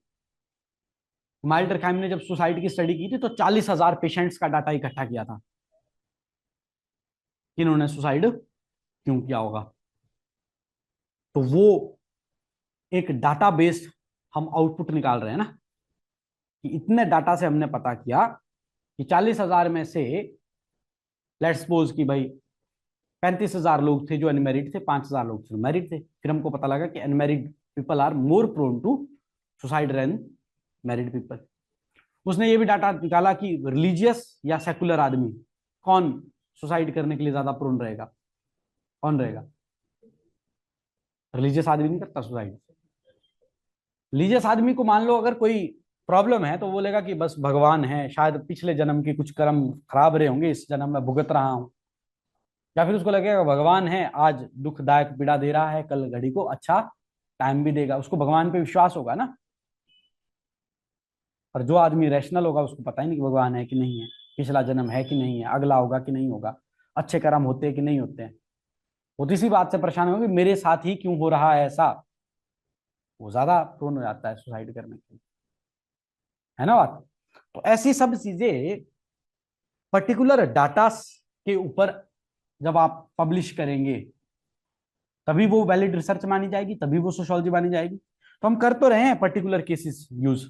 माइल्ड डरखाइम ने जब सुसाइड की स्टडी की थी तो 40,000 पेशेंट्स का डाटा इकट्ठा किया था कि इन्होंने सुसाइड क्यों किया होगा। तो वो एक डाटा बेस्ड हम आउटपुट निकाल रहे हैं ना, कि इतने डाटा से हमने पता किया कि 40,000 में से लेट्स सपोज कि भाई 35,000 लोग थे जो अनमेरिड थे, 5,000 लोग थे मैरिड थे। फिर हमको पता लगा कि unmarried people are more prone to suicide than married people. उसने ये भी डाटा निकाला कि रिलीजियस या सेकुलर आदमी कौन सुसाइड करने के लिए ज्यादा प्रोन रहेगा, कौन रहेगा, रिलीजियस आदमी नहीं करता सुसाइड। रिलीजियस आदमी को मान लो अगर कोई प्रॉब्लम है तो वो बोलेगा कि बस भगवान है, शायद पिछले जन्म के कुछ कर्म खराब रहे होंगे, इस जन्म में भुगत रहा हूं। या फिर उसको लगेगा भगवान है, आज दुखदायक पीड़ा दे रहा है, कल घड़ी को अच्छा टाइम भी देगा, उसको भगवान पे विश्वास होगा ना। और जो आदमी रैशनल होगा उसको पता ही नहीं कि भगवान है कि नहीं है, पिछला जन्म है कि नहीं है, अगला होगा कि नहीं होगा, अच्छे कर्म होते हैं कि नहीं होते हैं। वो तो इसी बात से परेशान होगी मेरे साथ ही क्यों हो रहा है ऐसा, वो ज्यादा प्रोन हो जाता है सुसाइड करने के लिए, है ना बात। तो ऐसी सब चीजें पर्टिकुलर डाटा के ऊपर जब आप पब्लिश करेंगे तभी वो वैलिड रिसर्च मानी जाएगी, तभी वो सोशियोलॉजी मानी जाएगी। तो हम कर तो रहे हैं पर्टिकुलर केसेस यूज।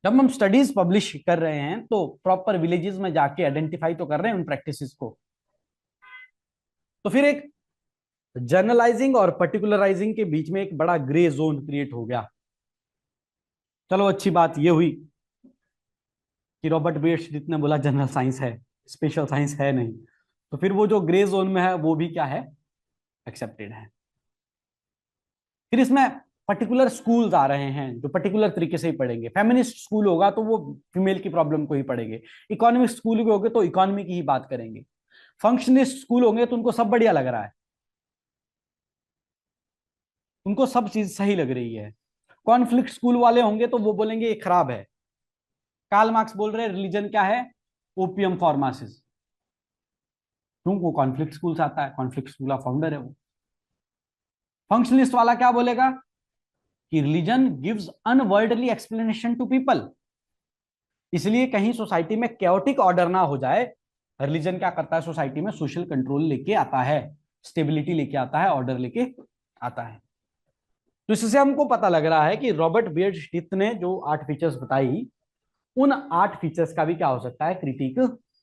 जब हम स्टडीज पब्लिश कर रहे हैं तो प्रॉपर विलेजेस में जाके आइडेंटिफाई तो कर रहे हैं उन प्रैक्टिसेस को। तो फिर एक जर्नलाइजिंग और पर्टिकुलराइजिंग के बीच में एक बड़ा ग्रे जोन क्रिएट हो गया। चलो अच्छी बात यह हुई कि रॉबर्ट बेयर्स ने बोला जनरल साइंस है, स्पेशल साइंस है नहीं, तो फिर वो जो ग्रे जोन में है वो भी क्या है, एक्सेप्टेड है। फिर इसमें पर्टिकुलर स्कूल्स आ रहे हैं जो पर्टिकुलर तरीके से ही पढ़ेंगे। फेमिनिस्ट स्कूल होगा तो वो फीमेल की प्रॉब्लम को ही पढ़ेंगे, इकोनॉमिक स्कूल भी होंगे तो इकोनॉमी की ही बात करेंगे, फंक्शनिस्ट स्कूल होंगे तो उनको सब बढ़िया लग रहा है, उनको सब चीज सही लग रही है। कॉन्फ्लिक्ट स्कूल वाले होंगे तो वो बोलेंगे ये खराब है। कार्ल मार्क्स बोल रहे हैं रिलीजन क्या है, ओपियम फॉर मासेस, क्योंकि कॉन्फ्लिक्ट स्कूल से आता है, कॉन्फ्लिक्ट स्कूल का फाउंडर है वो। फंक्शनलिस्ट वाला क्या बोलेगा कि religion gives unworldly explanation to people, इसलिए कहीं सोसाइटी में कैओटिक ऑर्डर ना हो जाए, रिलीजन क्या करता है सोसाइटी में, सोशल कंट्रोल लेके आता है, स्टेबिलिटी लेके आता है, ऑर्डर लेके आता है। तो इससे हमको पता लग रहा है कि रॉबर्ट बियर्ड ने जो 8 फीचर्स बताई, उन 8 फीचर्स का भी क्या हो सकता है, क्रिटिक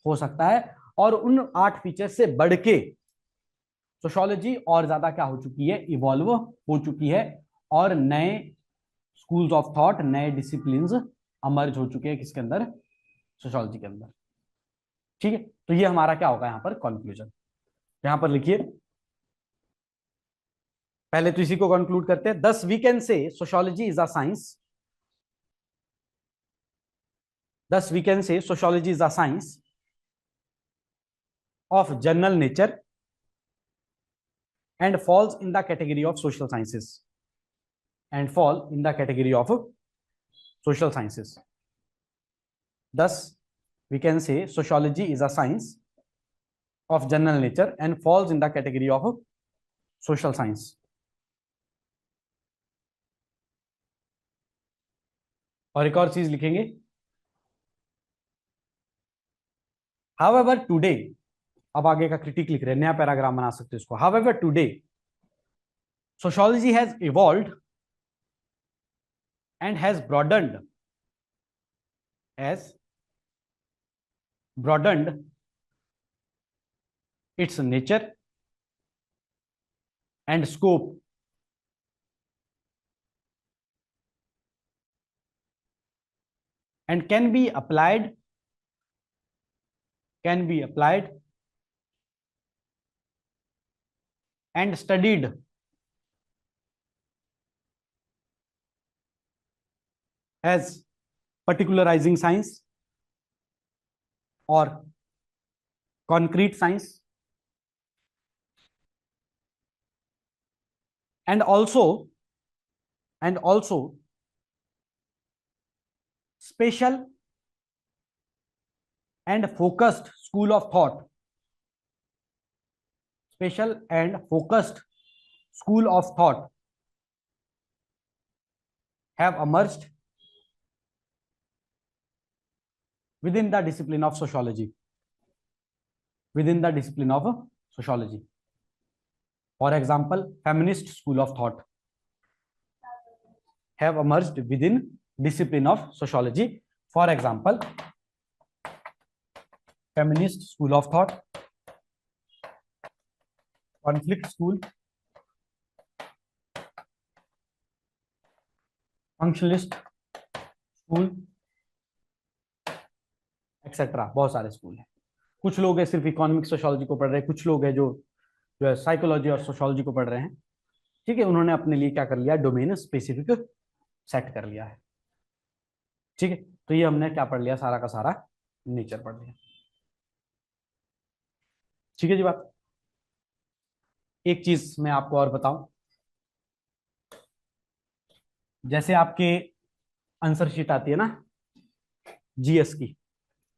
हो सकता है। और उन 8 फीचर्स से बढ़ के सोशियोलॉजी और ज्यादा क्या हो चुकी है, इवॉल्व हो चुकी है, और नए स्कूल्स ऑफ थॉट, नए डिसिप्लिन्स अमर्ज हो चुके हैं किसके अंदर, सोशियोलॉजी के अंदर। ठीक है, तो ये हमारा क्या होगा यहाँ पर कंक्लूजन। यहां पर लिखिए, पहले तो इसी को कंक्लूड करते हैं। Thus we can say sociology is a science, thus we can say sociology is a science of general nature and falls in the category of social sciences, and fall in the category of social sciences. Thus we can say sociology is a science of general nature and falls in the category of social science. और एक और चीज लिखेंगे, however today, अब आगे का critic लिख रहे हैं, नया पैराग्राफ बना सकते हैं इसको। however today sociology has evolved and has broadened its nature and scope and can be applied and studied as particularizing science or concrete science, and also special and focused school of thought, special and focused school of thought have emerged within the discipline of sociology, for example feminist school of thought have emerged within discipline of sociology, for example feminist school of thought, conflict school, functionalist school etcetera, बहुत सारे school हैं। कुछ लोग हैं सिर्फ economic sociology को पढ़ रहे हैं, कुछ लोग हैं जो है साइकोलॉजी और सोशियोलॉजी को पढ़ रहे हैं। ठीक है, उन्होंने अपने लिए क्या कर लिया, डोमेन स्पेसिफिक सेट कर लिया है। ठीक है, तो ये हमने क्या पढ़ लिया, सारा का सारा नेचर पढ़ लिया। ठीक है जी बात। एक चीज मैं आपको और बताऊं, जैसे आपके आंसर शीट आती है ना जीएस की,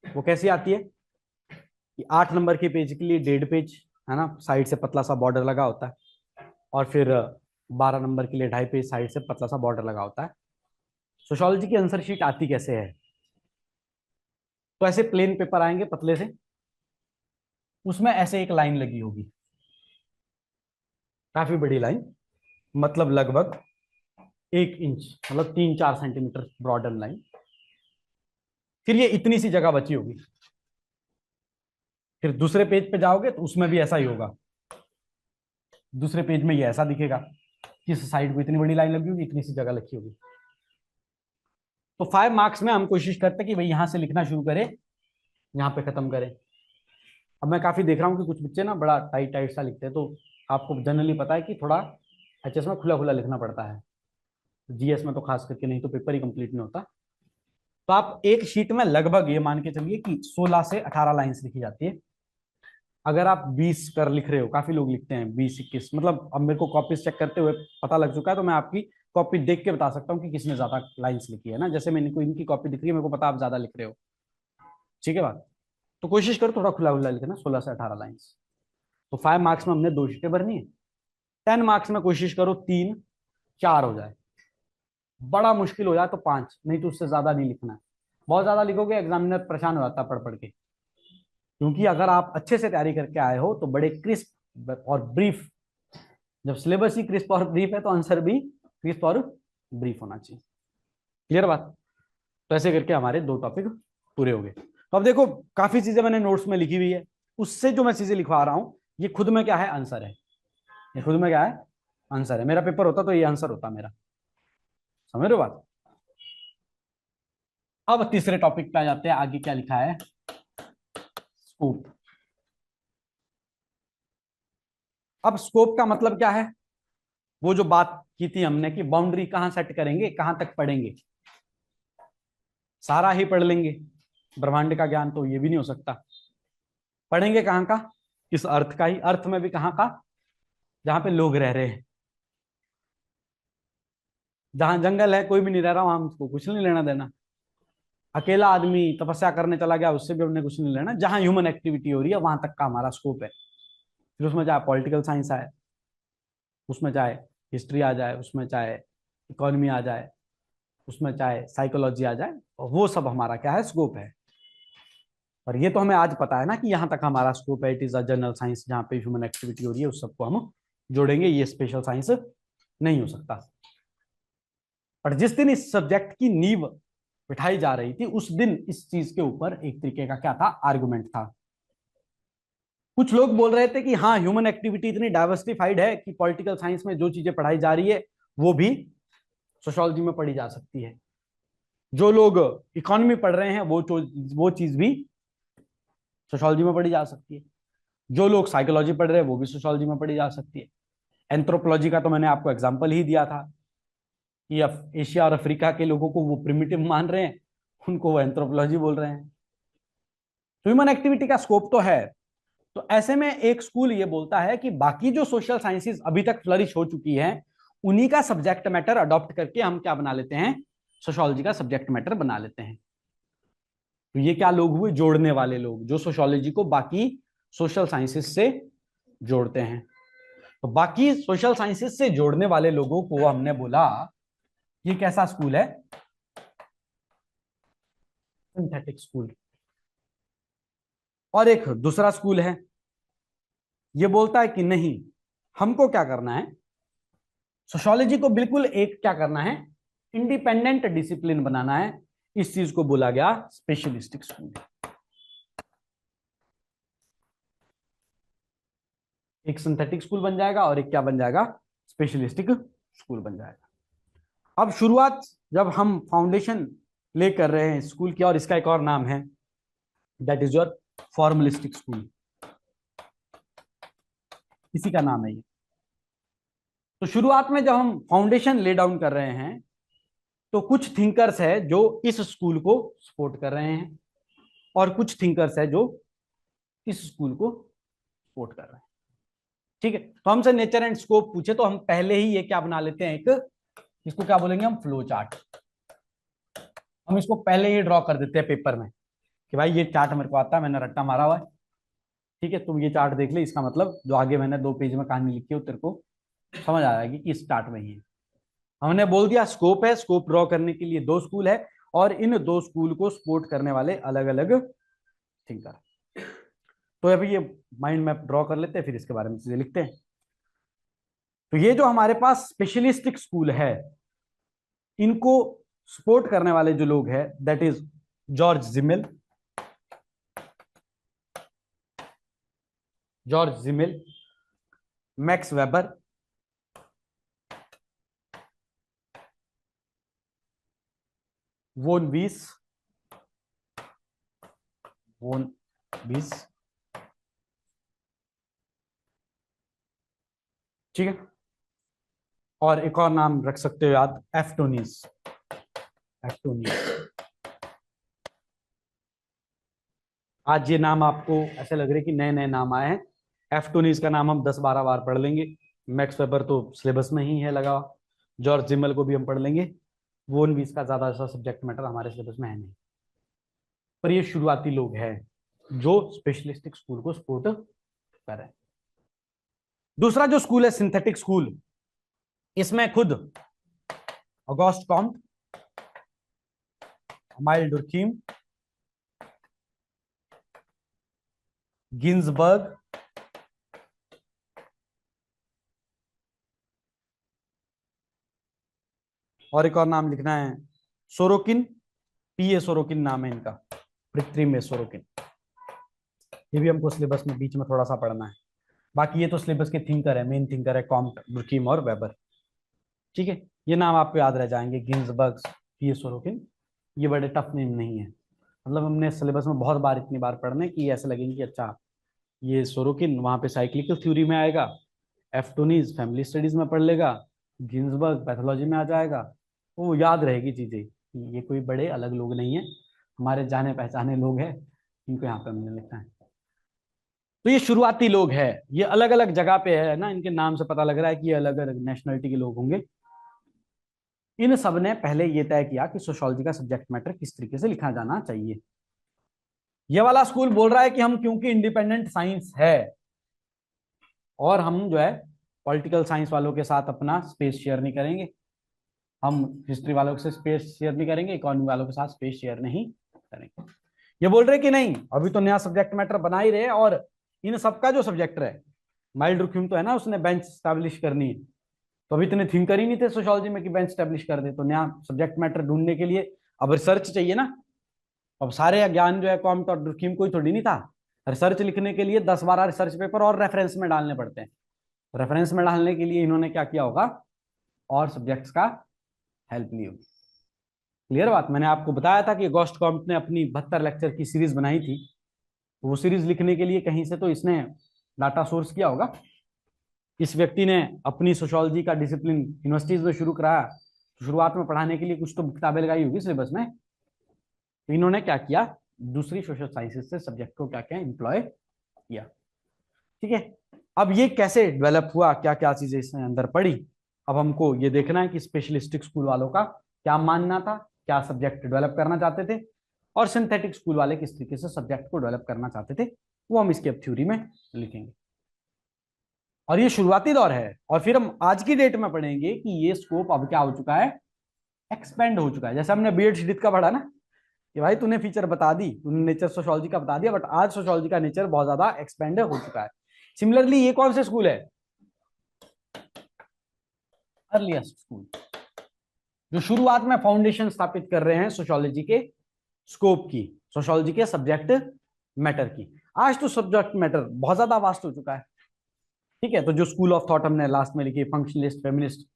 वो कैसी आती है कि 8 नंबर के पेज के लिए 1.5 पेज है ना, साइड से पतला सा बॉर्डर लगा होता है, और फिर 12 नंबर के लिए 2.5 पेज साइड से पतला सा बॉर्डर लगा होता है। सोशियोलॉजी की आंसर शीट आती कैसे है, तो ऐसे प्लेन पेपर आएंगे पतले से, उसमें ऐसे एक लाइन लगी होगी, काफी बड़ी लाइन, मतलब लगभग 1 इंच, मतलब 3-4 सेंटीमीटर ब्रॉडर लाइन, फिर ये इतनी सी जगह बची होगी। फिर दूसरे पेज पे जाओगे तो उसमें भी ऐसा ही होगा। दूसरे पेज में ये ऐसा दिखेगा कि इस साइड को इतनी बड़ी लाइन लगी होगी, इतनी सी जगह लिखी होगी। तो 5 मार्क्स में हम कोशिश करते हैं कि भाई यहां से लिखना शुरू करें, यहां पे खत्म करें। अब मैं काफी देख रहा हूँ कि कुछ बच्चे ना बड़ा टाइट टाइट सा लिखते हैं, तो आपको जनरली पता है कि थोड़ा एचएस में खुला खुला लिखना पड़ता है, जीएस में तो खास करके, नहीं तो पेपर ही कंप्लीट नहीं होता। तो आप एक शीट में लगभग ये मान के चलिए कि 16 से 18 लाइंस लिखी जाती है। अगर आप 20 कर लिख रहे हो, काफी लोग लिखते हैं 20-21, मतलब अब मेरे को कॉपीज चेक करते हुए पता लग चुका है, तो मैं आपकी कॉपी देख के बता सकता हूँ कि किसने ज्यादा लाइंस लिखी है ना। जैसे मैंने को इनकी कॉपी दिख रही है, मेरे को पता आप ज्यादा लिख रहे हो, ठीक है बात। तो कोशिश करो थोड़ा खुला खुला लिखना, 16 से 18 लाइंस। तो 5 मार्क्स में हमने 2 शीटें भरनी है। 10 मार्क्स में कोशिश करो 3-4 हो जाए, बड़ा मुश्किल हो जाए तो 5, नहीं तो उससे ज्यादा नहीं लिखना है। बहुत ज्यादा लिखोगे एग्जामिनर परेशान हो जाता है पढ़ पढ़ के, क्योंकि अगर आप अच्छे से तैयारी करके आए हो तो बड़े क्रिस्प और ब्रीफ, जब सिलेबस ही क्रिस्प और ब्रीफ है तो आंसर भी क्रिस्प और ब्रीफ होना चाहिए। क्लियर बात। तो ऐसे करके हमारे 2 टॉपिक पूरे हो गए। तो अब देखो काफी चीजें मैंने नोट्स में लिखी हुई है, उससे जो मैं चीजें लिखवा रहा हूं ये खुद में क्या है, आंसर है। ये खुद में क्या है, आंसर है। मेरा पेपर होता तो ये आंसर होता मेरा, समझ रहे हो बात। अब तीसरे टॉपिक पे आ जाते हैं, आगे क्या लिखा है, स्कोप। अब स्कोप का मतलब क्या है, वो जो बात की थी हमने कि बाउंड्री कहां सेट करेंगे, कहां तक पढ़ेंगे। सारा ही पढ़ लेंगे, ब्रह्मांड का ज्ञान तो ये भी नहीं हो सकता। पढ़ेंगे कहां का, इस अर्थ का ही, अर्थ में भी कहां का, जहां पे लोग रह रहे हैं। जहां जंगल है कोई भी नहीं रह रहा, वहां हमको कुछ नहीं लेना देना। अकेला आदमी तपस्या करने चला गया, उससे भी हमने कुछ नहीं लेना। जहां ह्यूमन एक्टिविटी हो रही है वहां तक का हमारा स्कोप है। फिर उसमें चाहे पॉलिटिकल साइंस आए, उसमें चाहे हिस्ट्री आ जाए, उसमें चाहे इकोनॉमी आ जाए, उसमें चाहे साइकोलॉजी आ जाए, और वो सब हमारा क्या है, स्कोप है। और ये तो हमें आज पता है ना कि यहाँ तक हमारा स्कोप है, it is a general science, जहाँ पे ह्यूमन एक्टिविटी हो रही है उस सबको हम जोड़ेंगे, ये स्पेशल साइंस नहीं हो सकता। पर जिस दिन इस सब्जेक्ट की नींव बिठाई जा रही थी, उस दिन इस चीज के ऊपर एक तरीके का क्या था, आर्गुमेंट था। कुछ लोग बोल रहे थे कि हाँ ह्यूमन एक्टिविटी इतनी डाइवर्सिफाइड है कि पॉलिटिकल साइंस में जो चीजें पढ़ाई जा रही है वो भी सोशोलॉजी में पढ़ी जा सकती है। जो लोग इकोनॉमी पढ़ रहे हैं वो चीज भी सोशोलॉजी में पढ़ी जा सकती है। जो लोग साइकोलॉजी पढ़ रहे हैं वो भी सोशोलॉजी में पढ़ी जा सकती है। एंथ्रोपोलॉजी का तो मैंने आपको एग्जांपल ही दिया था कि एशिया और अफ्रीका के लोगों को वो प्रिमिटिव मान रहे हैं, उनको वो एंथ्रोपोलॉजी बोल रहे हैं। तो ह्यूमन एक्टिविटी का स्कोप तो है। तो ऐसे में एक स्कूल ये बोलता है कि बाकी जो सोशल साइंसेज अभी तक फ्लरिश हो चुकी हैं, उन्हीं का सब्जेक्ट मैटर अडॉप्ट करके हम क्या बना लेते हैं, सोशोलॉजी का सब्जेक्ट मैटर बना लेते हैं। तो ये क्या लोग हुए, जोड़ने वाले लोग, जो सोशोलॉजी को बाकी सोशल साइंसेस से जोड़ते हैं। तो बाकी सोशल साइंसेस से जोड़ने वाले लोगों को हमने बोला ये कैसा स्कूल है, सिंथेटिक स्कूल। और एक दूसरा स्कूल है, ये बोलता है कि नहीं, हमको क्या करना है, सोशोलॉजी को बिल्कुल एक क्या करना है, इंडिपेंडेंट डिसिप्लिन बनाना है। इस चीज को बोला गया स्पेशलिस्टिक स्कूल। एक सिंथेटिक स्कूल बन जाएगा और एक क्या बन जाएगा, स्पेशलिस्टिक स्कूल बन जाएगा। अब शुरुआत जब हम फाउंडेशन ले कर रहे हैं स्कूल की, और इसका एक और नाम है, that is your formalistic school, इसी का नाम है ये। तो शुरुआत में जब हम फाउंडेशन ले डाउन कर रहे हैं तो कुछ थिंकर्स है जो इस स्कूल को सपोर्ट कर रहे हैं, और कुछ थिंकर्स है जो इस स्कूल को सपोर्ट कर रहे हैं। ठीक है, तो हमसे नेचर एंड स्कोप पूछे तो हम पहले ही ये क्या बना लेते हैं, एक इसको क्या बोलेंगे हम, फ्लो चार्ट। हम इसको पहले ही ड्रॉ कर देते हैं पेपर में कि भाई ये चार्ट मेरे को आता है, मैंने रट्टा मारा हुआ है। ठीक है, तुम ये चार्ट देख ले, इसका मतलब जो आगे मैंने 2 पेज में कहानी लिखी है तेरे को समझ आ जाएगी कि इस चार्ट में ही है। हमने बोल दिया स्कोप है, स्कोप ड्रॉ करने के लिए 2 स्कूल है, और इन 2 स्कूल को सपोर्ट करने वाले अलग अलग थिंकर। तो अभी ये माइंड मैप ड्रॉ कर लेते हैं, फिर इसके बारे में चीजें लिखते हैं। तो ये जो हमारे पास स्पेशलिस्टिक स्कूल है, इनको सपोर्ट करने वाले जो लोग हैं, that is George Gmail, George Gmail, max weber, वोन वीस, वोन वीस, ठीक है। और एक और नाम रख सकते हो याद, एफ्टोनीस, एफ्टोनीस। आज ये नाम आपको ऐसे लग रहे कि नए नए नाम आए हैं। एफ्टोनीस का नाम हम 10-12 बार पढ़ लेंगे। मैक्स वेबर तो सिलेबस में ही है लगा। जॉर्ज जिमल को भी हम पढ़ लेंगे। वोन वीस का ज्यादा ऐसा सब्जेक्ट मैटर हमारे सिलेबस में है नहीं। पर ये शुरुआती लोग हैं जो स्पेशलिस्टिक स्कूल को सपोर्ट कर रहे हैं। दूसरा जो स्कूल है सिंथेटिक स्कूल, इसमें खुद ऑगस्ट कॉम्ट, अमाइल डुर्कीम, गिन्सबर्ग, और एक और नाम लिखना है सोरोकिन, पीए सोरोकिन नाम है इनका, पृथ्वी में सोरोकिन। ये भी हमको सिलेबस में बीच में थोड़ा सा पढ़ना है। बाकी ये तो सिलेबस के थिंकर है, मेन थिंकर है कॉम्ट, डुर्कीम और वेबर, ठीक है। ये नाम आपको याद रह जाएंगे, गिन्सबर्ग, पीए सोरोकिन। ये बड़े टफ नेम नहीं है, मतलब हमने सिलेबस में बहुत बार इतनी बार पढ़ने कि ऐसे लगेंगे कि अच्छा ये सोरोकिन वहां पे साइक्लिकल थ्योरी में आएगा, एफ्टोनीज फैमिली स्टडीज में पढ़ लेगा, गिन्सबर्ग पैथोलॉजी में आ जाएगा। वो याद रहेगी चीजें, ये कोई बड़े अलग लोग नहीं है, हमारे जाने पहचाने लोग हैं, इनको यहाँ पे हमने लिखना है। तो ये शुरुआती लोग हैं, ये अलग अलग जगह पे है ना, इनके नाम से पता लग रहा है कि ये अलग अलग नेशनलिटी के लोग होंगे। इन सब ने पहले ये तय किया कि सोशियोलॉजी का सब्जेक्ट मैटर किस तरीके से लिखा जाना चाहिए। ये वाला स्कूल बोल रहा है कि हम क्योंकि इंडिपेंडेंट साइंस है और हम जो है पॉलिटिकल साइंस वालों के साथ अपना स्पेस शेयर नहीं करेंगे, हम हिस्ट्री वालों से स्पेस शेयर नहीं करेंगे, इकोनॉमी वालों के साथ स्पेस शेयर नहीं करेंगे। ये बोल रहे कि नहीं, अभी तो नया सब्जेक्ट मैटर बना ही रहे, और इन सबका जो सब्जेक्ट है, माइल्ड रुक्यूम तो है ना, उसने बेंच स्टैब्लिश करनी है, तो अभी इतने थिंकर ही नहीं थे सोशियोलॉजी में कि बेंच स्टैब्लिश कर दे, तो नया सब्जेक्ट मैटर ढूंढने के लिए अब रिसर्च चाहिए ना। अब सारे ज्ञान जो है कॉम्ट और डुर्कीम कोई थोड़ी नहीं था, रिसर्च लिखने के लिए 10-12 रिसर्च पेपर और रेफरेंस में डालने पड़ते हैं। रेफरेंस में डालने के लिए इन्होंने क्या किया होगा, और सब्जेक्ट्स का हेल्प ली होगी। क्लियर बात, मैंने आपको बताया था कि ऑगस्ट कॉम्ट ने अपनी 72 लेक्चर की सीरीज बनाई थी, वो सीरीज लिखने के लिए कहीं से तो इसने डाटा सोर्स किया होगा। इस व्यक्ति ने अपनी सोशियोलॉजी का डिसिप्लिन यूनिवर्सिटीज में शुरू कराया, तो शुरुआत में पढ़ाने के लिए कुछ तो किताबें लगाई होगी सिलेबस में, तो इन्होंने क्या किया, दूसरी सोशल साइंसेज से सब्जेक्ट को क्या क्या इंप्लॉय किया, ठीक है। अब ये कैसे डेवलप हुआ, क्या क्या चीजें इसने अंदर पड़ी, अब हमको ये देखना है कि स्पेशलिस्टिक स्कूल वालों का क्या मानना था, क्या सब्जेक्ट डेवलप करना चाहते थे, और सिंथेटिक स्कूल वाले किस तरीके से सब्जेक्ट को डेवलप करना चाहते थे, वो हम इसके अब थ्योरी में लिखेंगे। और ये शुरुआती दौर है, और फिर हम आज की डेट में पढ़ेंगे कि ये स्कोप अब क्या हो चुका है, एक्सपेंड हो चुका है। जैसे हमने बीएड शिडित का पढ़ा ना, कि भाई तूने फीचर बता दी, तूने नेचर सोशियोलॉजी का बता दिया, बट आज सोशियोलॉजी का नेचर बहुत ज्यादा एक्सपेंड हो चुका है। सिमिलरली ये कौन से स्कूल है, अर्लीस्ट स्कूल, जो शुरुआत में फाउंडेशन स्थापित कर रहे हैं सोशियोलॉजी के स्कोप की, सोशियोलॉजी के सब्जेक्ट मैटर की। आज तो सब्जेक्ट मैटर बहुत ज्यादा वास्ट हो चुका है, ठीक है। तो जो स्कूल ऑफ थॉट हमने लास्ट में लिखी, फंक्शनलिस्ट, फेमिनिस्ट,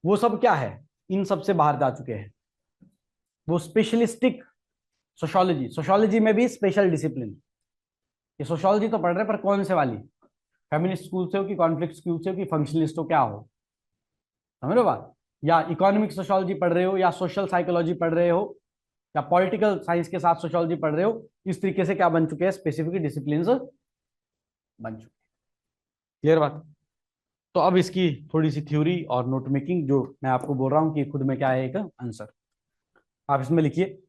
वो सब क्या है, इन सब से बाहर जा चुके हैं। वो स्पेशलिस्टिक सोशियोलॉजी, सोशियोलॉजी में भी स्पेशल डिसिप्लिन, ये सोशियोलॉजी तो पढ़ रहे हैं पर कौन से वाली, फेमिनिस्ट स्कूल से हो कि कॉन्फ्लिक्ट स्कूल से हो कि फंक्शनलिस्ट हो, क्या हो, समझ लो बात। या इकोनॉमिक सोशियोलॉजी पढ़ रहे हो, या सोशल साइकोलॉजी पढ़ रहे हो, या पॉलिटिकल साइंस के साथ सोशियोलॉजी पढ़ रहे हो, इस तरीके से क्या बन चुके हैं, स्पेसिफिक डिसिप्लिन बन चुके हैं। क्लियर बात। तो अब इसकी थोड़ी सी थ्योरी और नोट मेकिंग, जो मैं आपको बोल रहा हूं कि खुद में क्या है एक आंसर, आप इसमें लिखिए।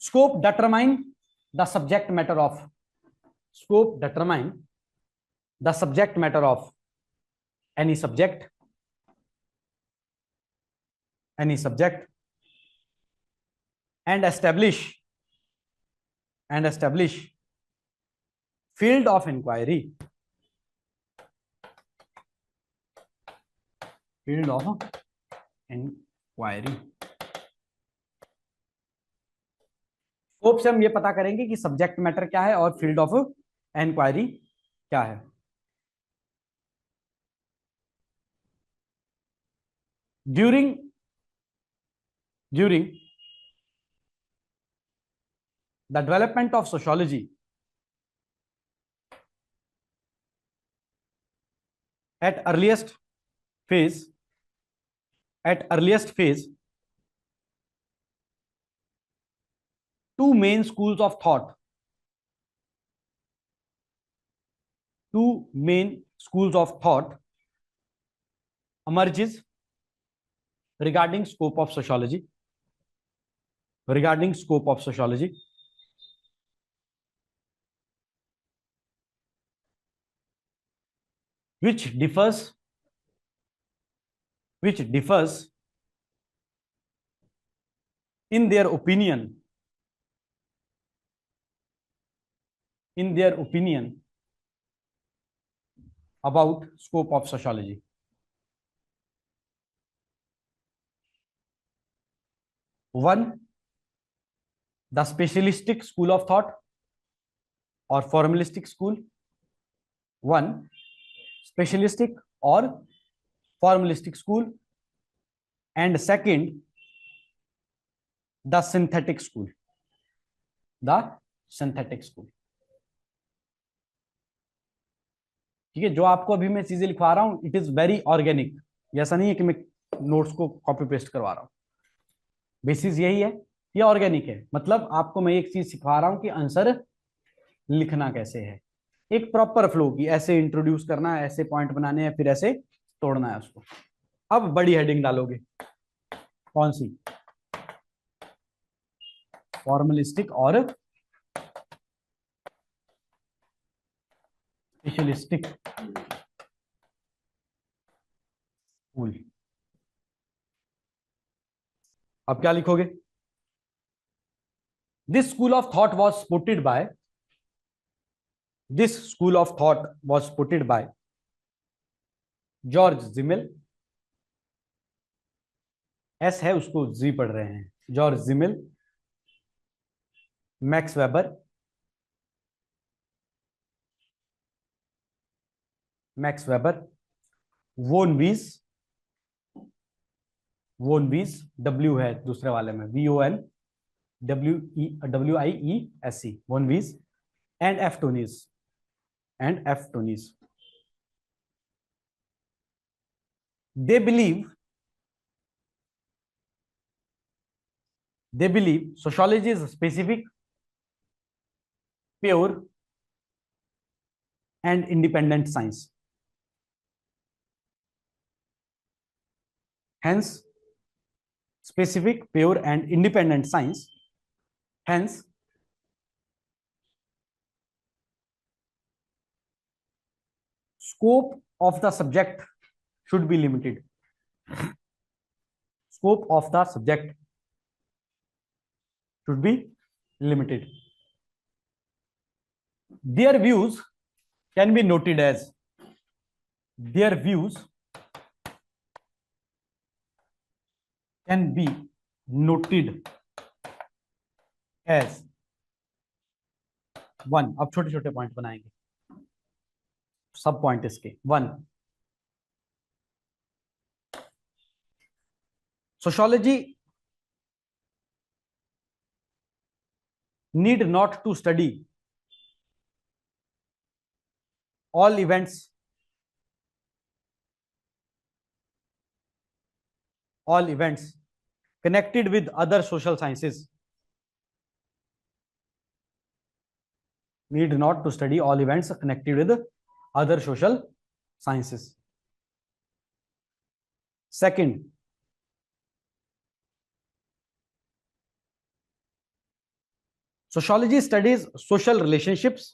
Scope determine the subject matter of, scope determine the subject matter of any subject, any subject, and establish, and establish field of inquiry, field of inquiry, scope से हम ये पता करेंगे कि सब्जेक्ट मैटर क्या है और फील्ड ऑफ इंक्वायरी क्या है। During the development of sociology at earliest phase at earliest phase, two main schools of thought emerges regarding scope of sociology, which differs in their opinion about scope of sociology. One, the specialistic school of thought or formalistic school. One, specialistic or formalistic school. And second, the synthetic school. ठीक है, जो आपको अभी मैं चीजें लिखवा रहा हूं, इट इज वेरी ऑर्गेनिक। ऐसा नहीं है कि मैं नोट्स को कॉपी पेस्ट करवा रहा हूं। बेसिस यही है, ये ऑर्गेनिक है। मतलब आपको मैं एक चीज सिखा रहा हूं कि आंसर लिखना कैसे है, एक प्रॉपर फ्लो की, ऐसे इंट्रोड्यूस करना है, ऐसे पॉइंट बनाने हैं, फिर ऐसे तोड़ना है उसको। अब बड़ी हेडिंग डालोगे, कौन सी? फॉर्मलिस्टिक और स्पेशलिस्टिक स्कूल। अब क्या लिखोगे? This school of thought was supported by George Gmail. S है, उसको जी पढ़ रहे हैं। जॉर्ज जिमेल, मैक्स वेबर, वोन वीज, डब्ल्यू है दूसरे वाले में, VON WIESC, von Wiese, and F Tonnies. They believe sociology is a specific, pure, and independent science. Hence, specific, pure, and independent science. Hence, scope of the subject should be limited. Scope of the subject should be limited. Their views can be noted as one. अब छोटे छोटे point बनाएंगे, सब point इसके। One, sociology need not to study all events connected with other social sciences. Need not to study all events connected with other social sciences. Second, sociology studies social relationships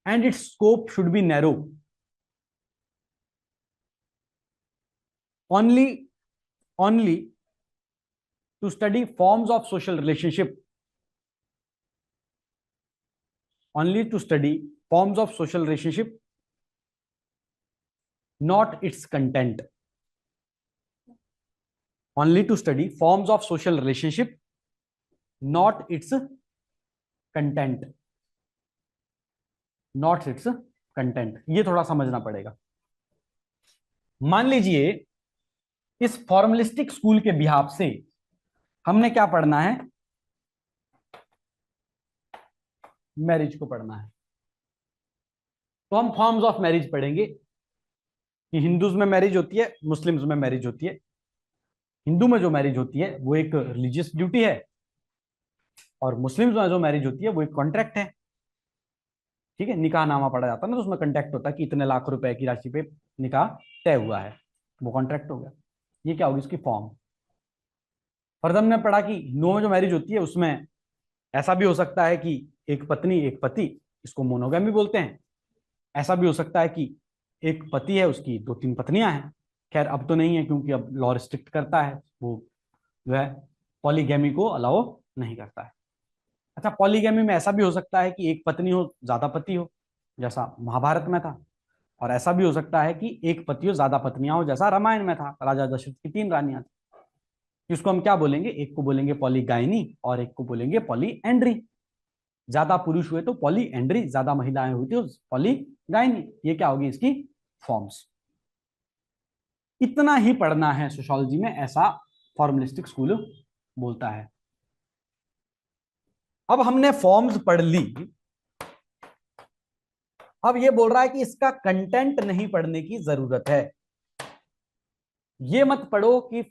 and its scope should be narrow. Only to study forms of social relationship. Not its content, only to study forms of social relationship, not its content, not its content. ये थोड़ा समझना पड़ेगा। मान लीजिए इस formalistic school के behalf से हमने क्या पढ़ना है, मैरिज को पढ़ना है, तो हम फॉर्म्स ऑफ मैरिज पढ़ेंगे कि हिंदूज में मैरिज होती है, मुस्लिम्स में मैरिज होती है। हिंदू में जो मैरिज होती है वो एक रिलीजियस ड्यूटी है, और मुस्लिम्स में जो मैरिज होती है वो एक कॉन्ट्रैक्ट है। ठीक है, निकाह नामा पढ़ा जाता है ना, तो उसमें कॉन्ट्रैक्ट होता है कि इतने लाख रुपए की राशि पे निकाह तय हुआ है, वो कॉन्ट्रैक्ट हो गया। ये क्या होगी, इसकी फॉर्म। फर्दर हमने पढ़ा कि हिंदुओं में जो मैरिज होती है उसमें ऐसा भी हो सकता है कि एक पत्नी एक पति, इसको मोनोगैमी बोलते हैं। ऐसा भी हो सकता है कि एक पति है, उसकी दो तीन पत्नियां हैं। खैर अब तो नहीं है, क्योंकि अब लॉ रिस्ट्रिक्ट करता है, वो जो है पॉलीगैमी को अलाउ नहीं करता है। अच्छा, पॉलीगैमी में ऐसा भी हो सकता है कि एक पत्नी हो ज्यादा पति हो, जैसा महाभारत में था। और ऐसा भी हो सकता है कि एक पति हो ज्यादा पत्नियां हो, जैसा रामायण में था, राजा दशरथ की तीन रानियां थी। इसको हम क्या बोलेंगे, एक को बोलेंगे पॉलीगाइनी और एक को बोलेंगे पॉलीएंड्री। ज्यादा पुरुष हुए तो पॉलीएंड्री, ज्यादा महिलाएं हुई तो पॉलीगाइनी। ये क्या होगी, इसकी फॉर्म्स। इतना ही पढ़ना है सोशियोलॉजी में, ऐसा फॉर्मलिस्टिक स्कूल बोलता है। अब हमने फॉर्म्स पढ़ ली, अब ये बोल रहा है कि इसका कंटेंट नहीं पढ़ने की जरूरत है। ये मत पढ़ो कि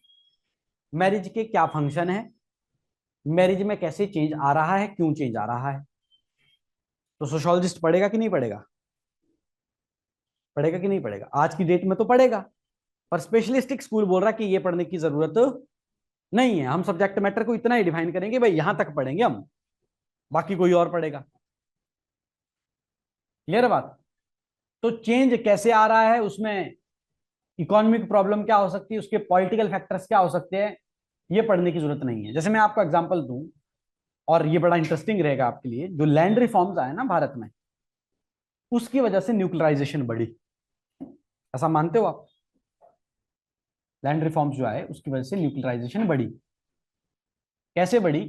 मैरिज के क्या फंक्शन है, मैरिज में कैसे चेंज आ रहा है, क्यों चेंज आ रहा है। तो सोशियोलॉजिस्ट पढ़ेगा कि नहीं पढ़ेगा, पढ़ेगा कि नहीं पढ़ेगा, आज की डेट में तो पढ़ेगा। पर स्पेशलिस्टिक स्कूल बोल रहा है कि ये पढ़ने की जरूरत नहीं है, हम सब्जेक्ट मैटर को इतना ही डिफाइन करेंगे, भाई यहां तक पढ़ेंगे हम, बाकी कोई और पढ़ेगा। क्लियर है बात। तो चेंज कैसे आ रहा है, उसमें इकोनॉमिक प्रॉब्लम क्या हो सकती है, उसके पॉलिटिकल फैक्टर्स क्या हो सकते हैं, ये पढ़ने की जरूरत नहीं है। जैसे मैं आपको एग्जांपल दूं, और ये बड़ा इंटरेस्टिंग रहेगा आपके लिए, जो लैंड रिफॉर्म्स आए ना भारत में, उसकी वजह से न्यूक्लियराइजेशन बढ़ी। ऐसा मानते हो आप, लैंड रिफॉर्म्स जो आए उसकी वजह से न्यूक्लियराइजेशन बढ़ी। कैसे बढ़ी,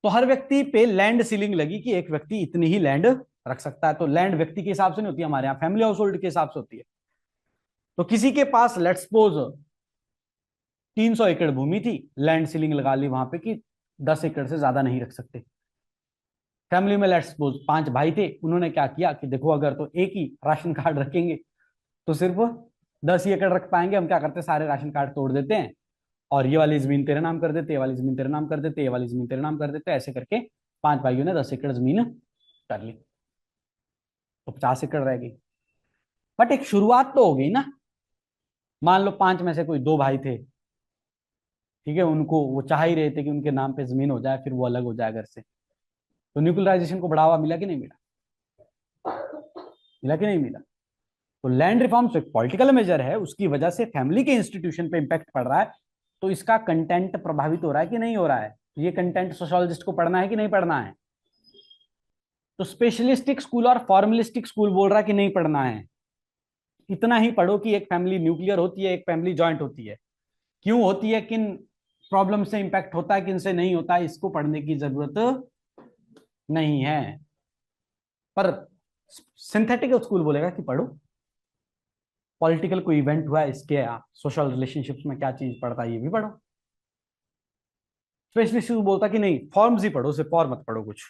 तो हर व्यक्ति पे लैंड सीलिंग लगी कि एक व्यक्ति इतनी ही लैंड रख सकता है। तो लैंड व्यक्ति के हिसाब से नहीं होती, हमारे यहाँ फैमिली हाउस होल्ड के हिसाब से होती है। तो किसी के पास लेट्स सपोज 300 एकड़ भूमि थी, लैंड सीलिंग लगा ली वहां पे कि 10 एकड़ से ज्यादा नहीं रख सकते। फैमिली में लेट्स सपोज 5 भाई थे, उन्होंने क्या किया कि देखो अगर तो एक ही राशन कार्ड रखेंगे तो सिर्फ 10 ही एकड़ रख पाएंगे। हम क्या करते हैं, सारे राशन कार्ड तोड़ देते हैं, और ये वाली जमीन तेरे नाम कर देते, ये वाली जमीन तेरे नाम कर देते, ये वाली जमीन तेरे नाम कर देते, ऐसे करके 5 भाइयों ने 10 एकड़ जमीन कर ली, तो 50 एकड़ रह गई। बट एक शुरुआत तो हो गई ना। मान लो 5 में से कोई 2 भाई थे, ठीक है, उनको वो चाह ही रहे थे कि उनके नाम पे जमीन हो जाए, फिर वो अलग हो जाए घर से। तो न्यूक्लियराइजेशन को बढ़ावा मिला कि नहीं मिला, मिला कि नहीं मिला। तो लैंड रिफॉर्म्स एक पॉलिटिकल मेजर है, उसकी वजह से फैमिली के इंस्टीट्यूशन पे इंपैक्ट पड़ रहा है, तो इसका कंटेंट प्रभावित हो रहा है कि नहीं हो रहा है। ये कंटेंट सोशियोलॉजिस्ट को पढ़ना है कि नहीं पढ़ना है। तो स्पेशलिस्टिक स्कूल और फॉर्मलिस्टिक स्कूल बोल रहा है कि नहीं पढ़ना है। इतना ही पढ़ो कि एक फैमिली न्यूक्लियर होती है, एक फैमिली जॉइंट होती है, क्यों होती है, किन प्रॉब्लम से इंपैक्ट होता है, किन से नहीं होता है, इसको पढ़ने की जरूरत नहीं है। पर सिंथेटिक स्कूल बोलेगा कि पढ़ो, पॉलिटिकल कोई इवेंट हुआ है, इसके सोशल रिलेशनशिप्स में क्या चीज पड़ता है ये भी पढ़ो। स्पेशलिस्ट बोलता कि नहीं, फॉर्म्स ही पढ़ो, सिर्फ और मत पढ़ो कुछ।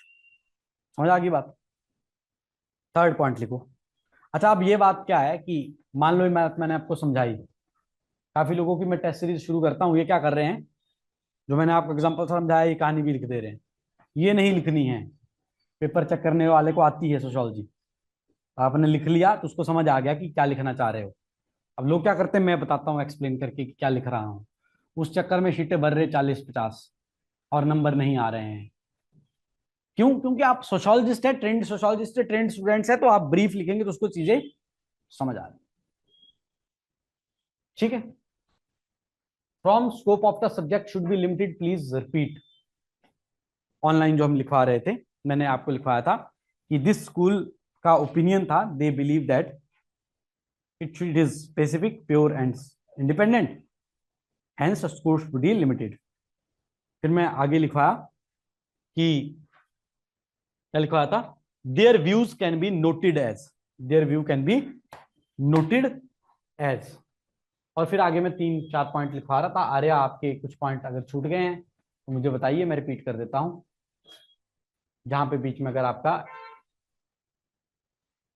समझ आ गई बात। थर्ड पॉइंट लिखो। अच्छा, अब ये बात क्या है कि मान लो मैंने आपको समझाई, काफी लोगों की मैं टेस्ट सीरीज शुरू करता हूँ, ये क्या कर रहे हैं, जो मैंने आपको एग्जांपल समझाया ये कहानी भी लिख दे रहे हैं। ये नहीं लिखनी है, पेपर चेक करने वाले को आती है सोशियोलॉजी। आपने लिख लिया तो उसको समझ आ गया कि क्या लिखना चाह रहे हो। अब लोग क्या करते हैं, मैं बताता हूँ एक्सप्लेन करके कि क्या लिख रहा हूँ, उस चक्कर में शीटें भर रहे 40-50 और नंबर नहीं आ रहे हैं। क्यों, क्योंकि आप सोशियोलॉजिस्ट है, ट्रेंड सोशियोलॉजिस्ट है, ट्रेंड स्टूडेंट्स है, तो आप ब्रीफ लिखेंगे तो उसको चीजें समझ आ रही। ठीक है, from scope of the subject should be limited, please repeat. Online जो हम लिखवा रहे थे, मैंने आपको लिखवाया था कि दिस स्कूल का ओपिनियन था, they believe that It is specific, pure and independent. Hence schools to be limited. फिर मैं आगे लिखवाया कि क्या लिखवाया था, their views can be noted as, their view can be noted as. और फिर आगे मैं 3-4 पॉइंट लिखवा रहा था। अरे आपके कुछ पॉइंट अगर छूट गए हैं तो मुझे बताइए, मैं रिपीट कर देता हूं। जहां पे बीच में अगर आपका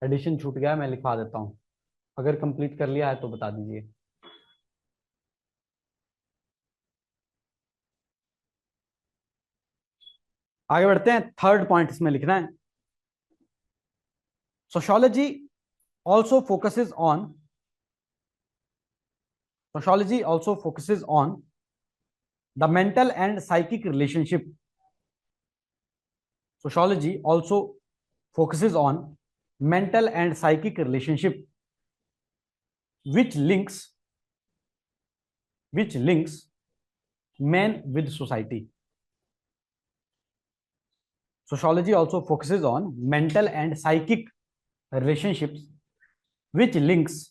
एडिशन छूट गया है मैं लिखवा देता हूं, अगर कंप्लीट कर लिया है तो बता दीजिए। आगे बढ़ते हैं, थर्ड पॉइंट इसमें लिखना है, sociology also focuses on, sociology also focuses on the mental and psychic relationship. Sociology also focuses on mental and psychic relationship which links man with society. Sociology also focuses on mental and psychic relationships which links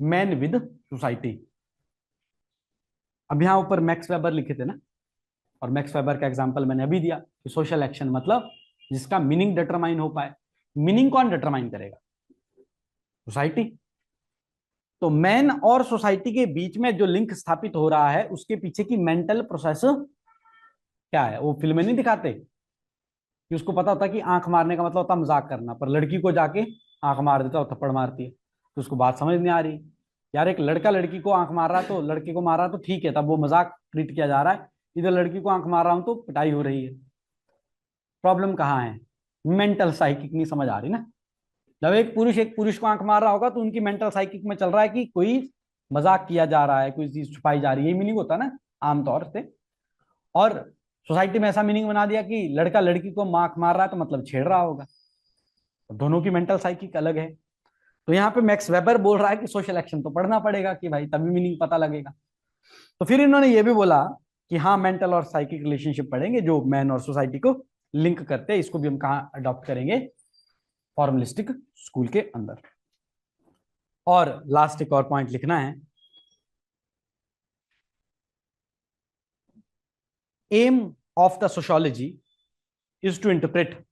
man with society. अब यहां ऊपर max weber लिखे थे ना, और max weber का example मैंने अभी दिया कि सोशल एक्शन मतलब जिसका मीनिंग डिटरमाइन हो पाए। मीनिंग कौन डिटरमाइन करेगा? सोसाइटी। तो मैन और सोसाइटी के बीच में जो लिंक स्थापित हो रहा है उसके पीछे की मेंटल प्रोसेस क्या है? वो फिल्म में नहीं दिखाते कि उसको पता होता कि आंख मारने का मतलब होता मजाक करना, पर लड़की को जाके आंख मार देता और थप्पड़ मारती है, तो उसको बात समझ नहीं आ रही। यार एक लड़का लड़की को आंख मार रहा है तो लड़के को मार रहा है तो ठीक है, तब वो मजाक ट्रीट किया जा रहा है। इधर लड़की को आंख मार रहा हूं तो पिटाई हो रही है। प्रॉब्लम कहाँ है? मेंटल साइकिक नहीं समझ आ रही ना। जब एक पुरुष को आंख मार रहा होगा तो उनकी मेंटल साइकिक में चल रहा है कि कोई मजाक किया जा रहा है, कोई चीज छुपाई जा रही है, ये मीनिंग होता है ना आमतौर से। और सोसाइटी में ऐसा मीनिंग बना दिया कि लड़का लड़की को आंख मार रहा है तो मतलब छेड़ रहा होगा। दोनों की मेंटल साइकिक अलग है। तो यहाँ पे मैक्स वेबर बोल रहा है कि सोशल एक्शन तो पढ़ना पड़ेगा कि भाई तभी मीनिंग पता लगेगा। तो फिर इन्होंने ये भी बोला कि हाँ मेंटल और साइकिक रिलेशनशिप पढ़ेंगे जो मैन और सोसाइटी को लिंक करते हैं। इसको भी हम कहाँ अडॉप्ट करेंगे? फॉर्मलिस्टिक स्कूल के अंदर। और लास्ट एक और पॉइंट लिखना है, aim of the sociology is to interpret,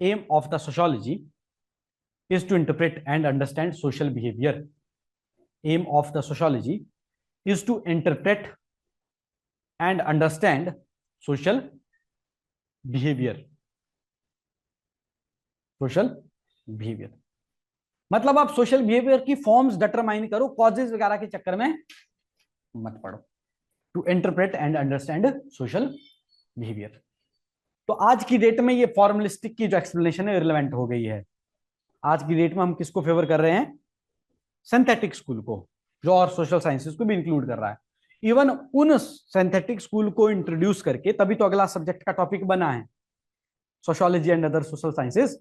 aim of the sociology is to interpret and understand social behavior. Aim of the sociology is to interpret and understand social behavior. Social behavior मतलब आप social behaviour की forms determine करो, causes वगैरह के चक्कर में मत पड़ो। To interpret and understand social behaviour. तो आज की डेट में ये फॉर्मलिस्टिक की जो एक्सप्लेनेशन है रिलेवेंट हो गई है। आज की डेट में हम किसको फेवर कर रहे हैं? सिंथेटिक स्कूल को, जो और सोशल साइंसेस को भी इंक्लूड कर रहा है। इवन उन सिंथेटिक स्कूल को इंट्रोड्यूस करके, तभी तो अगला सब्जेक्ट का टॉपिक बना है sociology and other social sciences,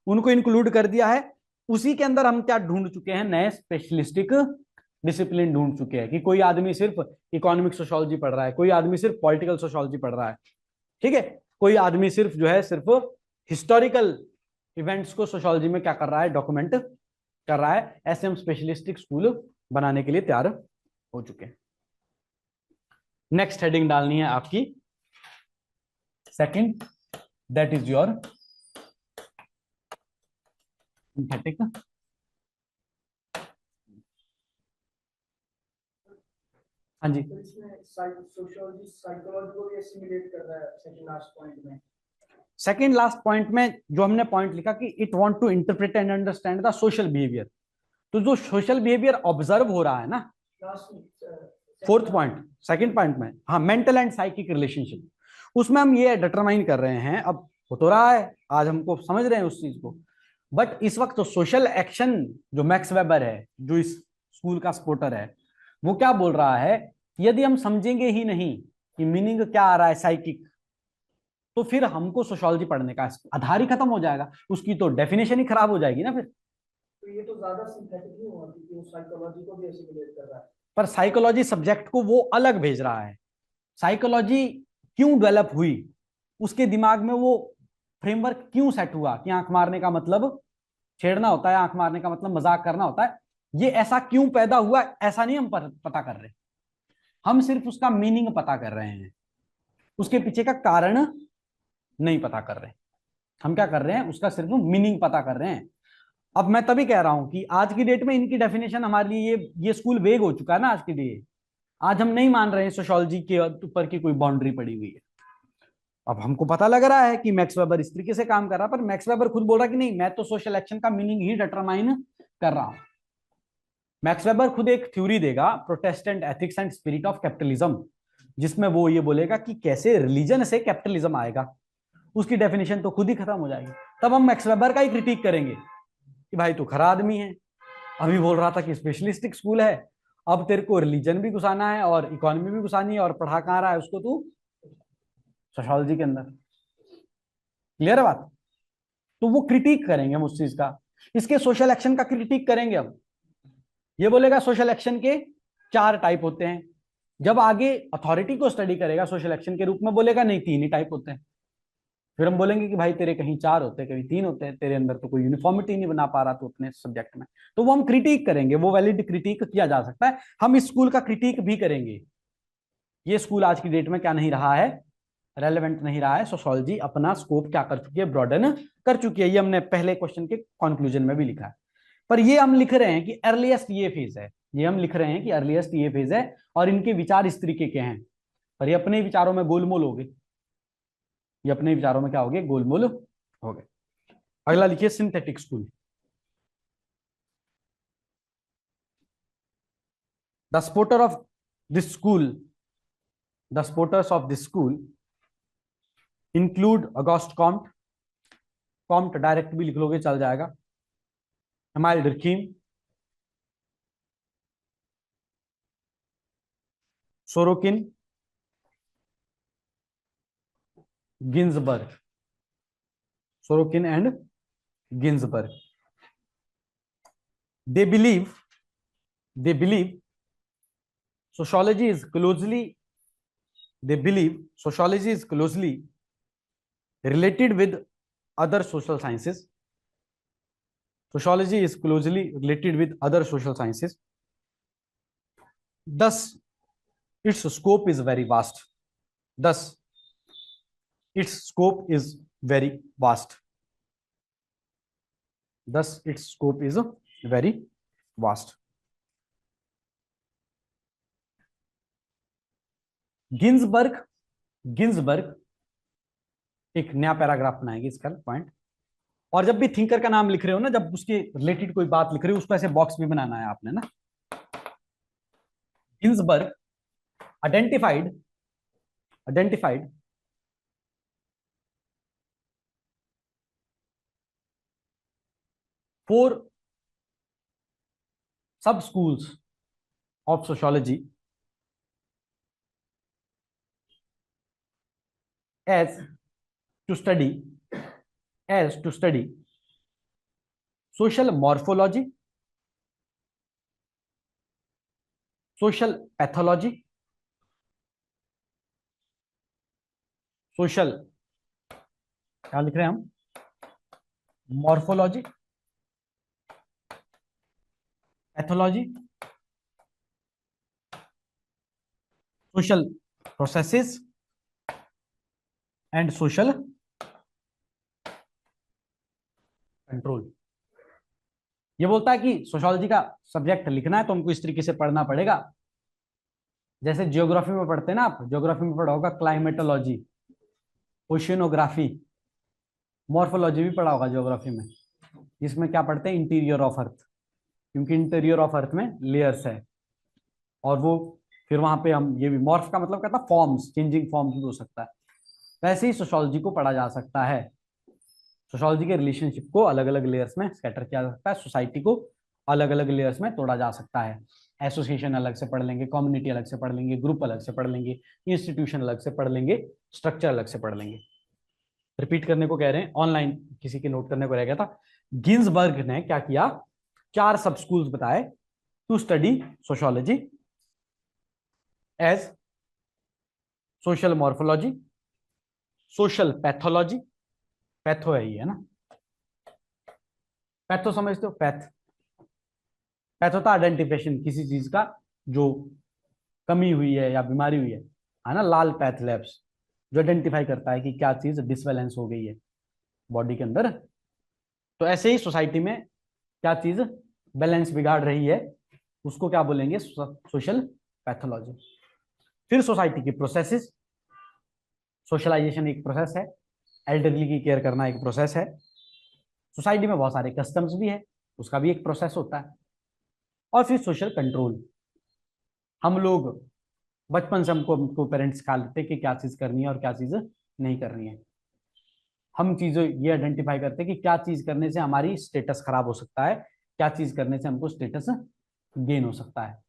उनको इंक्लूड कर दिया है। उसी के अंदर हम क्या ढूंढ चुके हैं? नए स्पेशलिस्टिक डिसिप्लिन ढूंढ चुके हैं कि कोई आदमी सिर्फ इकोनॉमिक सोशियोलॉजी पढ़ रहा है, कोई आदमी सिर्फ पॉलिटिकल सोशियोलॉजी पढ़ रहा है, ठीक है, कोई आदमी सिर्फ जो है सिर्फ हिस्टोरिकल इवेंट्स को सोशियोलॉजी में क्या कर रहा है? डॉक्यूमेंट कर रहा है। ऐसे हम स्पेशलिस्टिक स्कूल बनाने के लिए तैयार हो चुके हैं। नेक्स्ट हेडिंग डालनी है आपकी second, that is your synthetic. हाँ जी, सोशियोलॉजी साइकोलॉजी को भी एसिमिलेट कर रहा है सेकंड लास्ट पॉइंट में। सेकंड लास्ट पॉइंट में जो हमने पॉइंट लिखा कि it want to interpret and understand the social behaviour, तो जो सोशल बिहेवियर ऑब्जर्व हो रहा है ना, फोर्थ पॉइंट सेकंड पॉइंट में, हाँ मेंटल एंड साइकिक रिलेशनशिप, उसमें हम ये डिटरमाइन कर रहे हैं। अब हो तो रहा है, आज हमको समझ रहे हैं उस चीज को, बट इस वक्त तो सोशल एक्शन जो मैक्स वेबर है, जो इस स्कूल का सपोर्टर है, वो क्या बोल रहा है? यदि हम समझेंगे ही नहीं कि मीनिंग क्या आ रहा है साइकिक, तो फिर हमको सोशियोलॉजी पढ़ने का आधार ही खत्म हो जाएगा, उसकी तो डेफिनेशन ही खराब हो जाएगी ना फिर। तो ये तो ज्यादा सिंथेटिक नहीं हुआ क्योंकि वो साइकोलॉजी को भी एसिमिलेट कर रहा है। पर साइकोलॉजी सब्जेक्ट को वो अलग भेज रहा है। साइकोलॉजी क्यों डेवलप हुई, उसके दिमाग में वो फ्रेमवर्क क्यों सेट हुआ कि आंख मारने का मतलब छेड़ना होता है, आंख मारने का मतलब मजाक करना होता है। ये ऐसा क्यों पैदा हुआ, ऐसा नहीं हम पता कर रहे, हम सिर्फ उसका मीनिंग पता कर रहे हैं, उसके पीछे का कारण नहीं पता कर रहे। हम क्या कर रहे हैं, उसका सिर्फ मीनिंग पता कर रहे हैं। अब मैं तभी कह रहा हूं कि आज की डेट में इनकी डेफिनेशन हमारे लिए ये स्कूल वेग हो चुका है ना आज के लिए। आज हम नहीं मान रहे हैं सोशियोलॉजी के ऊपर की कोई बाउंड्री पड़ी हुई है। अब हमको पता लग रहा है कि मैक्स वेबर इस तरीके से काम कर रहा है, पर मैक्स वेबर खुद बोल रहा है कि नहीं, मैं तो सोशल एक्शन का मीनिंग ही डिटरमाइन कर रहा हूं। मैक्स वेबर खुद एक थ्योरी देगा, Protestant ethics and spirit of capitalism, जिसमें वो ये बोलेगा कि कैसे रिलीजन से कैपिटलिज्म आएगा। उसकी डेफिनेशन तो खुद ही खत्म हो जाएगी। तब हम मैक्स वेबर का ही क्रिटिक करेंगे कि भाई तू खरा आदमी है, अभी बोल रहा था कि स्पेशलिस्टिक स्कूल है, अब तेरे को रिलीजन भी घुसाना है और इकोनॉमी भी घुसानी है, और पढ़ा कहाँ रहा है उसको तू, सोशियोलॉजी के अंदर। क्लियर है बात? तो वो क्रिटिक करेंगे हम उस चीज का, इसके सोशल एक्शन का क्रिटिक करेंगे हम। ये बोलेगा सोशल एक्शन के 4 टाइप होते हैं, जब आगे अथॉरिटी को स्टडी करेगा सोशल एक्शन के रूप में बोलेगा नहीं 3 ही टाइप होते हैं। फिर हम बोलेंगे कि भाई तेरे कहीं 4 होते हैं, कहीं 3 होते हैं, तेरे अंदर तो कोई यूनिफॉर्मिटी नहीं बना पा रहा तू अपने सब्जेक्ट में। तो वो हम क्रिटिक करेंगे, वो वैलिड क्रिटिक किया जा सकता है। हम इस स्कूल का क्रिटिक भी करेंगे। ये स्कूल आज की डेट में क्या नहीं रहा है, रेलेवेंट नहीं रहा है। सोशियोलॉजी अपना स्कोप क्या कर चुकी है, ब्रॉडन कर चुकी है। ये हमने पहले क्वेश्चन के कंक्लूजन में भी लिखा है। पर ये हम लिख रहे हैं कि अर्लीस्ट ये फेज है, ये हम लिख रहे हैं कि अर्लीस्ट ये फेज है, और इनके विचार इस तरीके के हैं। पर ये अपने विचारों में गोलमोल हो गए, ये अपने विचारों में क्या हो गए, गोलमोल हो गए। अगला लिखिए synthetic school. The supporter of this school, the supporters of this school include Auguste Comte, Comte direct भी लिख लोगे चल जाएगा, Emile Durkheim, Sorokin, Ginsberg, Sorokin and Ginsberg. they believe sociology is closely they believe sociology is closely related with other social sciences. Sociology is closely related with other social sciences, thus its scope is very vast, thus its scope is very vast, thus its scope is very vast. Ginsberg एक नया paragraph बनाएंगे इसका point. और जब भी thinker का नाम लिख रहे हो ना, जब उसके रिलेटेड कोई बात लिख रहे हो, उसको ऐसे बॉक्स भी बनाना है आपने ना। गिन्सबर्ग आइडेंटिफाइड फोर सब schools of sociology as to study social morphology, social pathology, social क्या लिख रहे हैं हम, morphology, pathology, social processes and social control. ये बोलता है कि सोशियोलॉजी का सब्जेक्ट लिखना है तो हमको इस तरीके से पढ़ना पड़ेगा, जैसे जियोग्राफी में पढ़ते हैं ना, आप जियोग्राफी में पढ़ा होगा क्लाइमेटोलॉजी, ओशियनोग्राफी, मॉर्फोलॉजी भी पढ़ा होगा जियोग्राफी में। इसमें क्या पढ़ते हैं, इंटीरियर ऑफ अर्थ, क्योंकि इंटीरियर ऑफ अर्थ में लेयर्स है। और वो फिर वहां पे हम ये भी, मॉर्फ का मतलब कहता है फॉर्म्स, चेंजिंग फॉर्म्स भी हो सकता है। वैसे ही सोशियोलॉजी को पढ़ा जा सकता है। सोशियोलॉजी के रिलेशनशिप को अलग अलग लेयर्स में स्कैटर किया जा सकता है, सोसाइटी को अलग अलग लेयर्स में तोड़ा जा सकता है। एसोसिएशन अलग से पढ़ लेंगे, कम्युनिटी अलग से पढ़ लेंगे, ग्रुप अलग से पढ़ लेंगे, इंस्टीट्यूशन अलग से पढ़ लेंगे, स्ट्रक्चर अलग से पढ़ लेंगे। रिपीट करने को कह रहे हैं, ऑनलाइन किसी के नोट करने को रह गया था। गिन्सबर्ग ने क्या किया, 4 सब स्कूल्स बताए to study sociology as social morphology, social pathology, patho है ये, है ना, पैथ तो समझते हो, पैथ, पैथ होता है आइडेंटिफिकेशन किसी चीज का जो कमी हुई है या बीमारी हुई है ना। लाल पैथ लैब्स जो आइडेंटिफाई करता है कि क्या चीज डिसबैलेंस हो गई है बॉडी के अंदर। तो ऐसे ही सोसाइटी में क्या चीज बैलेंस बिगाड़ रही है उसको क्या बोलेंगे, सोशल पैथोलॉजी। फिर सोसाइटी की प्रोसेसेस, सोशलाइजेशन एक प्रोसेस है, एल्डरली की केयर करना एक प्रोसेस है, सोसाइटी में बहुत सारे कस्टम्स भी है उसका भी एक प्रोसेस होता है। और फिर सोशल कंट्रोल, हम लोग बचपन से हमको पेरेंट्स सिखा लेते हैं कि क्या चीज करनी है और क्या चीज नहीं करनी है। हम चीजें ये आइडेंटिफाई करते हैं कि क्या चीज करने से हमारी स्टेटस खराब हो सकता है, क्या चीज करने से हमको स्टेटस गेन हो सकता है।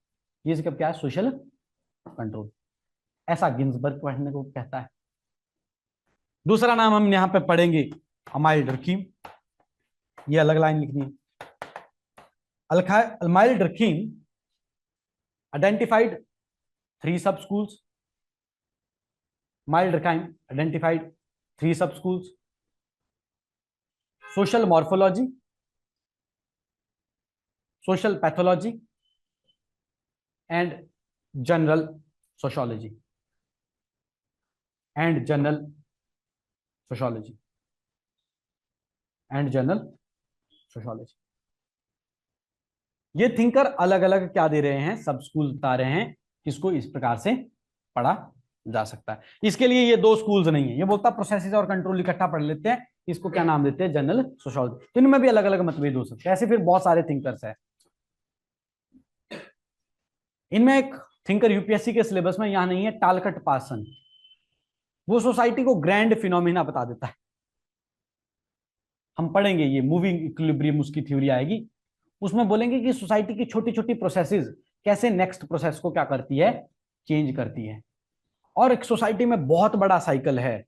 ये सब क्या है, सोशल कंट्रोल। ऐसा गिन्सबर्ग पढ़ने को कहता है। दूसरा नाम हम यहाँ पे पढ़ेंगे अमाइल डर्कीम। ये अलग लाइन लिखनी है। Emile Durkheim identified 3 sub-schools. Mild Durkheim identified 3 sub-schools: social morphology, social pathology, and general sociology. And general sociology. And general sociology. ये थिंकर अलग अलग क्या दे रहे हैं, सब स्कूल बता रहे हैं किसको इस प्रकार से पढ़ा जा सकता है। इसके लिए ये 2 स्कूल्स नहीं है, ये बोलता प्रोसेसेस और कंट्रोल इकट्ठा पढ़ लेते हैं, इसको क्या नाम देते हैं, जनरल सोशियोलॉजी। तो इनमें भी अलग अलग मतभेद हो सकते हैं। ऐसे फिर बहुत सारे थिंकर्स है। इनमें एक थिंकर यूपीएससी के सिलेबस में यहां नहीं है, टालकट पासन। वो सोसाइटी को ग्रैंड फिनोमिना बता देता है। हम पढ़ेंगे ये मूविंग इक्विलिब्रियम, उसकी थ्योरी आएगी, उसमें बोलेंगे कि सोसाइटी की छोटी छोटी प्रोसेसेस कैसे नेक्स्ट प्रोसेस को क्या करती है, चेंज करती है। और एक सोसाइटी में बहुत बड़ा साइकिल है,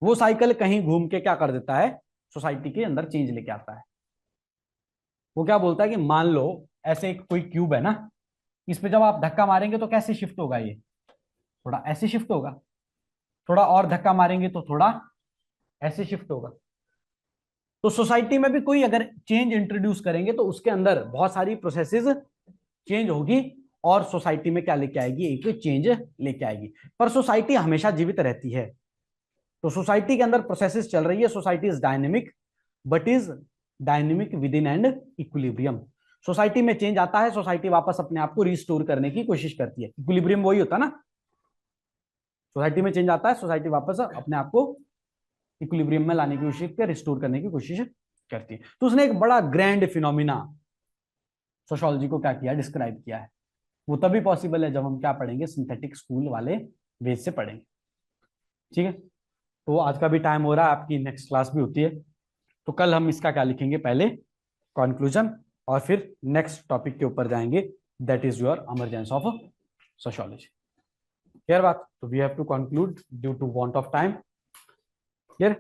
वो साइकिल कहीं घूम के क्या कर देता है, सोसाइटी के अंदर चेंज लेके आता है। वो क्या बोलता है कि मान लो ऐसे एक कोई क्यूब है ना, इस पे जब आप धक्का मारेंगे तो कैसे शिफ्ट होगा, ये थोड़ा ऐसे शिफ्ट होगा, थोड़ा और धक्का मारेंगे तो थोड़ा ऐसे शिफ्ट होगा। तो सोसाइटी में भी कोई अगर चेंज इंट्रोड्यूस करेंगे तो उसके अंदर बहुत सारी प्रोसेसेस चेंज होगी और सोसाइटी में क्या लेके आएगी, एक चेंज लेके आएगी। पर सोसाइटी हमेशा जीवित रहती है, तो सोसाइटी के अंदर प्रोसेसेस चल रही है। Society is dynamic but is dynamic with in and equilibrium. Society में चेंज आता है, सोसाइटी वापस अपने आप को रिस्टोर करने की कोशिश करती है। इक्विलिब्रियम वही होता है ना, सोसाइटी में चेंज आता है, सोसाइटी वापस अपने आप को इक्विलिब्रियम में लाने की कोशिश करती है, रिस्टोर करने की कोशिश करती है। तो उसने एक बड़ा ग्रैंड फिनोमिना सोशियोलॉजी को क्या किया, डिस्क्राइब किया है। वो तभी पॉसिबल है जब हम क्या पढ़ेंगे, सिंथेटिक स्कूल वाले वेज से पढ़ेंगे। ठीक है, तो आज का भी टाइम हो रहा है, आपकी नेक्स्ट क्लास भी होती है, तो कल हम इसका क्या लिखेंगे, पहले कंक्लूजन और फिर नेक्स्ट टॉपिक के ऊपर जाएंगे, that is your emergence of sociology. Clear बात? तो we have to conclude due to want of time. Clear?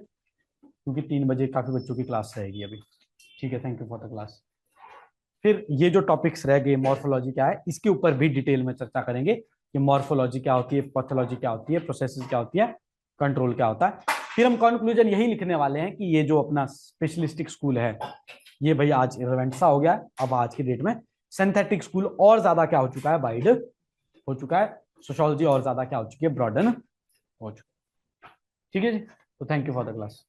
क्योंकि 3 बजे काफी बच्चों की क्लास रहेगी अभी। ठीक है, thank you for the class. फिर ये जो टॉपिक्स रह गए, मॉर्फोलॉजी क्या है, इसके ऊपर भी डिटेल में चर्चा करेंगे कि मॉर्फोलॉजी क्या होती है, पैथोलॉजी क्या होती है, प्रोसेसेस क्या होती है, कंट्रोल क्या होता है। फिर हम कंक्लूजन यही लिखने वाले हैं कि ये जो अपना स्पेशलिस्टिक स्कूल है, ये भाई आज इररिलेवेंट सा हो गया। अब आज की डेट में सिंथेटिक स्कूल और ज्यादा क्या हो चुका है, वाइड हो चुका है। सोशियोलॉजी और ज्यादा क्या हो चुकी है, ब्रॉडन हो चुकी है। ठीक है जी, तो thank you for the class.